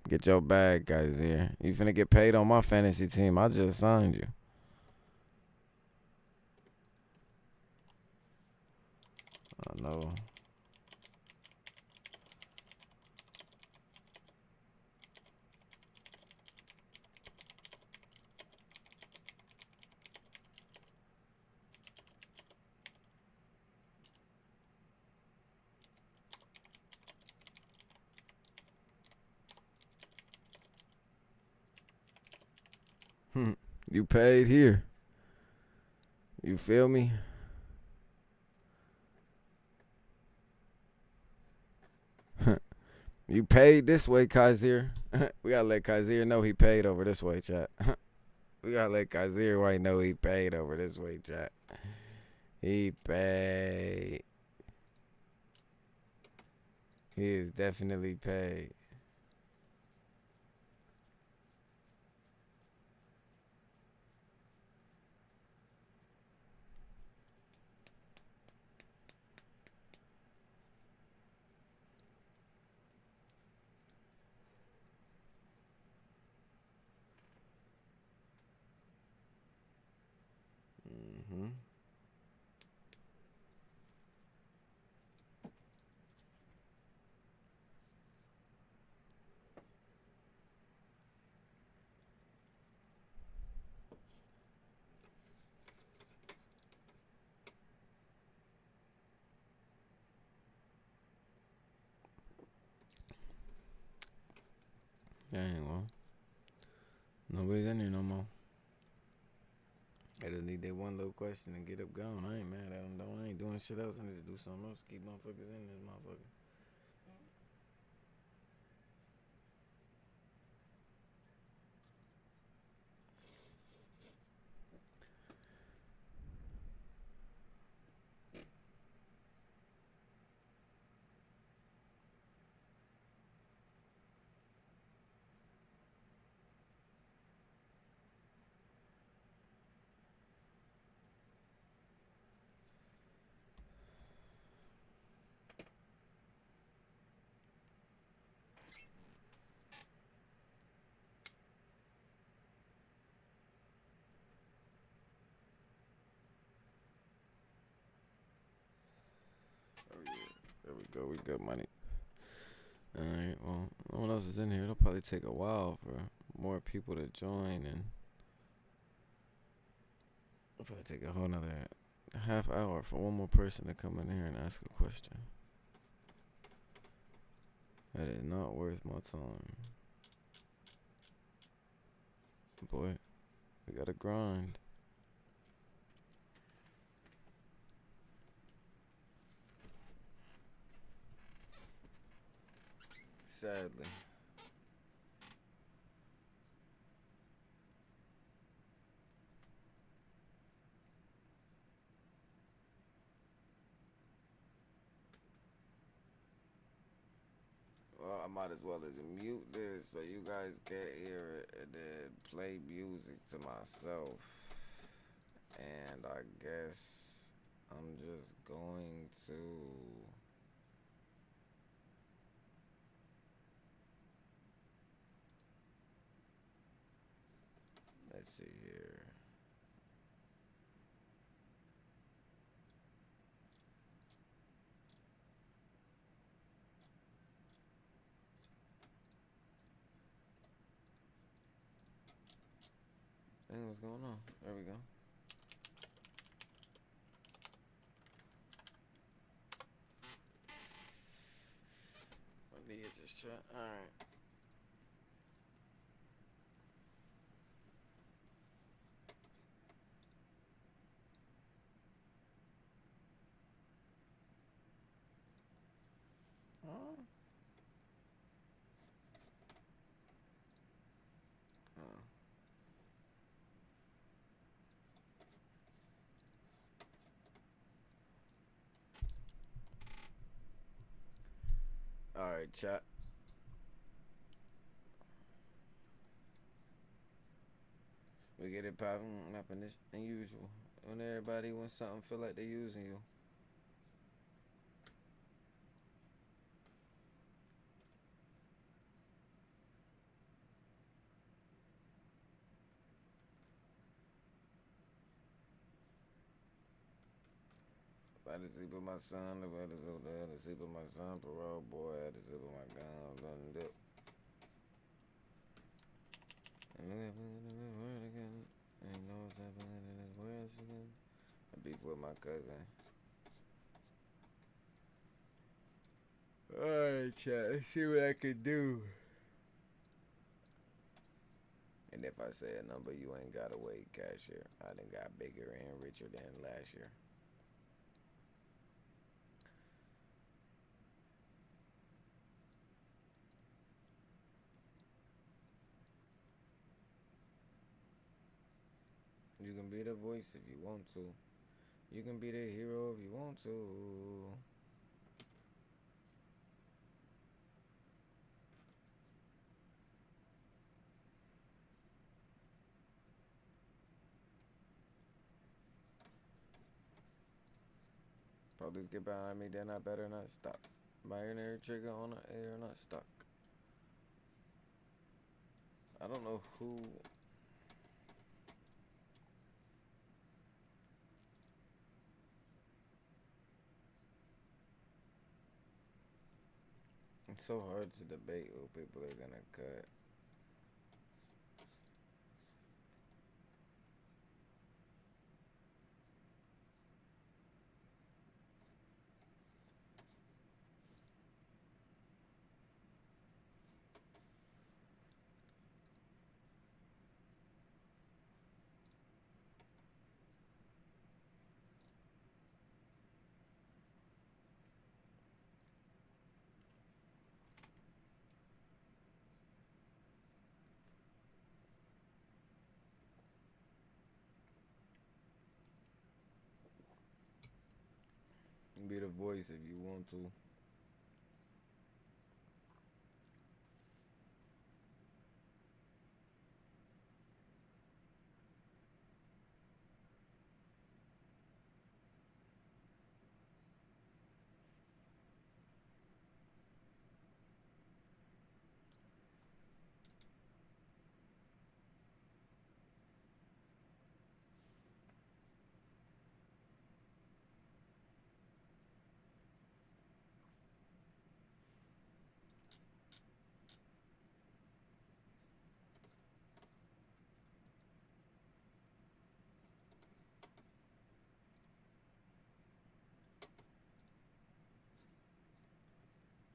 Get your bag, Kazir. You finna get paid on my fantasy team. I just signed you. I know. You paid here. You feel me? You paid this way, Kazir. We gotta let Kazir know he paid over this way, chat. We gotta let Kazir White know he paid over this way, chat. He paid. He is definitely paid. Mm-hmm. Dang, well. Nobody's in here no more. I just need that one little question and get up going. I ain't mad at them though. I ain't doing shit else. I need to do something else. Keep motherfuckers in this motherfucker. Oh yeah. There we go. We got money. Alright, well, no one else is in here. It'll probably take a while for more people to join, and it'll probably take a whole nother half hour for one more person to come in here and ask a question. That is not worth my time. Boy, we gotta grind. Sadly. Well, I might as well as mute this so you guys can hear it and then play music to myself And I guess I'm just going to... Let's see here. Dang, what's going on? There we go. Let me get this chat. Alright. Huh? Alright, chat. We get it popping this unusual. When everybody wants something, feel like they using you. I had to sleep with my son, I had to sleep with my son, parole boy, I had to sleep with my gun, I'm done dip. Ain't know what's happening in this world again. I beef with my cousin. Alright, chat, let's see what I can do. And if I say a number, you ain't gotta wait, cashier. I done got bigger and richer than last year. You can be the voice if you want to. You can be the hero if you want to. Police get behind me, then I better not stop. Binary trigger on the air, not stuck. I don't know who. It's so hard to debate who people are gonna cut. Be the voice if you want to.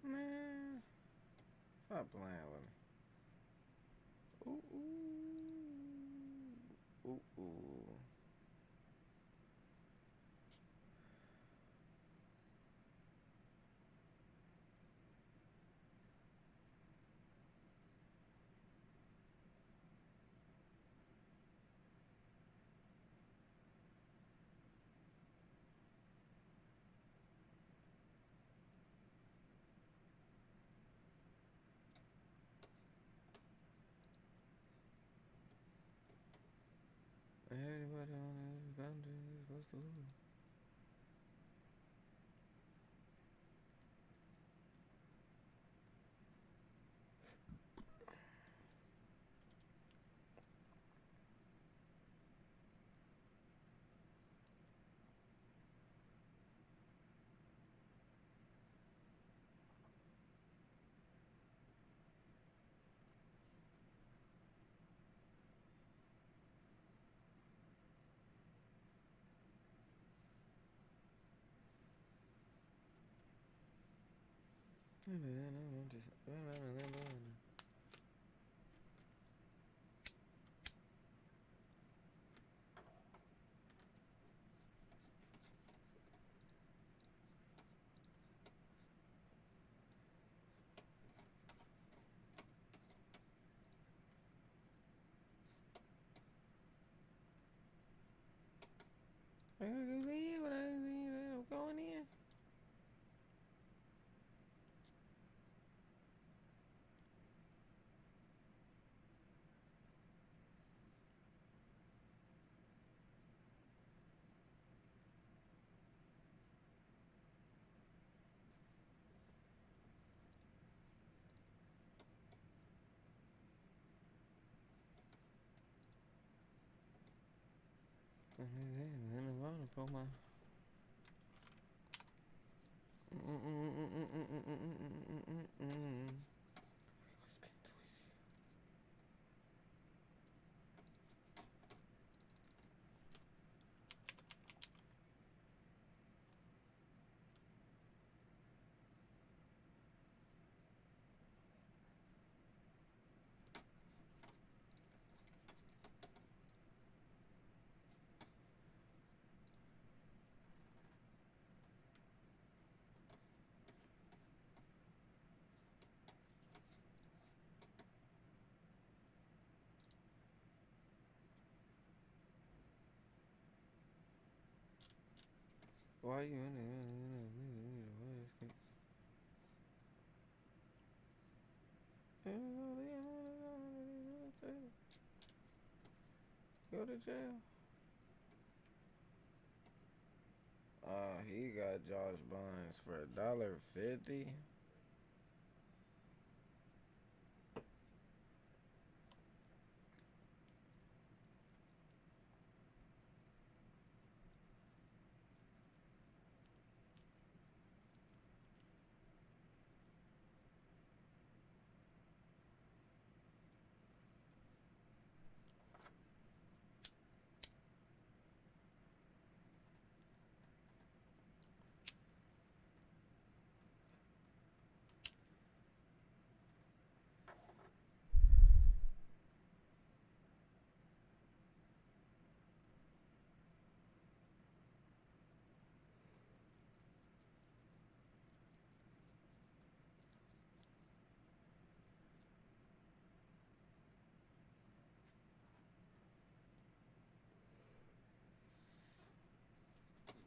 Man, stop playing with me. Ooh, ooh. Ooh, ooh. I heard food. I gotta leave, but I'm going in. Why you in there? Go to jail. He got Josh Bynes for $1.50.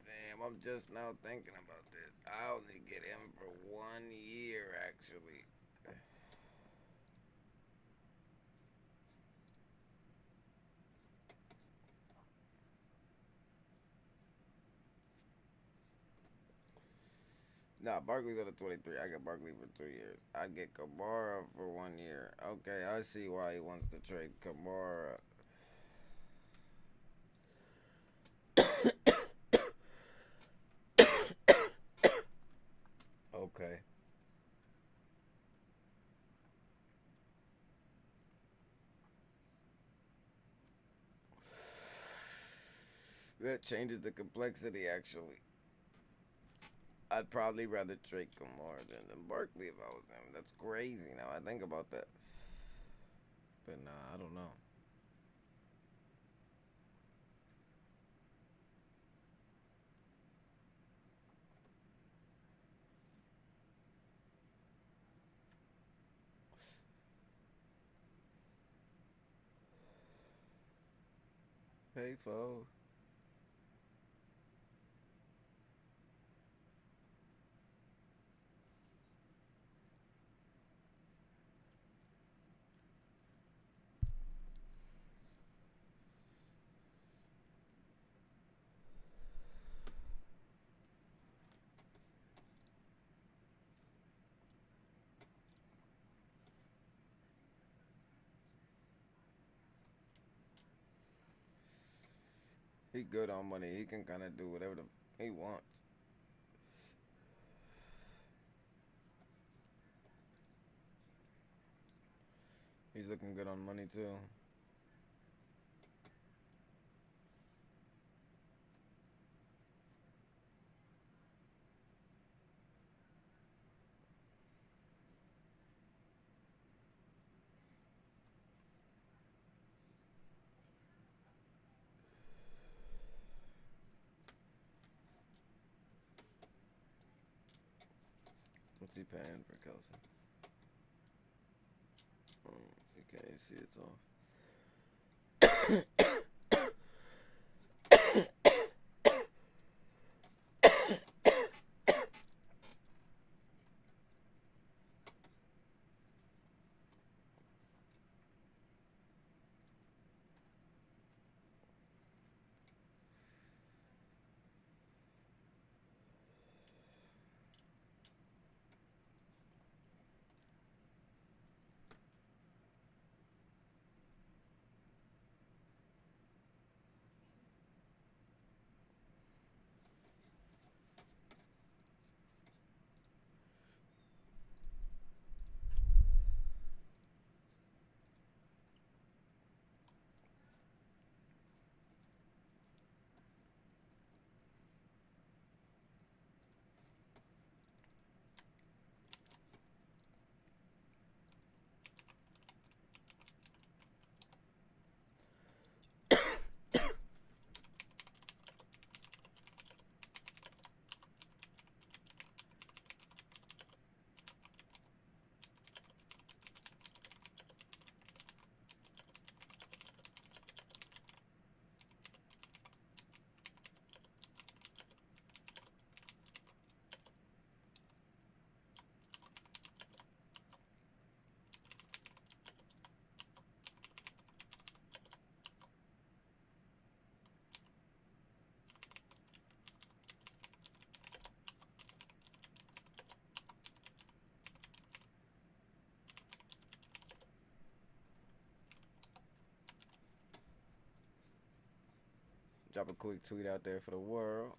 Damn, I'm just now thinking about this. I only get him for 1 year, actually. Nah, Barkley's on a 23. I get Barkley for 2 years. I'd get Kamara for 1 year. Okay, I see why he wants to trade Kamara. Okay. That changes the complexity, actually. I'd probably rather trade Kamara than Barkley if I was him. That's crazy now. I think about that. But nah, I don't know. Hey, fo. He good on money. He can kind of do whatever he wants. He's looking good on money too. What's he paying for Kelsey? You can't see it's off. Drop a quick tweet out there for the world.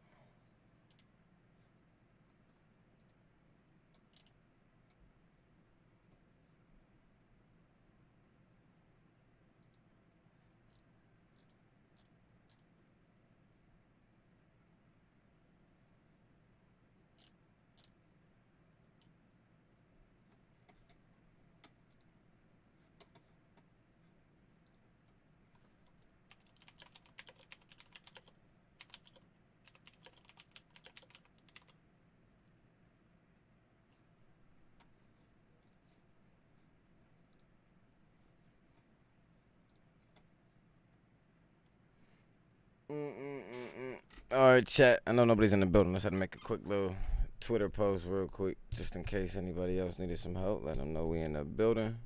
All right, chat. I know nobody's in the building. Let's have to make a quick little Twitter post real quick, just in case anybody else needed some help. Let them know we in the building.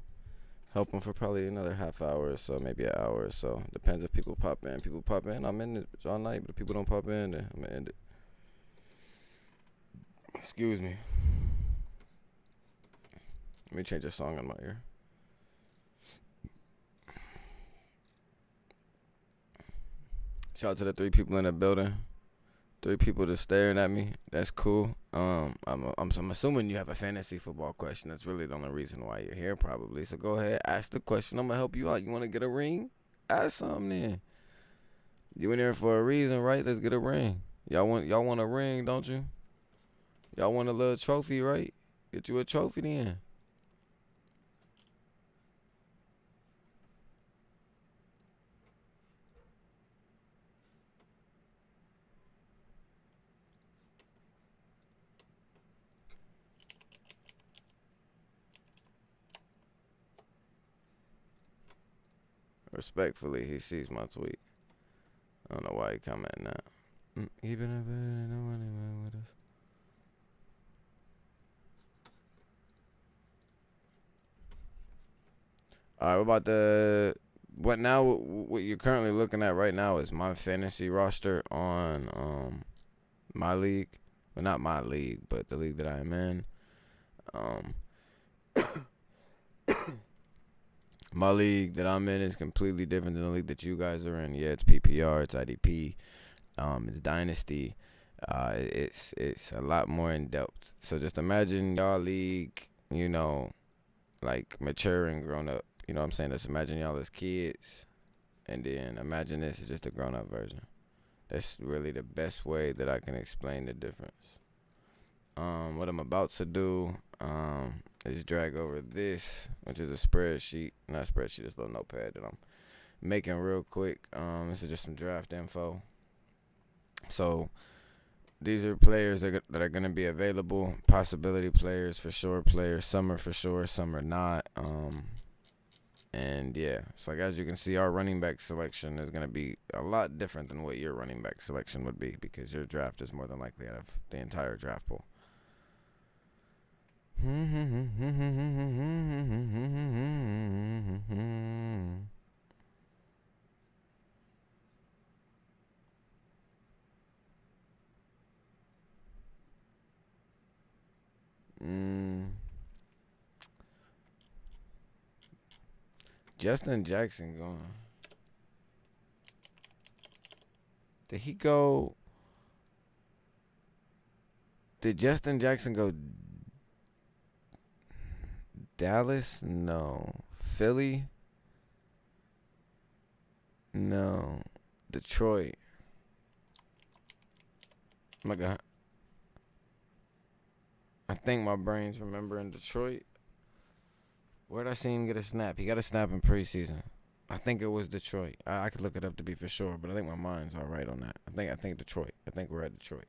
Help them for probably another half hour or so, maybe an hour or so. Depends if people pop in. People pop in, I'm in it all night. But if people don't pop in, then I'm going to end it. Excuse me. Let me change a song on my ear. Shout out to the 3 people in the building. 3 people just staring at me. That's cool. I'm assuming you have a fantasy football question. That's really the only reason why you're here, probably. So go ahead, ask the question. I'm gonna help you out. You want to get a ring? Ask something then. You in here for a reason, right? Let's get a ring. Y'all want a ring, don't you? Y'all want a little trophy, right? Get you a trophy then. Respectfully, he sees my tweet. I don't know why he commenting that. Even if no one went with us. All right, what about what you're currently looking at right now is my fantasy roster on my league. Well, not my league, but the league that I'm in. My league that I'm in is completely different than the league that you guys are in. Yeah, it's PPR, it's IDP, it's Dynasty. It's a lot more in depth. So just imagine y'all league, you know, like mature and grown up. You know what I'm saying? Just imagine y'all as kids, and then imagine this is just a grown up version. That's really the best way that I can explain the difference. What I'm about to do is drag over this, which is a spreadsheet, not spreadsheet, this little notepad that I'm making real quick. This is just some draft info. So these are players that are going to be available, possibility players for sure, players, some are for sure, some are not. And yeah, so like as you can see, our running back selection is going to be a lot different than what your running back selection would be, because your draft is more than likely out of the entire draft pool. Justin Jackson going. Did he go? Did Justin Jackson go Dallas? No. Philly? No. Detroit. Oh my God. I think my brain's remembering Detroit. Where'd I see him get a snap? He got a snap in preseason. I think it was Detroit. I could look it up to be for sure, but I think my mind's all right on that. I think Detroit. I think we're at Detroit.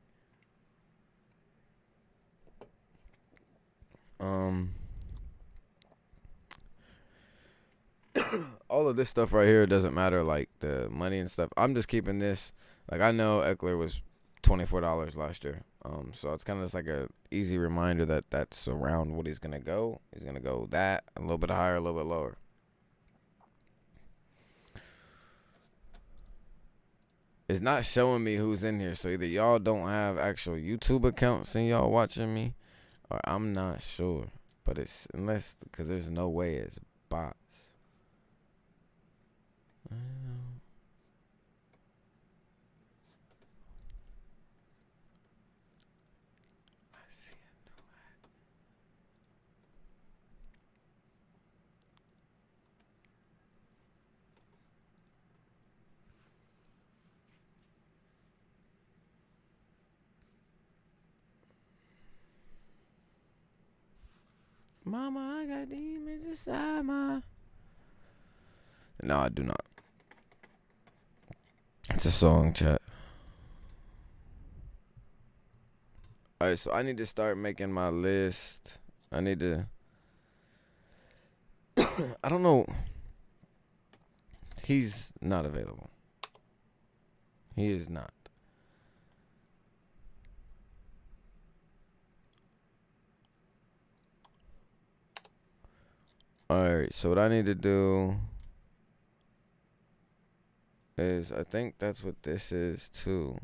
All of this stuff right here doesn't matter, like the money and stuff. I'm just keeping this. Like, I know Eckler was $24 last year. So it's kind of just like a easy reminder that that's around what he's gonna go. He's gonna go that a little bit higher, a little bit lower. It's not showing me who's in here, so either y'all don't have actual YouTube accounts and y'all watching me, or I'm not sure. But it's because there's no way it's bots. Mama, I got demons inside my. No, I do not. It's a song, chat. Alright, so I need to start making my list. I need to. I don't know. He's not available. He is not. Alright, so what I need to do is, I think that's what this is too.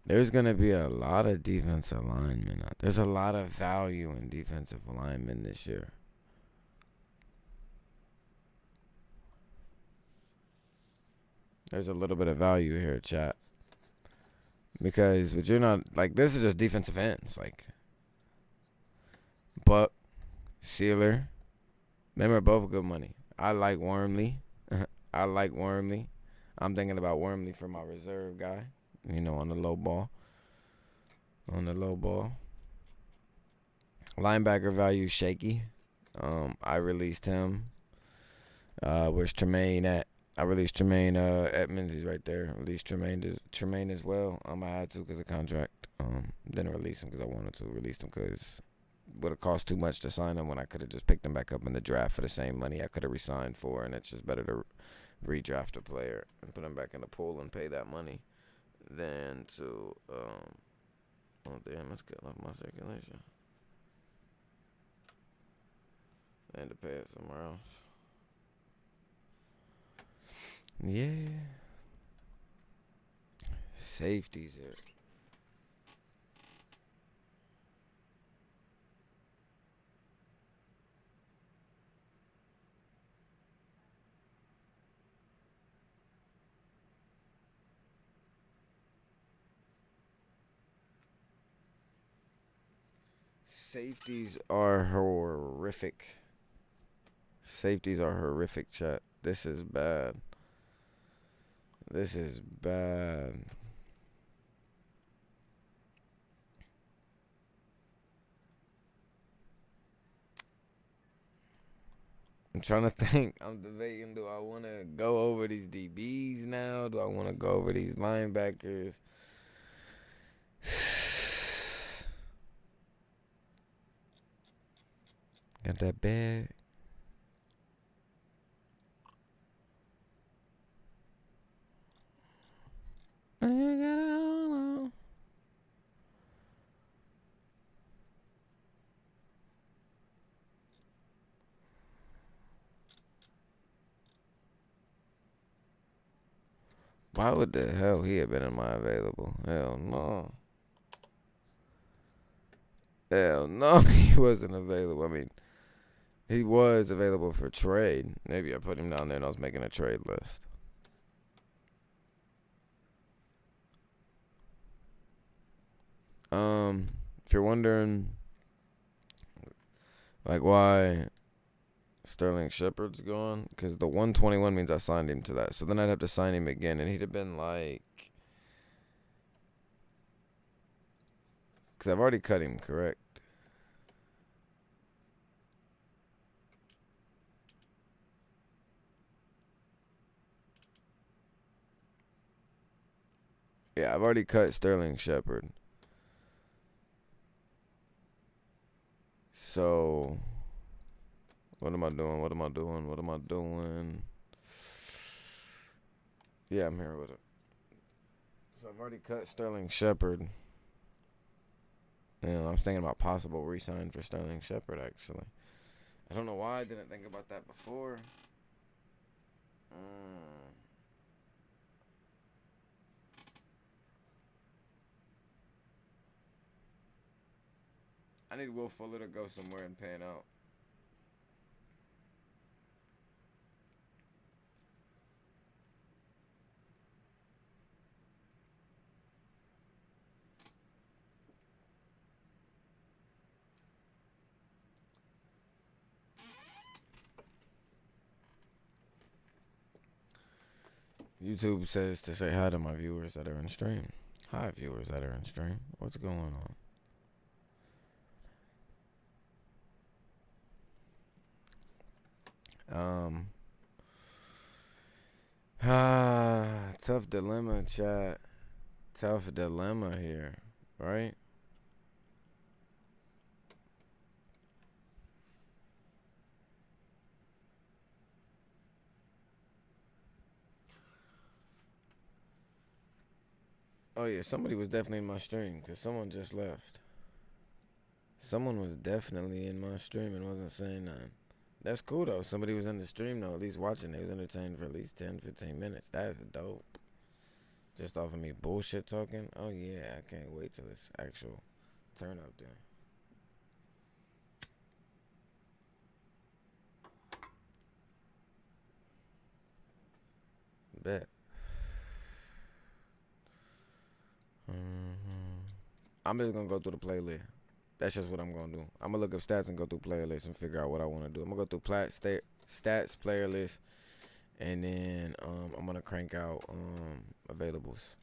There's going to be a lot of defensive linemen. There's a lot of value in defensive linemen this year. There's a little bit of value here, chat. Because but you're not, like, this is just defensive ends. Like, Buck, Sealer, them are both good money. I like Wormley. I like Wormley. I'm thinking about Wormley for my reserve guy. You know, on the low ball. Linebacker value shaky. I released him. Where's Tremaine at? I released Tremaine Edmonds. He's right there. Released Tremaine as well. I had to because of contract. Didn't release him because I wanted to. Released him because it would have cost too much to sign him when I could have just picked him back up in the draft for the same money I could have re-signed for. And it's just better to redraft a player and put him back in the pool and pay that money than to oh damn, it's cutting off my circulation. And to pay it somewhere else. Yeah. Safeties here. Safeties are horrific. Safeties are horrific, chat. This is bad. This is bad. I'm trying to think. I'm debating. Do I want to go over these DBs now? Do I want to go over these linebackers? Got that bag. I got it all on. Why would the hell he have been in my available? Hell no. Hell no, he wasn't available. I mean, he was available for trade. Maybe I put him down there and I was making a trade list. If you're wondering, like, why Sterling Shepard's gone, because the 121 means I signed him to that. So then I'd have to sign him again, and he'd have been like, because I've already cut him, correct? Yeah, I've already cut Sterling Shepard. So, what am I doing? What am I doing? What am I doing? Yeah, I'm here with it. So I've already cut Sterling Shepard. And I was thinking about possible re-sign for Sterling Shepard, actually. I don't know why I didn't think about that before. I need Will Fuller to go somewhere and pan out. YouTube says to say hi to my viewers that are in stream. Hi, viewers that are in stream. What's going on? Tough dilemma, chat. Tough dilemma here, right? Oh yeah, somebody was definitely in my stream, because someone just left. Someone was definitely in my stream and wasn't saying nothing. That's cool though. Somebody was in the stream though, at least watching. They was entertained for at least 10, 15 minutes. That's dope. Just off of me bullshit talking. Oh yeah, I can't wait till this actual turn up there. Bet. I'm just gonna go through the playlist. That's just what I'm gonna do. I'm gonna look up stats and go through playlists and figure out what I want to do. I'm gonna go through stats, player list, and then I'm gonna crank out availables.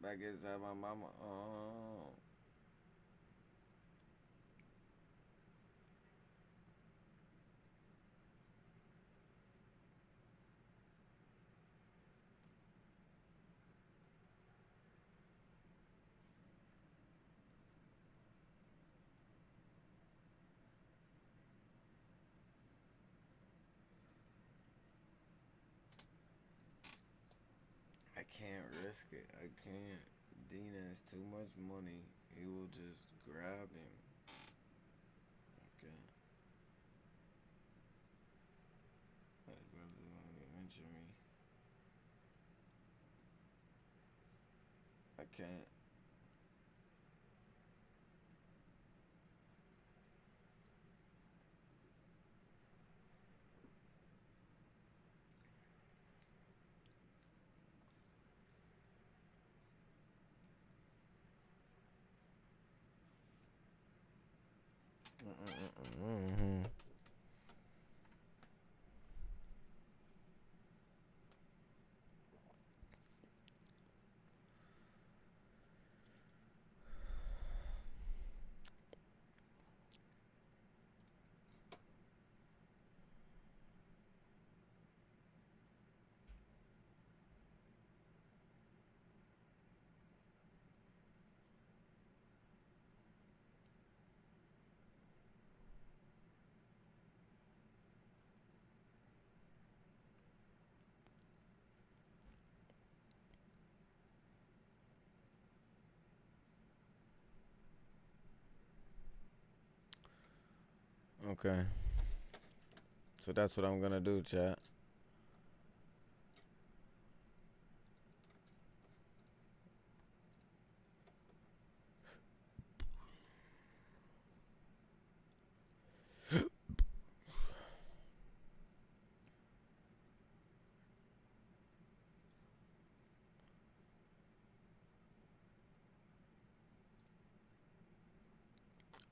Back inside my mama. I can't risk it. I can't. Dina is too much money. He will just grab him. Okay. That brother wanna mention me. I can't. Mm-hmm. Okay. So that's what I'm gonna do, chat.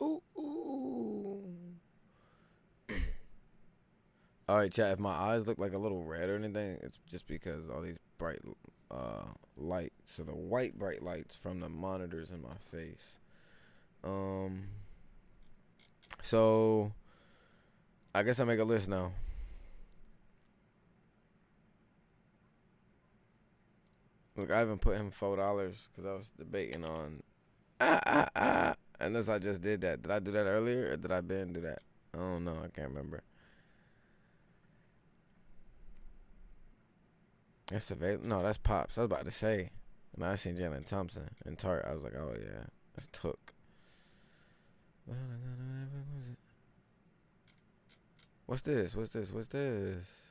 Ooh, ooh. All right, chat. If my eyes look like a little red or anything, it's just because all these bright lights. So the white bright lights from the monitors in my face. So I guess I make a list now. Look, I haven't put him $4 because I was debating on unless I just did that. Did I do that earlier or did I been do that? I don't know. I can't remember. That's available. No, that's Pops. I was about to say. And I seen Jalen Thompson and Tart. I was like, oh yeah, that's Took. What's this? What's this? What's this?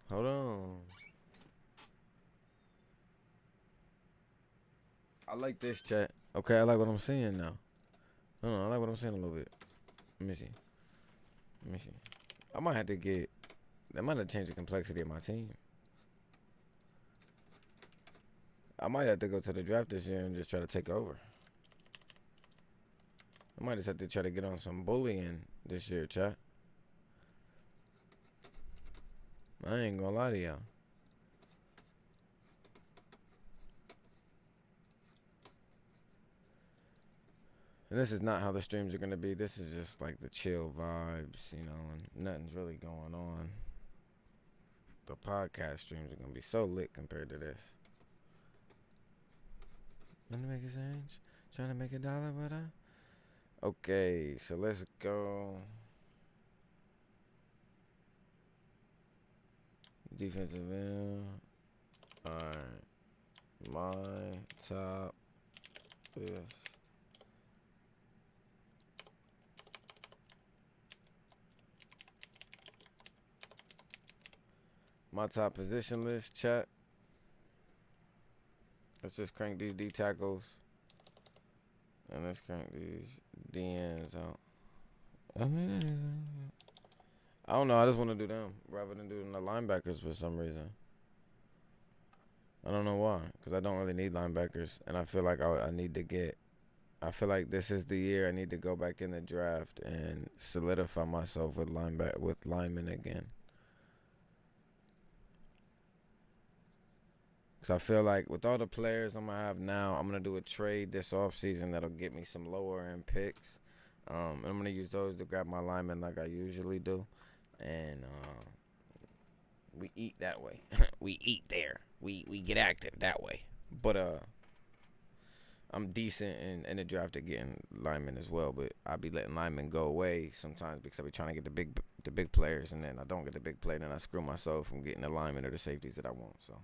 Hold on. I like this, chat. Okay, I like what I'm seeing now. I like what I'm seeing a little bit. Let me see. Let me see. I might have to get. That might have changed the complexity of my team. I might have to go to the draft this year and just try to take over. I might just have to try to get on some bullying this year, chat. I ain't gonna lie to y'all. And this is not how the streams are gonna be. This is just like the chill vibes, you know, and nothing's really going on. The podcast streams are gonna be so lit compared to this. Let me make a change. Trying to make $1, but okay, so let's go. Defensive end. Alright. My top list. My top position list, chat. Let's just crank these D tackles. And let's crank these DNs out. I don't know. I just want to do them rather than doing the linebackers for some reason. I don't know why, because I don't really need linebackers, and I feel like I need to get. I feel like this is the year I need to go back in the draft and solidify myself with linemen again. Because I feel like with all the players I'm going to have now, I'm going to do a trade this offseason that'll get me some lower end picks. And I'm going to use those to grab my linemen like I usually do. And we eat that way. We eat there. We get active that way. But I'm decent in the draft at getting linemen as well, but I be letting linemen go away sometimes because I be trying to get the big players, and then I don't get the big player, and then I screw myself from getting the linemen or the safeties that I want. So.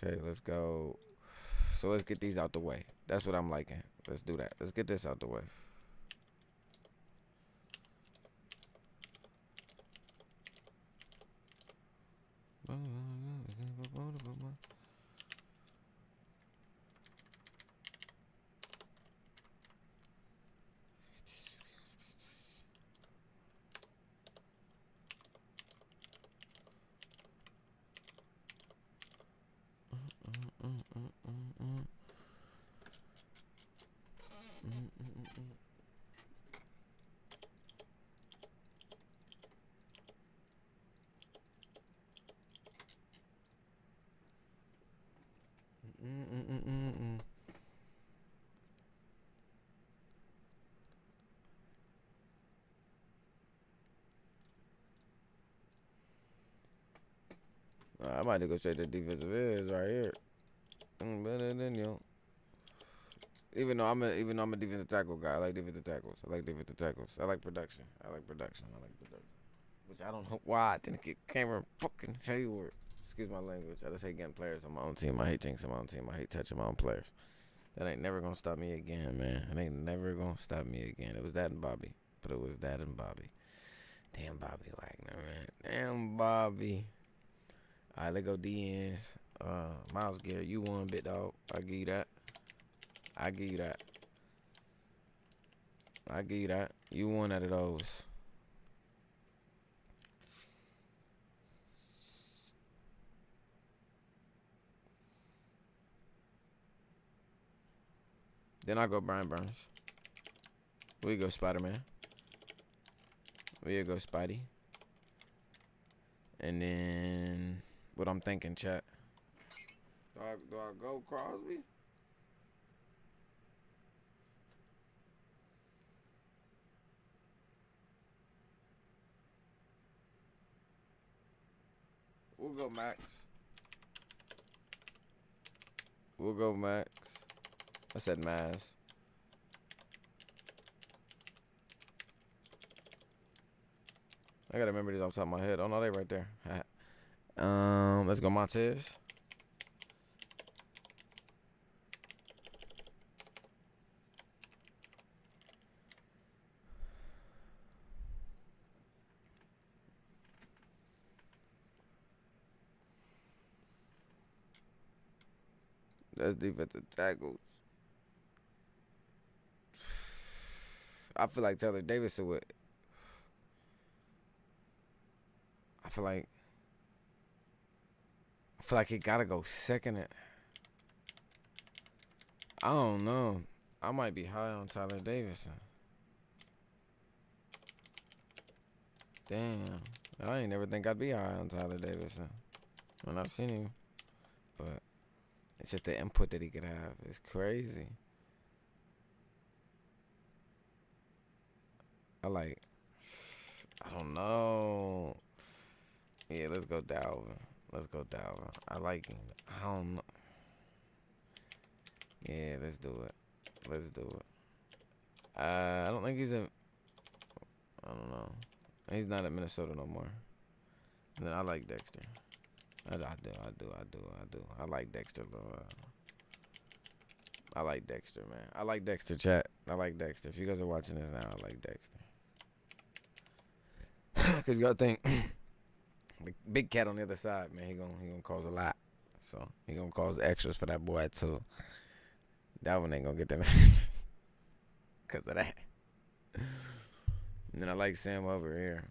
Okay, let's go. So let's get these out the way. That's what I'm liking. Let's do that. Let's get this out the way. I might have to go straight to defensive ends right here. Better than you. Even though I'm a defensive tackle guy, I like defensive tackles. I like production. Which I don't know why I didn't get Cameron fucking Hayward. Excuse my language. I just hate getting players on my own team. I hate jinxing my own team. I hate touching my own players. That ain't never gonna stop me again, man. It ain't never gonna stop me again. It was that and Bobby. But it was that and Bobby. Damn Bobby Wagner, man. Damn Bobby. Alright, let's go DNs. Miles Garrett, you won, big dog. I give you that. You won out of those. Then I go Brian Burns. We go Spider-Man. We go Spidey. And then what I'm thinking, chat. Do I go Crosby? We'll go Max. I said Maz. I gotta remember these off the top of my head. Oh no, they right there. Let's go Montez. That's defensive tackles. I feel like Taylor Davis would. I feel like he gotta go second. I don't know. I might be high on Tyler Davidson. Damn. I ain't never think I'd be high on Tyler Davidson when I've seen him. But it's just the input that he could have. It's crazy. I don't know. Yeah, let's go Dalvin. I like him. I don't know. Yeah, let's do it. I don't think he's I don't know. He's not at Minnesota no more. And then I like Dexter. I do. I like Dexter, Lord. I like Dexter, man. I like Dexter, chat. I like Dexter. If you guys are watching this now, I like Dexter. Because you got to think, big cat on the other side, man, he gonna cause a lot. So, he going to cause extras for that boy, too. That one ain't going to get them extras because of that. And I like Sam over here.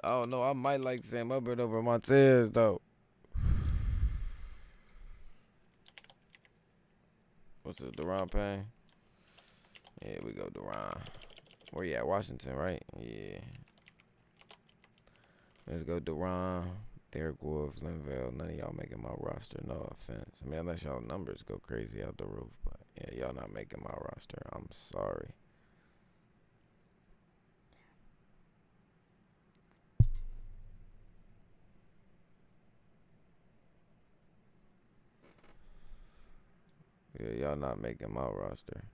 Oh no, I might like Sam Hubbard over Montez though. What's it, Deron Payne? Yeah, we go Deron. Where you at? Washington, right? Yeah. Let's go Deron, Derek Wolf, Linville. None of y'all making my roster. No offense. I mean, unless y'all numbers go crazy out the roof. But yeah, y'all not making my roster. I'm sorry. Yeah, y'all not making my roster.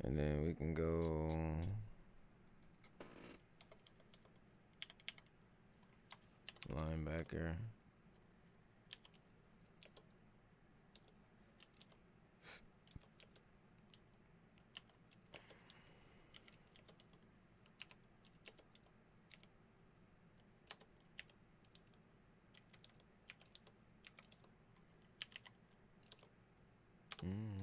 And then we can go linebacker. Mm-hmm.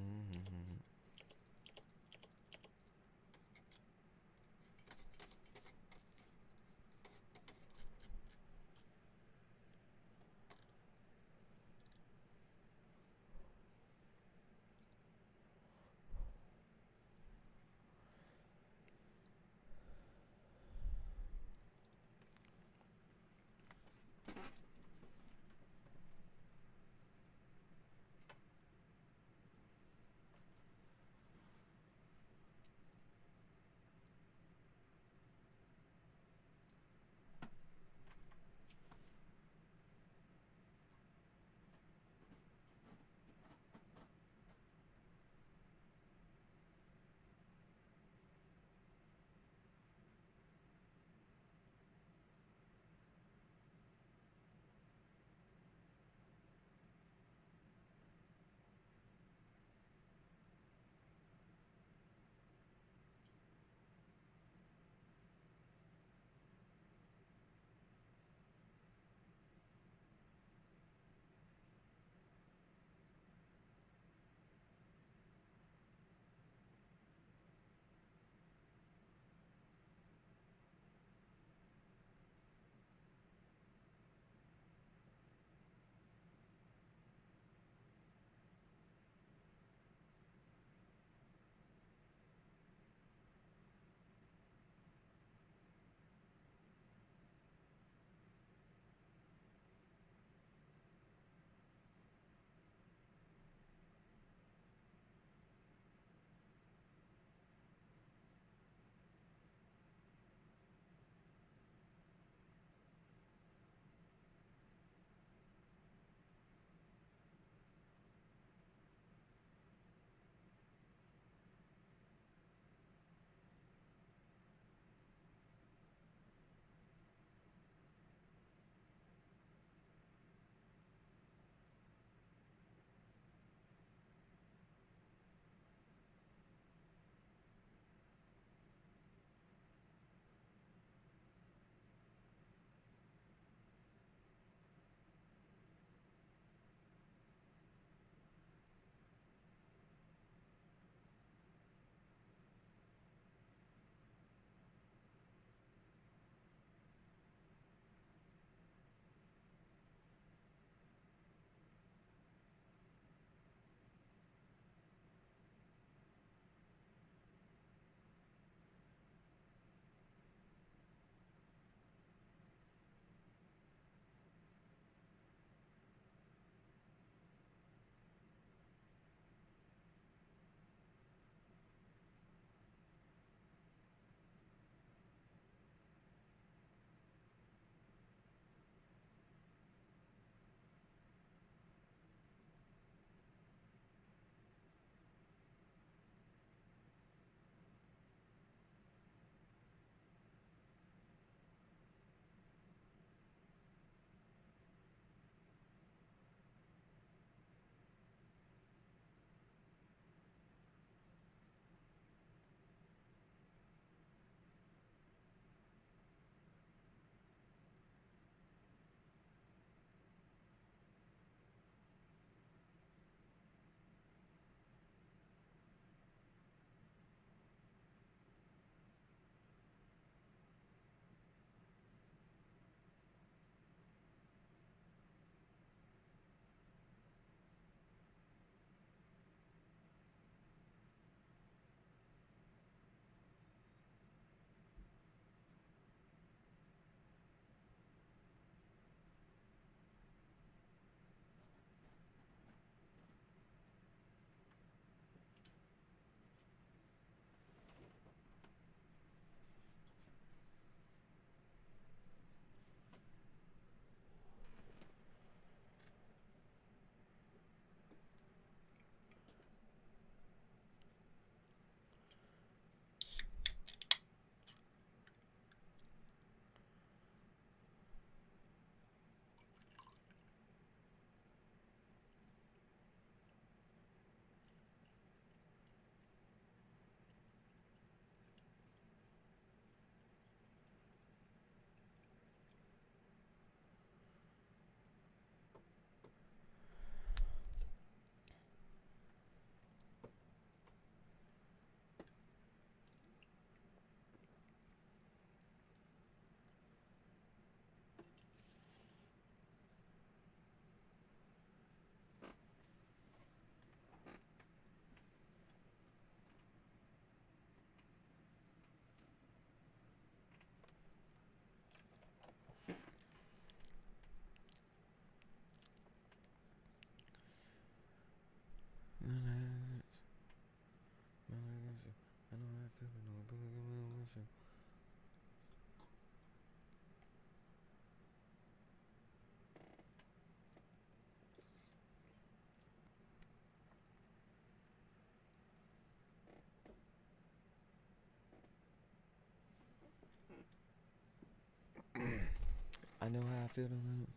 I know how I feel to win it.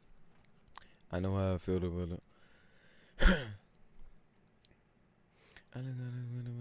I know how I feel to win it. I know how to win it.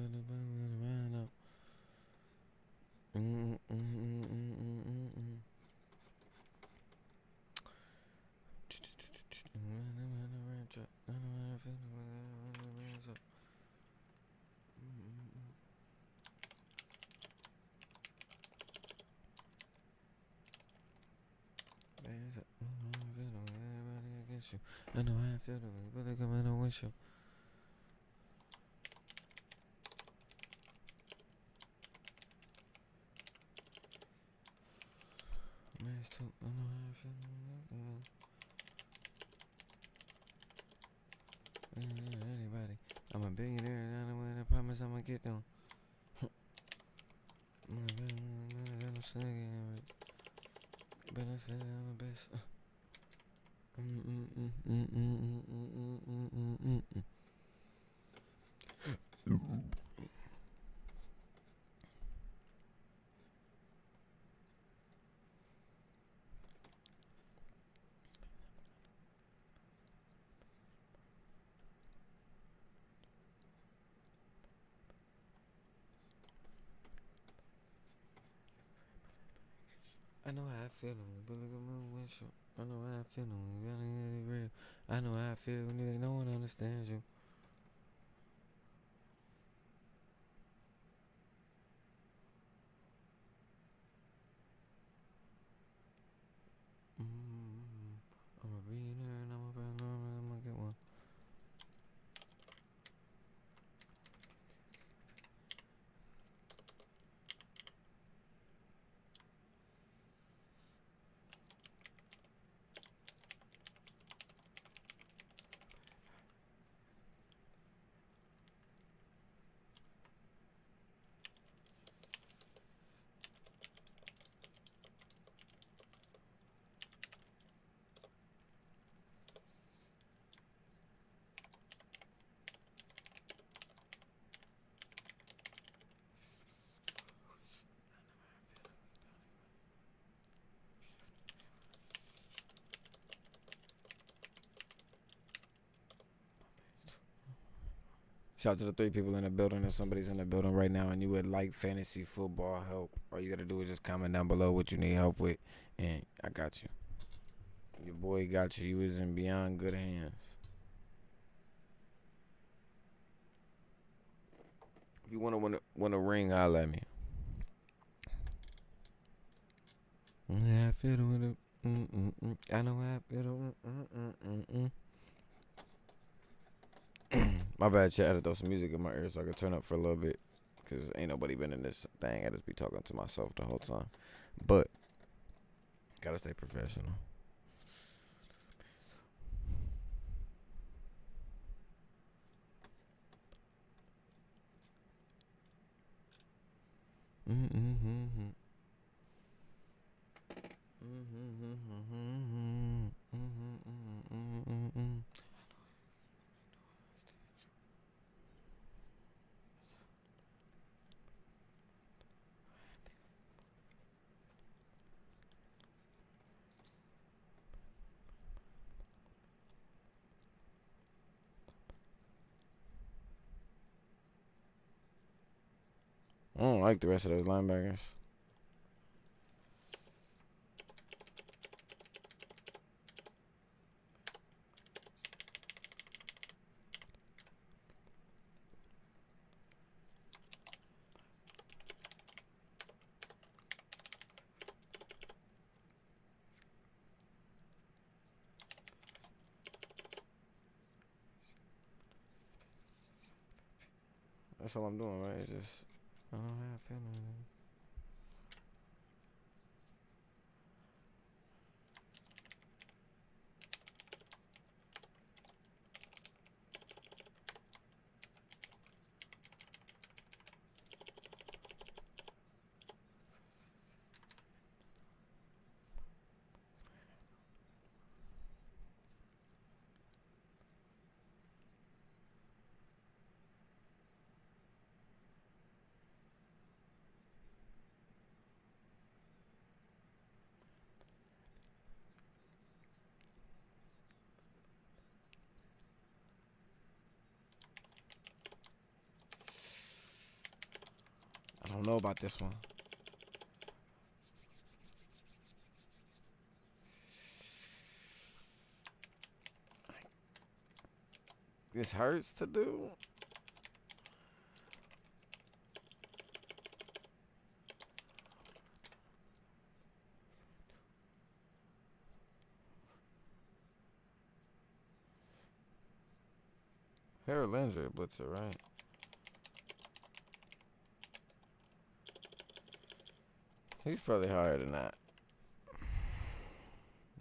I know how I feel to win, but I come in and wish you. Man, it's too, I know how I feel to win. Anybody, I'm a billionaire, and I know when I promise I'm gonna get them. I'm singing, but I feel I'm the best. I know how I feel when we look at my windshield. I know how I feel when we really get it real. I know how I feel when no one understands you. I'm a billionaire and I'm a billionaire and I'm gonna get one. Shout out to the 3 people in the building. If somebody's in the building right now and you would like fantasy football help, all you gotta do is just comment down below what you need help with, and I got you. Your boy got you. You was in beyond good hands. If you wanna win a ring, holla at me. Yeah, I feel with it. I know how I feel. My bad, chat. I had to throw some music in my ear so I could turn up for a little bit. Because ain't nobody been in this thing. I just be talking to myself the whole time. But, gotta stay professional. I don't like the rest of those linebackers. That's all I'm doing, right? It's just, I don't have a feeling. don't know about this one. This hurts to do. Harold Landry blitzer, right? He's probably higher than that.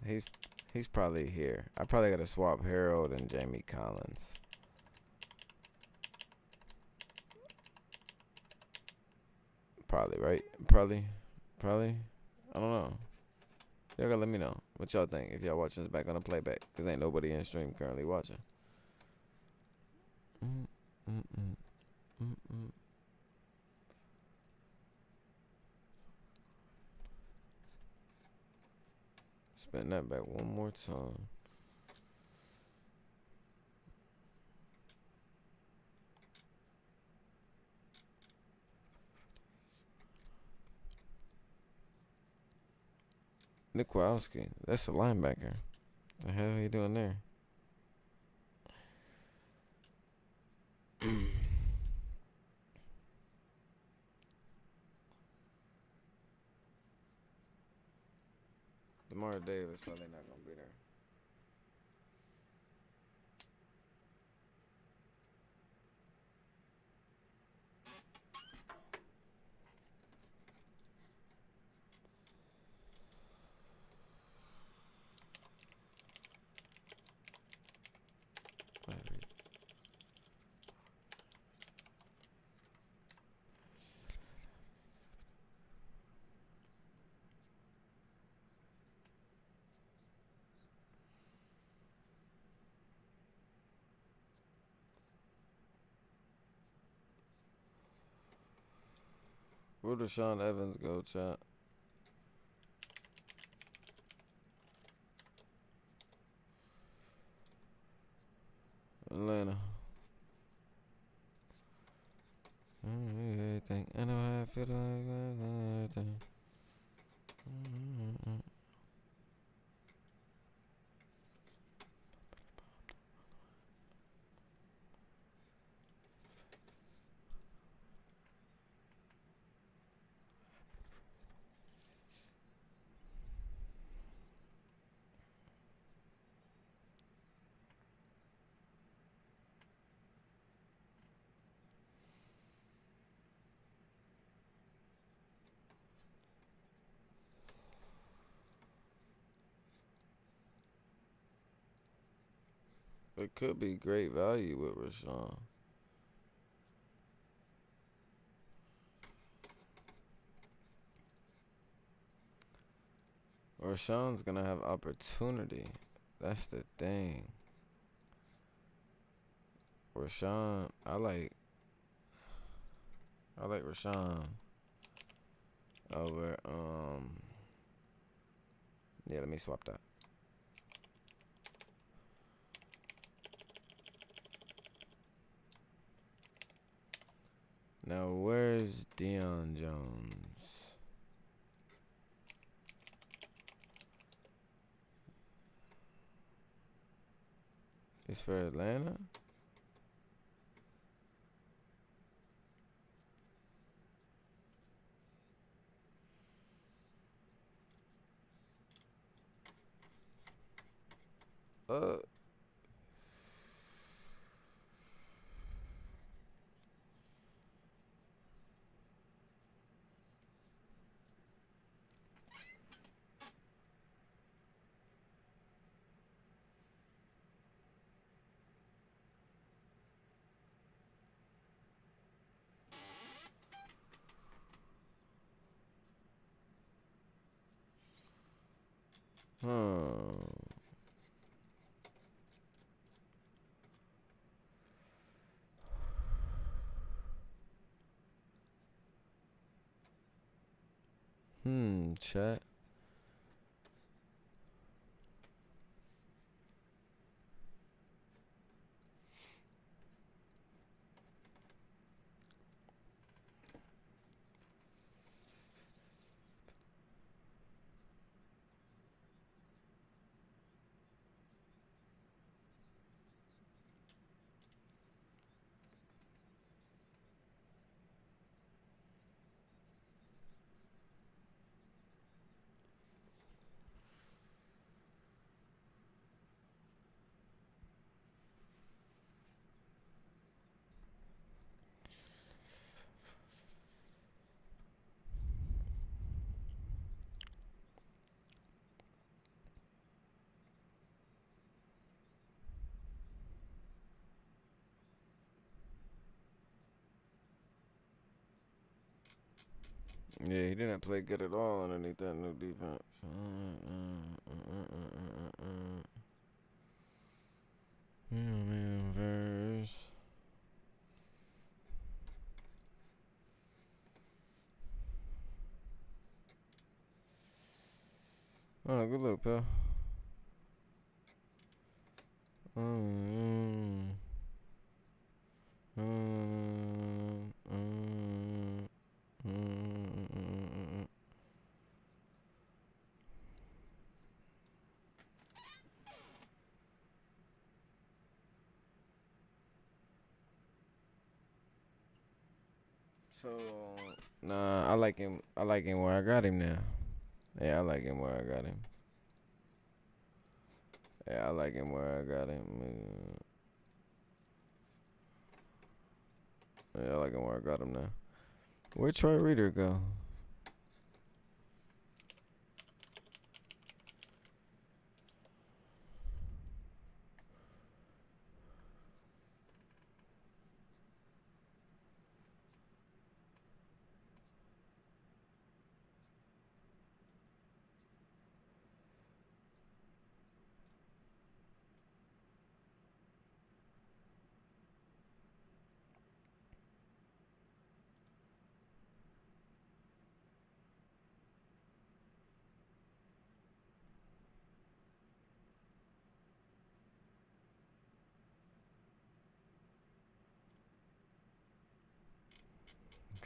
He's probably here. I probably gotta swap Harold and Jamie Collins. Probably, right? Probably. I don't know. Y'all gotta let me know what y'all think if y'all watching this back on the playback, cause ain't nobody in stream currently watching. Spin that back one more time. Nick Kowalski, that's a linebacker. The hell are you doing there? DeMar Davis probably not gonna be there. Where does Sean Evans go, chat? Atlanta. Everything. I know how I feel like everything. It could be great value with Rashawn. Rashawn's gonna have opportunity. That's the thing. Rashawn, I like Rashawn over yeah, let me swap that. Now where's Deion Jones? He's for Atlanta? Uh chat. Yeah, he didn't play good at all underneath that new defense. Man, verse. Oh, good look, pal. Mm, mm, mm, mm. So, nah, I like him. I like him where I got him now. Yeah, I like him where I got him. Yeah, I like him where I got him. Yeah, I like him where I got him now. Where'd Troy Reader go?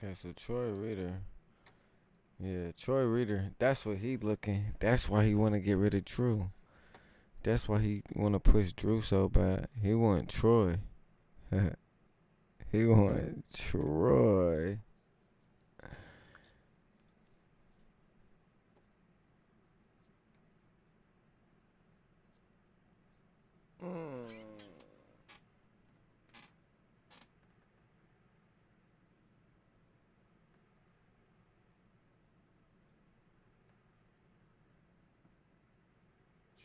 Okay, so Troy Reader. Yeah, Troy Reader. That's what he looking. That's why he want to get rid of Drew. That's why he want to push Drew so bad. He want Troy. He want Troy. Mm.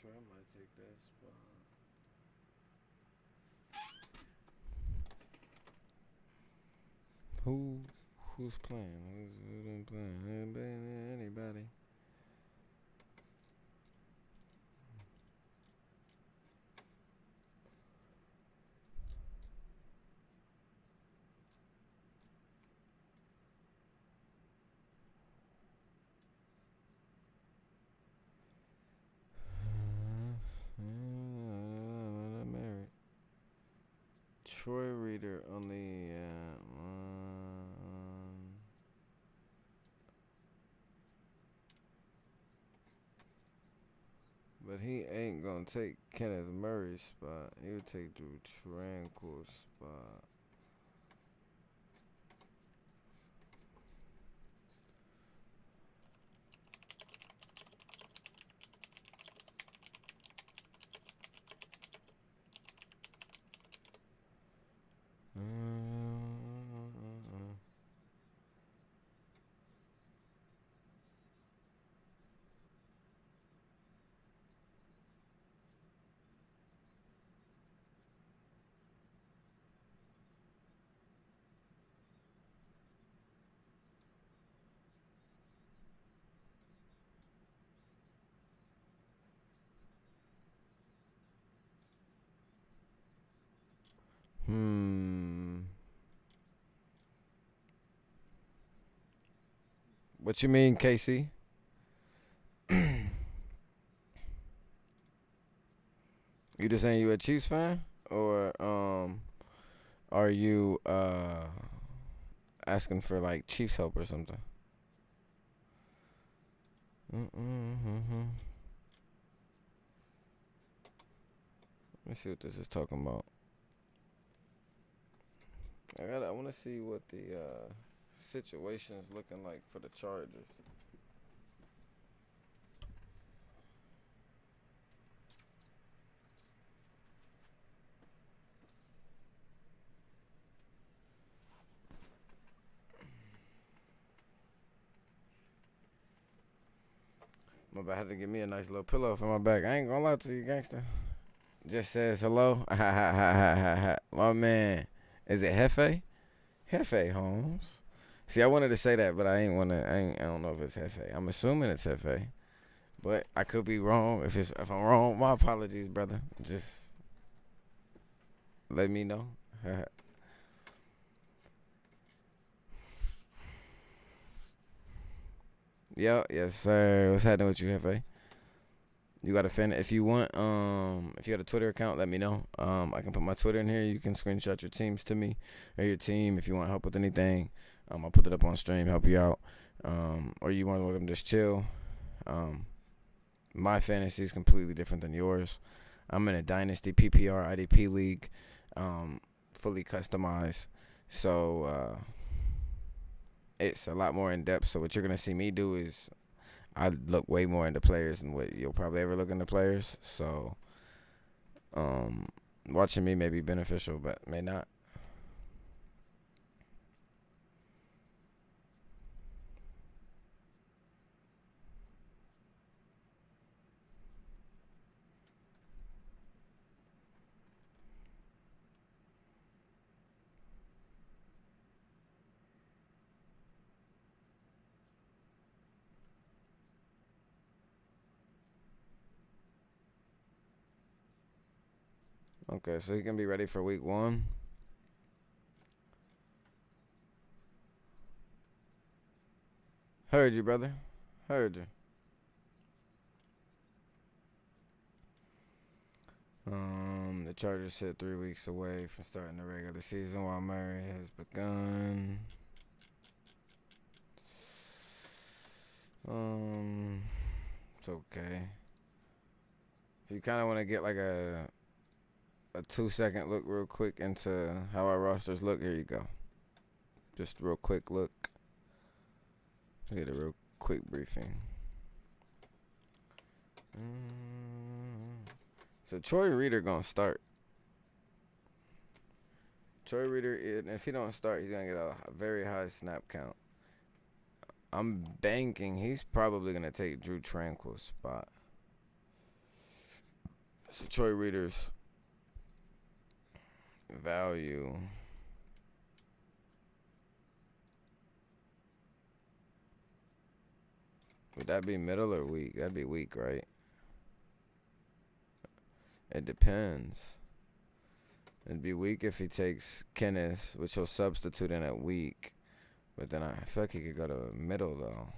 Troy might take that spot. Who's playing? Who's been playing? Anybody? Married. Troy Reader only. But he ain't gonna take Kenneth Murray's spot. He'll take Drew Tranquil's spot. What you mean, KC? You just saying you a Chiefs fan, or are you asking for like Chiefs help or something? Let me see what this is talking about. I want to see what the situation is looking like for the Chargers. My bad, I had to give me a nice little pillow for my back. I ain't gonna lie to you, gangster. Just says hello. My man. Is it Hefe? Hefe Holmes. See, I wanted to say that, but I ain't want to. I don't know if it's Hefe. I'm assuming it's Hefe, but I could be wrong. If I'm wrong, my apologies, brother. Just let me know. Yes, sir. What's happening with you, Hefe? You got a fan? If you want, if you got a Twitter account, let me know. I can put my Twitter in here. You can screenshot your teams to me or your team if you want help with anything. I'll put it up on stream, help you out. Or you want to welcome, just chill. My fantasy is completely different than yours. I'm in a Dynasty PPR IDP league, fully customized. So it's a lot more in depth. So what you're gonna see me do is I look way more into players than what you'll probably ever look into players. So, watching me may be beneficial, but may not. Okay, so you can be ready for week 1. Heard you, brother. Heard you. The Chargers sit 3 weeks away from starting the regular season while Murray has begun. It's okay. If you kind of want to get like a 2-second look real quick into how our rosters look, here you go. Just real quick look. Get a real quick briefing. So Troy Reader gonna start. Troy Reader, if he don't start, he's gonna get a very high snap count. I'm banking he's probably gonna take Drew Tranquil's spot. So Troy Reader's value. Would that be middle or weak? That'd be weak, right? It depends. It'd be weak if he takes Kenneth, which he'll substitute in at weak. But then I feel like he could go to middle, though.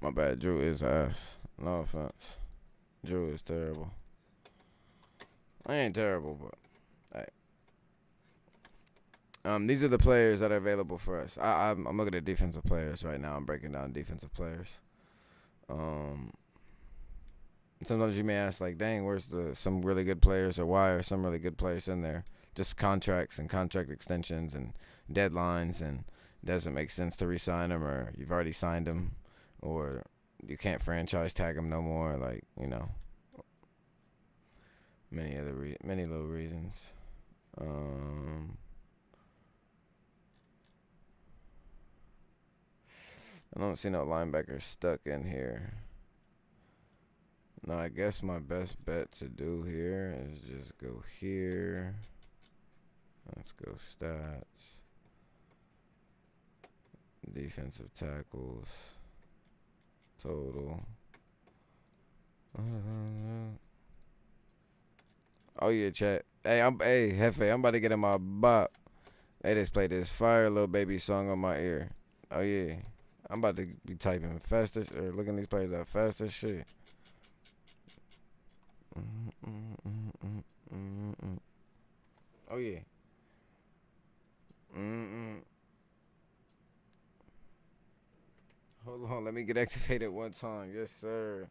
My bad, Drew is ass. No offense. Drew is terrible. I ain't terrible, but hey. These are the players that are available for us. I'm looking at defensive players right now. I'm breaking down defensive players. Sometimes you may ask, like, dang, where's some really good players, or why are some really good players in there? Just contracts and contract extensions and deadlines, and it doesn't make sense to re-sign them, or you've already signed them, or you can't franchise tag them no more. Like, many little reasons. I don't see no linebackers stuck in here. No, I guess my best bet to do here is just go here. Let's go stats. Defensive tackles. Total. Oh yeah, chat. Hey, Hefe, I'm about to get in my bop. They just played this fire little baby song on my ear. Oh yeah. I'm about to be typing fast as, or looking these players out fast as shit. Oh yeah. Hold on, let me get activated one time. Yes, sir.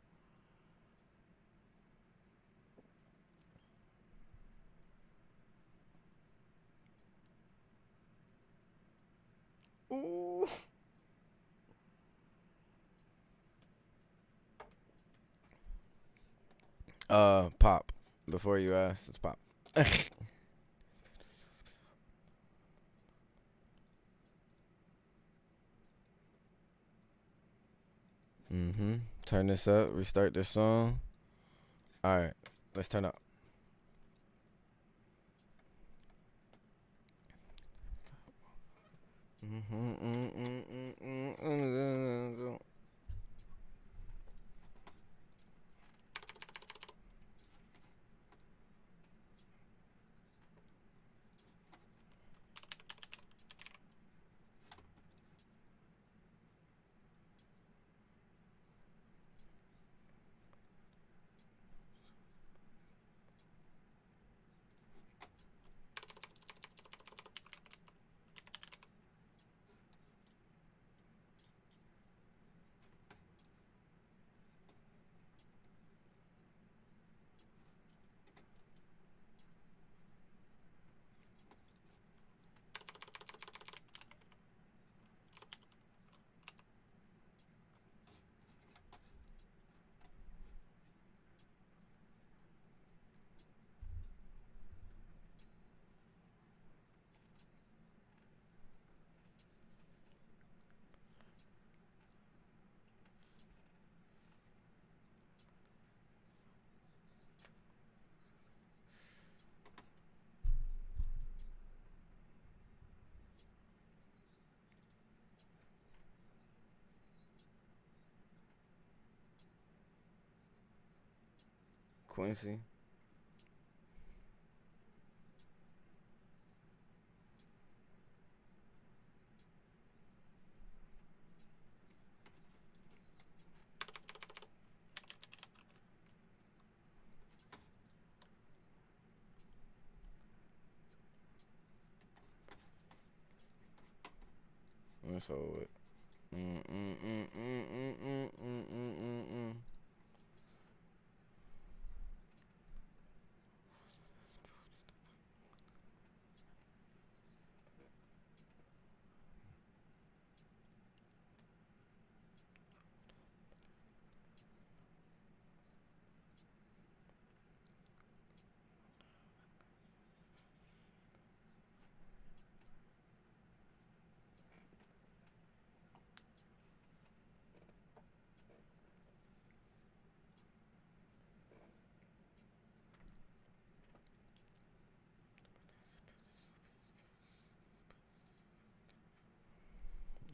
Ooh. Pop. Before you ask, it's Pop. Mm-hmm. Turn this up. Restart this song. All right. Let's turn up. Quincy. Let's hold it.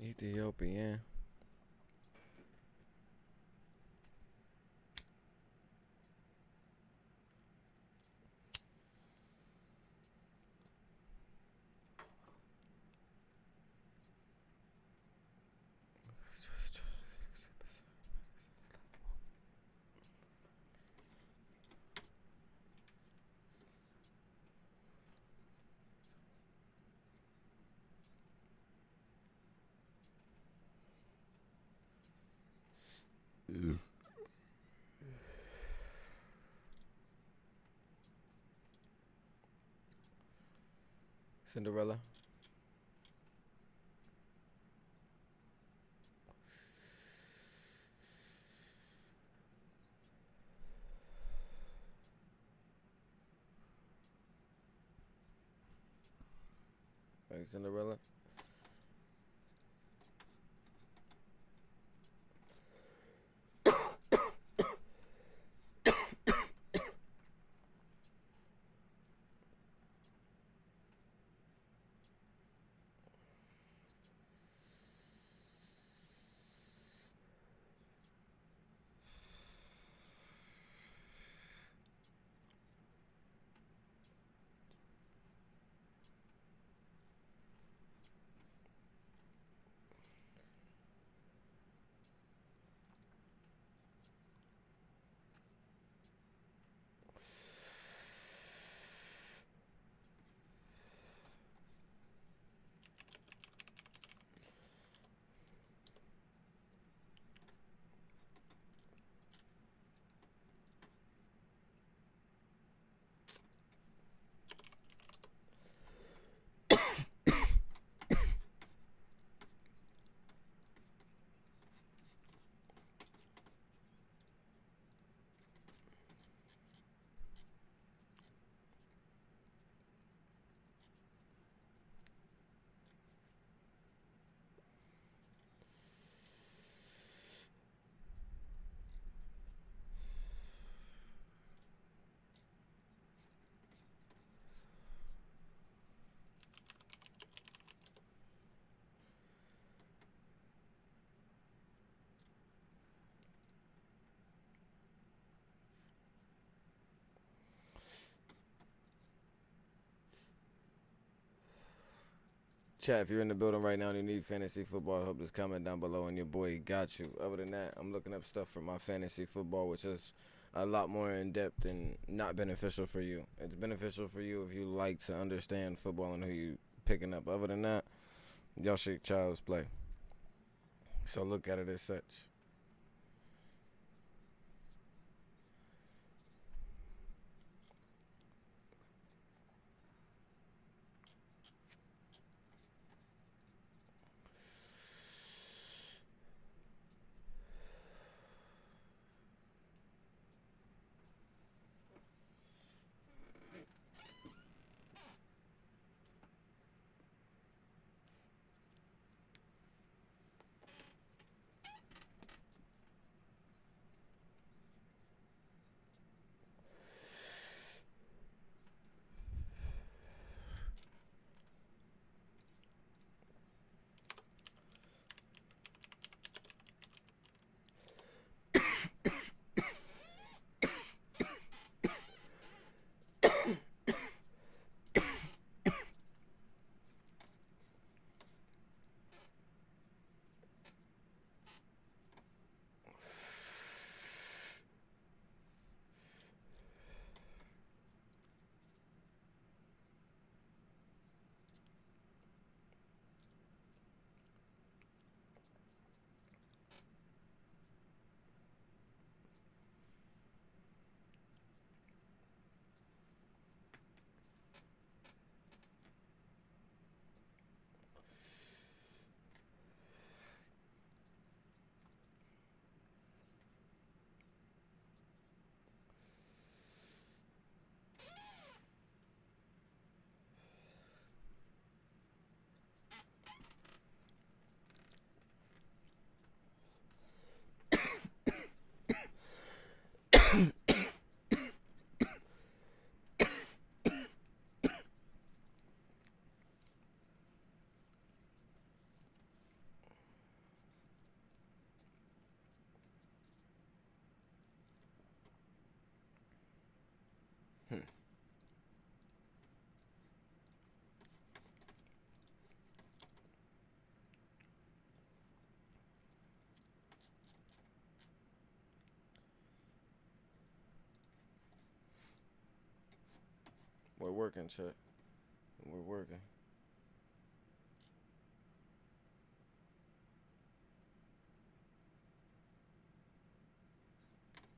Ethiopian. Cinderella. Like Cinderella. Chat, if you're in the building right now and you need fantasy football help, just comment down below and your boy got you. Other than that, I'm looking up stuff for my fantasy football, which is a lot more in depth and not beneficial for you. It's beneficial for you if you like to understand football and who you picking up. Other than that, y'all should child's play. So look at it as such. We're working, chat. We're working.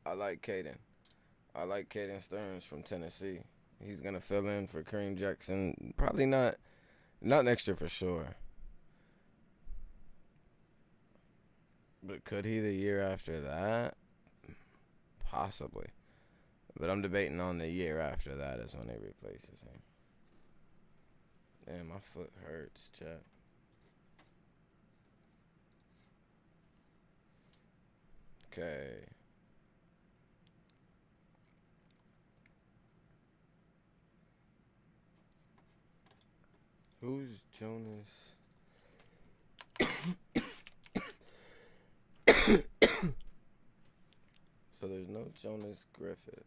I like Caden. I like Caden Stearns from Tennessee. He's gonna fill in for Kareem Jackson. Probably not next year for sure. But could he the year after that? Possibly. But I'm debating on the year after that is when they replaces him. Damn, my foot hurts, chat. Okay. Who's Jonas? So there's no Jonas Griffith.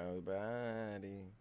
Nobody.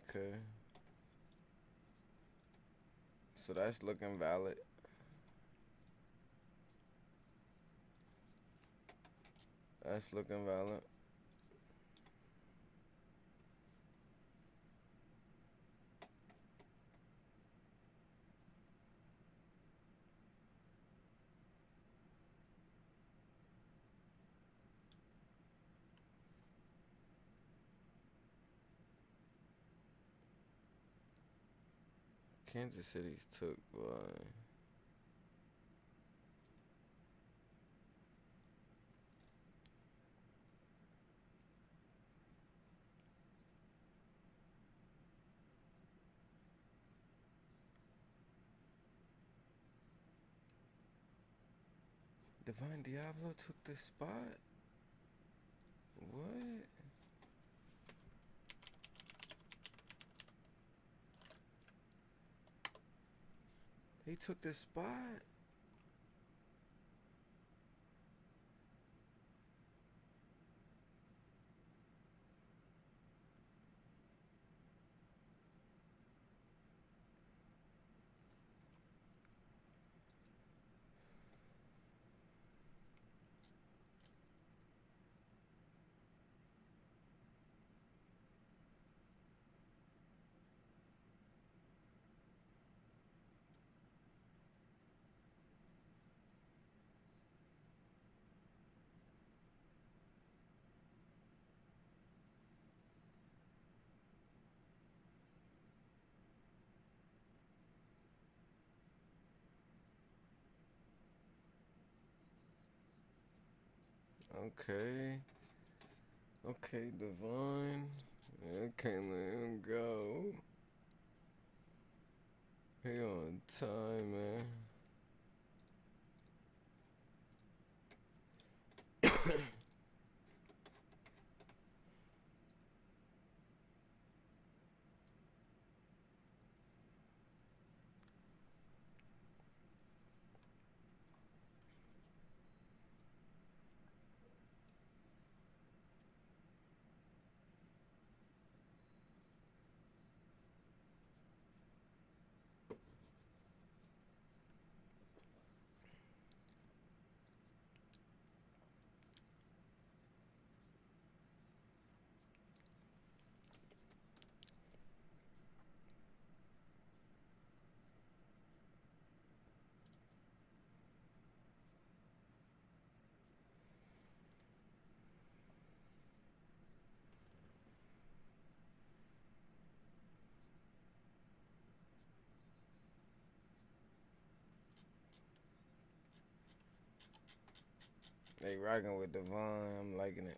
Okay. So that's looking valid. That's looking valid. Kansas City's took by. Divine Diablo took the spot? What? He took the spot? Okay. Okay, Divine. I can't let him go. He on time, man. They rocking with Devon. I'm liking it.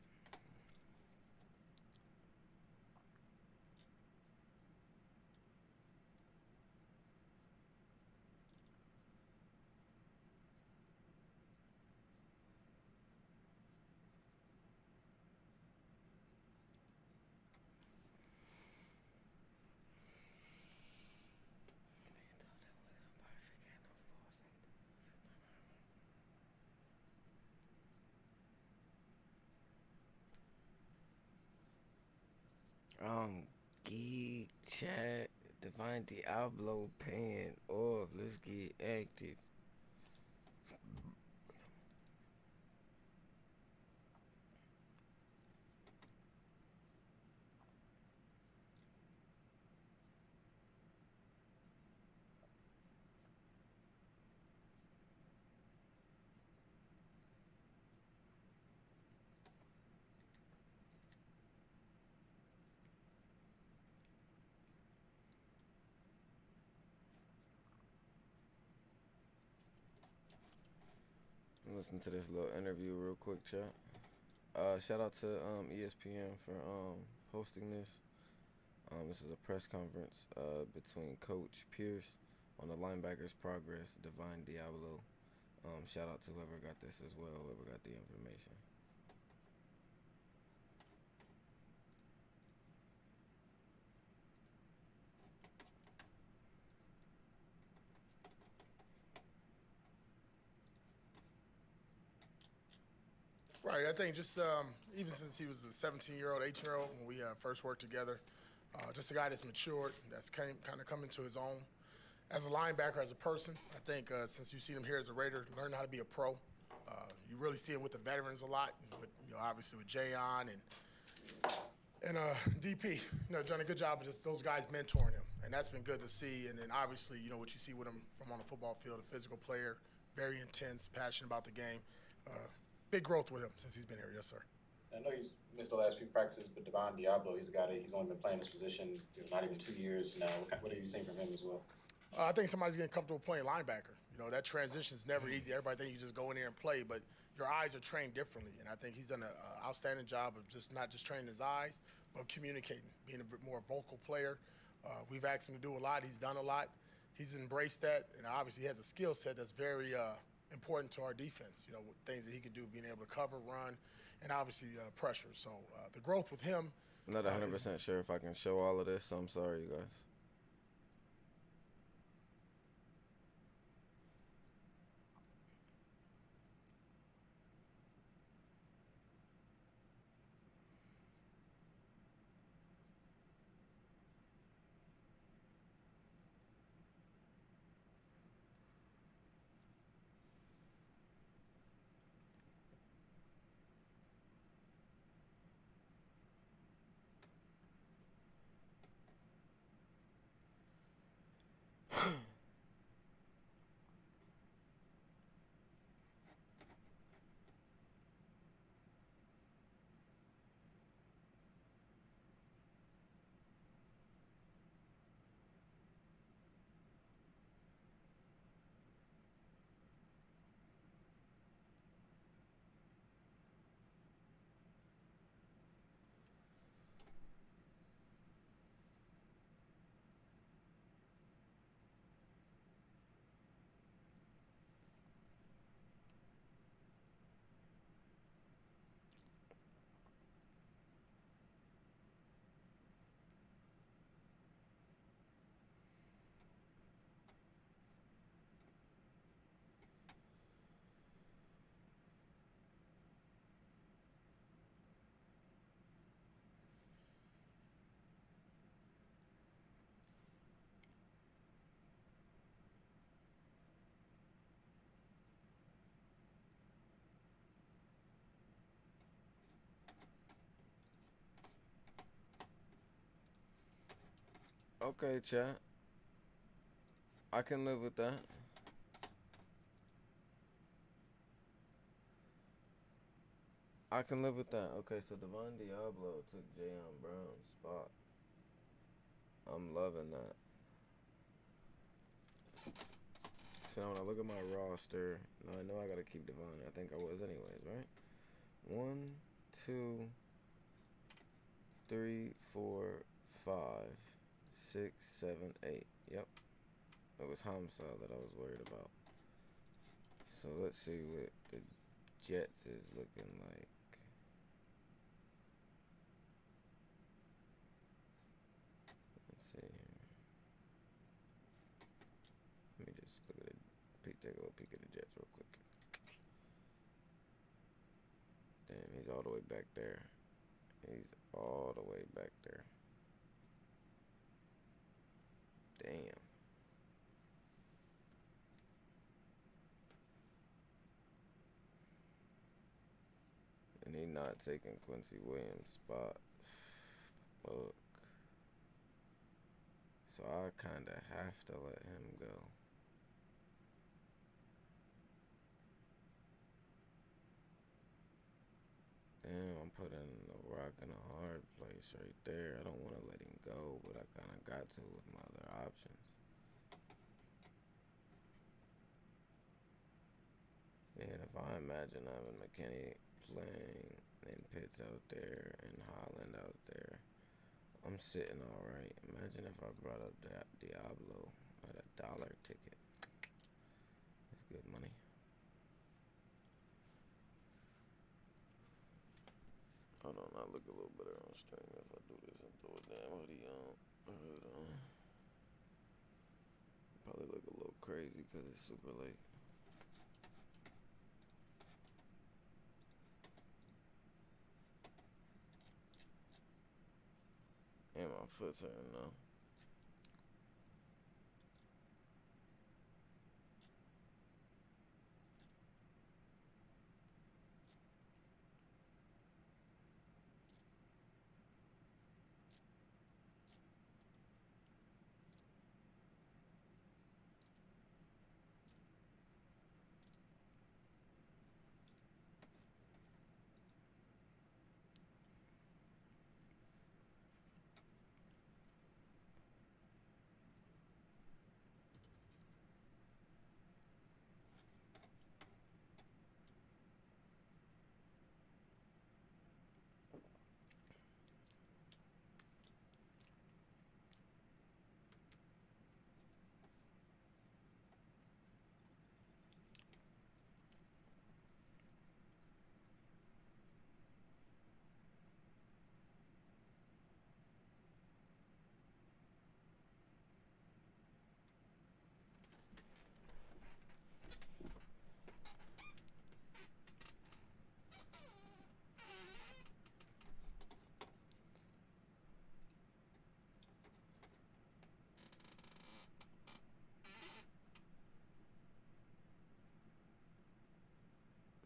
Geek chat. Divine Diablo paying off. Let's get active. Listen to this little interview real quick, chat. Shout out to ESPN for hosting this. This is a press conference between Coach Pierce on the linebackers' progress, Divine Diablo. Shout out to whoever got this as well, whoever got the information. Right. I think just even since he was a 17-year-old, 18-year-old, when we first worked together, just a guy that's matured, that's kind of come into his own. As a linebacker, as a person, I think since you've seen him here as a Raider, learn how to be a pro. You really see him with the veterans a lot, with, obviously with Jayon and DP. Done a good job of just those guys mentoring him, and that's been good to see. And then obviously, what you see with him from on the football field, a physical player, very intense, passionate about the game. Big growth with him since he's been here, yes, sir. I know he's missed the last few practices, but Divine Diablo, he's a guy that he's only been playing this position not even 2 years now. What have you seen from him as well? I think somebody's getting comfortable playing linebacker. That transition is never easy. Everybody thinks you just go in there and play, but your eyes are trained differently. And I think he's done an outstanding job of just not just training his eyes, but communicating, being a bit more vocal player. We've asked him to do a lot. He's done a lot. He's embraced that, and obviously he has a skill set that's very important to our defense, things that he can do, being able to cover, run, and obviously pressure. So the growth with him. I'm not 100% sure if I can show all of this, so I'm sorry, you guys. Okay, chat. I can live with that. I can live with that. Okay, so Devon Diablo took Jayon Brown's spot. I'm loving that. So now when I look at my roster, now I know I gotta keep Devon. I think I was anyways, right? 1, 2, 3, 4, 5, 6, 7, 8. Yep. It was Hamza that I was worried about. So let's see what the Jets is looking like. Let's see here. Let me just look at it. Take a little peek at the Jets real quick. Damn, he's all the way back there. He's all the way back there. Damn. And he not taking Quincy Williams' spot. Fuck. So I kind of have to let him go. Damn, I'm putting a rock in a hard place right there. I don't want to let him go, but I kind of got to with my other options. Man, if I imagine having McKinney playing and Pitts out there and Holland out there, I'm sitting all right. Imagine if I brought up that Diablo at $1 ticket. That's good money. Hold on, I'll look a little better on stream if I do this and throw a damn hoodie on. Hold on. Probably look a little crazy because it's super late. And my foot's hurting now.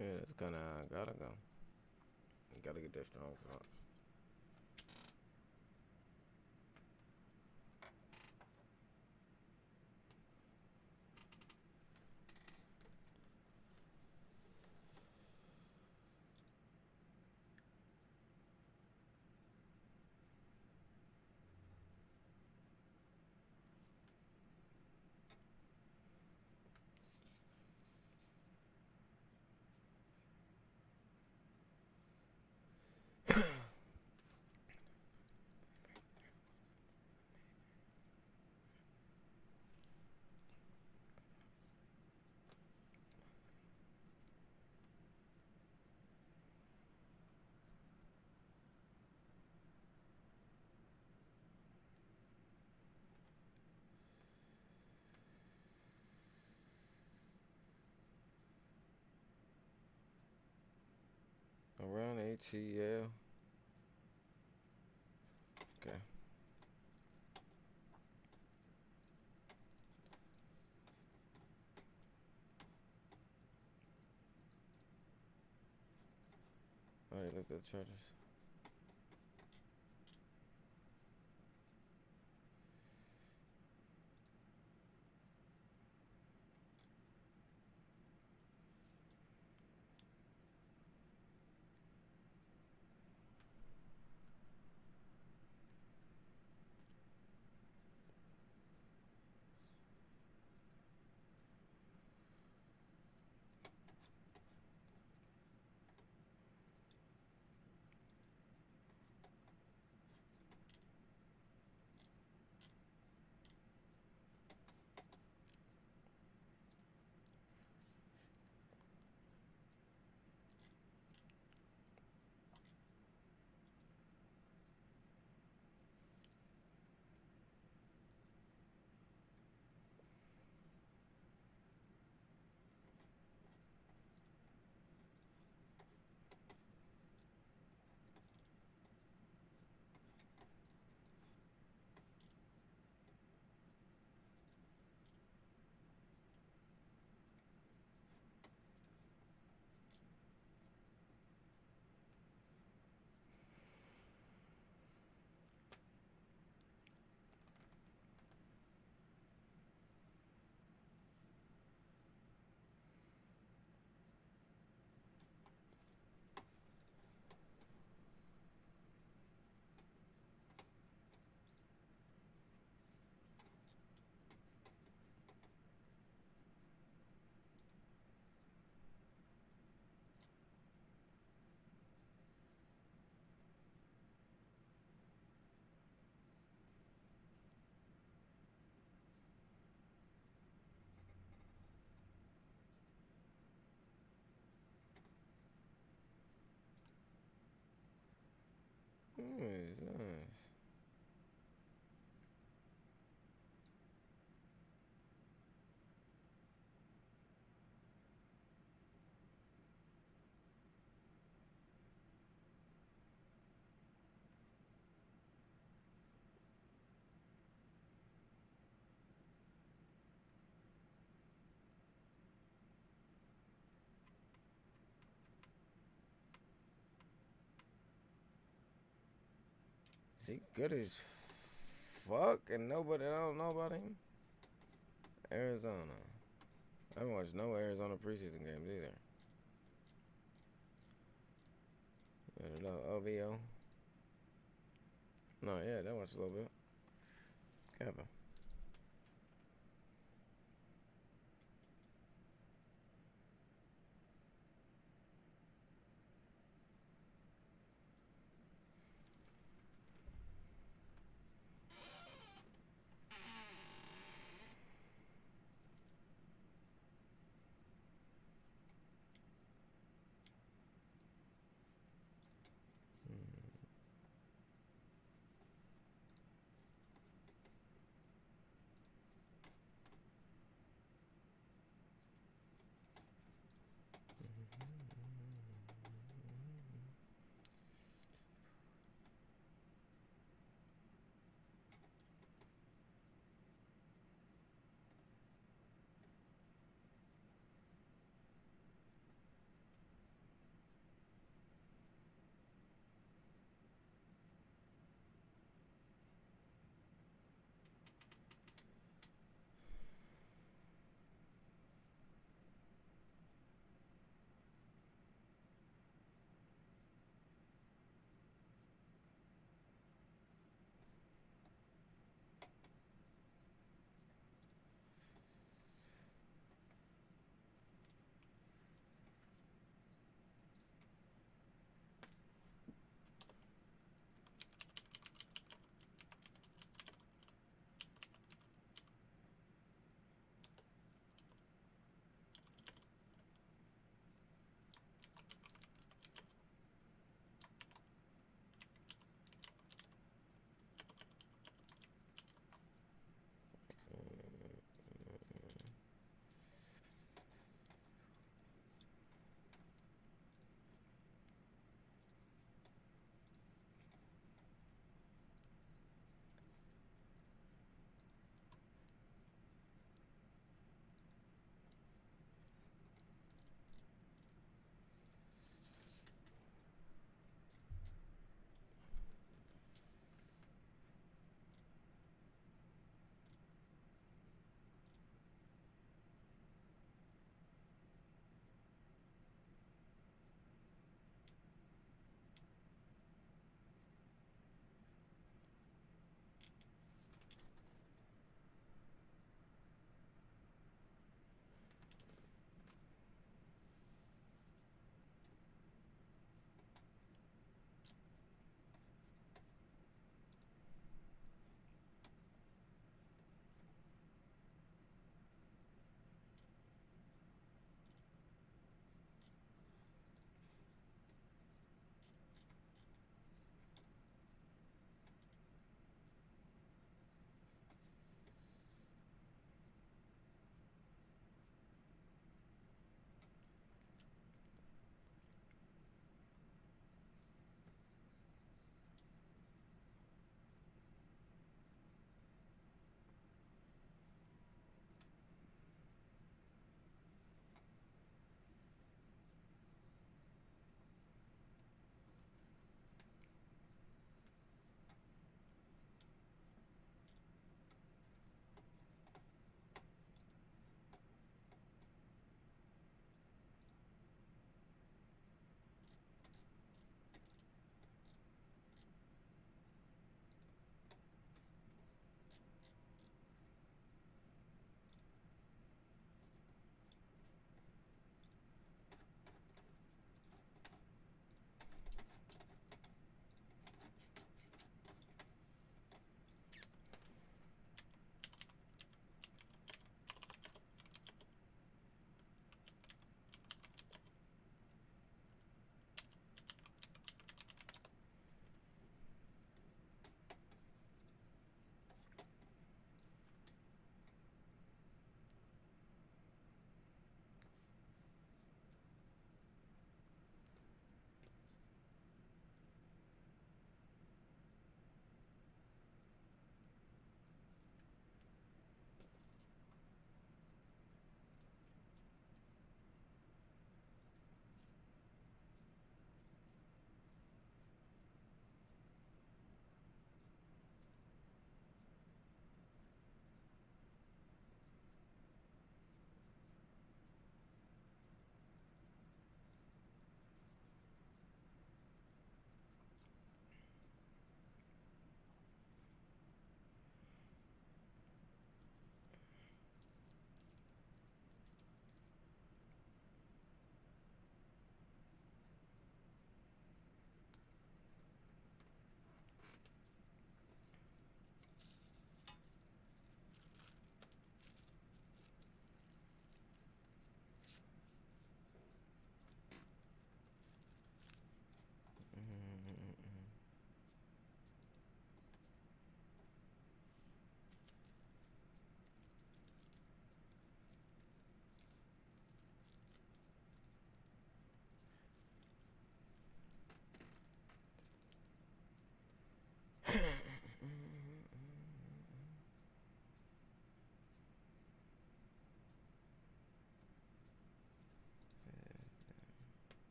Yeah, that's gonna gotta go. You gotta get that strong sauce. Around ATL. Okay. Alright, look at the Chargers. he good as fuck and nobody, I don't know about him? Arizona. I haven't watched no Arizona preseason games either. I don't know, OVO. No, yeah, that watched a little bit. Kevin.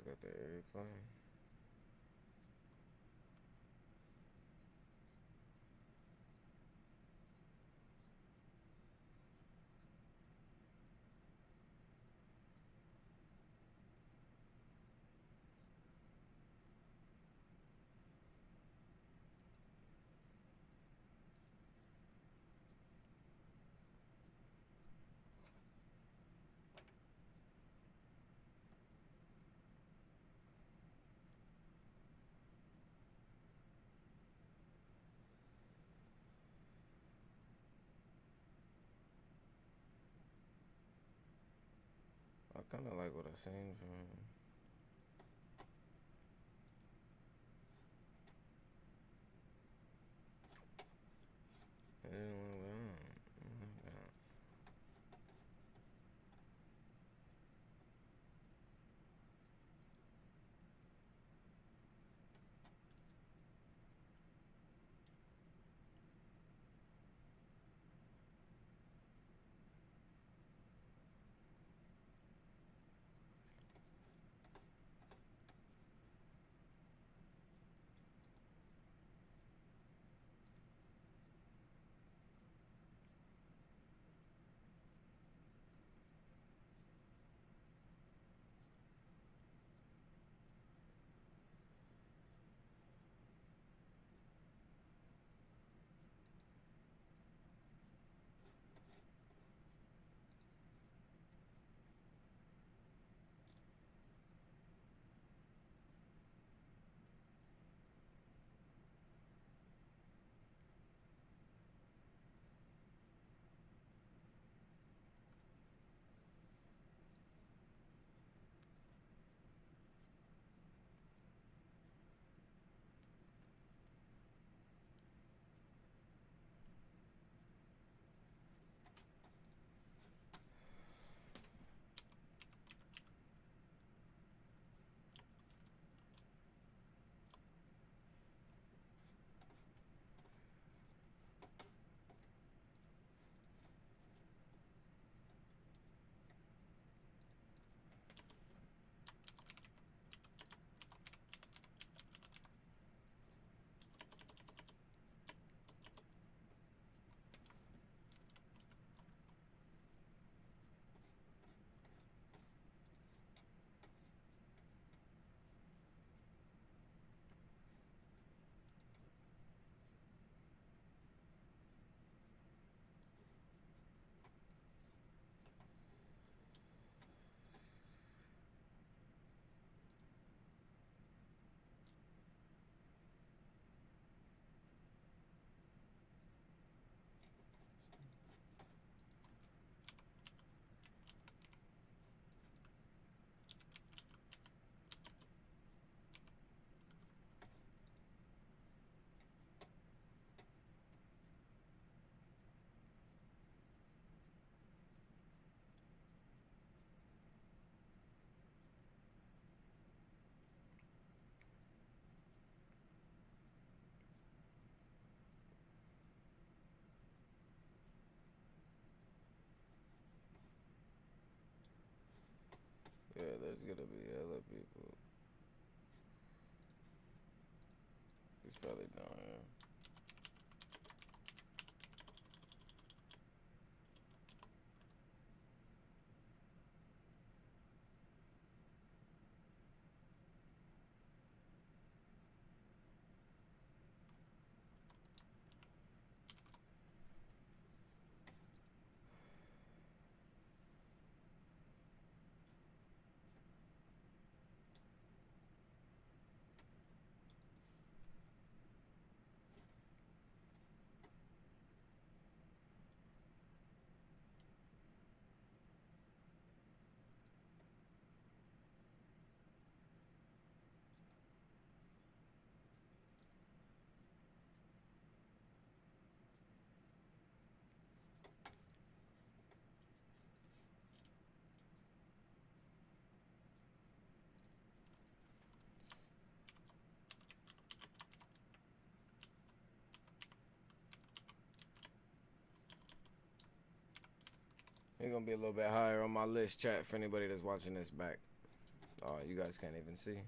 Cardinals got their every play. I kind of like what I seen from him. It didn't look well. Yeah, there's gonna be hella people. He's probably down here. He's gonna be a little bit higher on my list, chat, for anybody that's watching this back. Oh, you guys can't even see.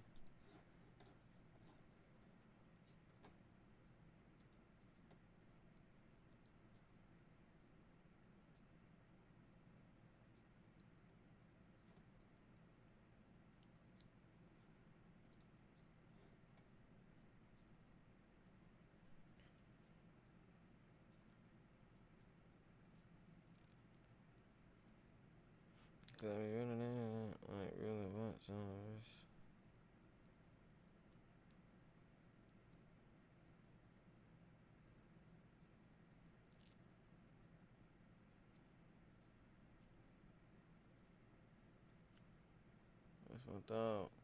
Cause I be running in, like really want some of this. That's my dog.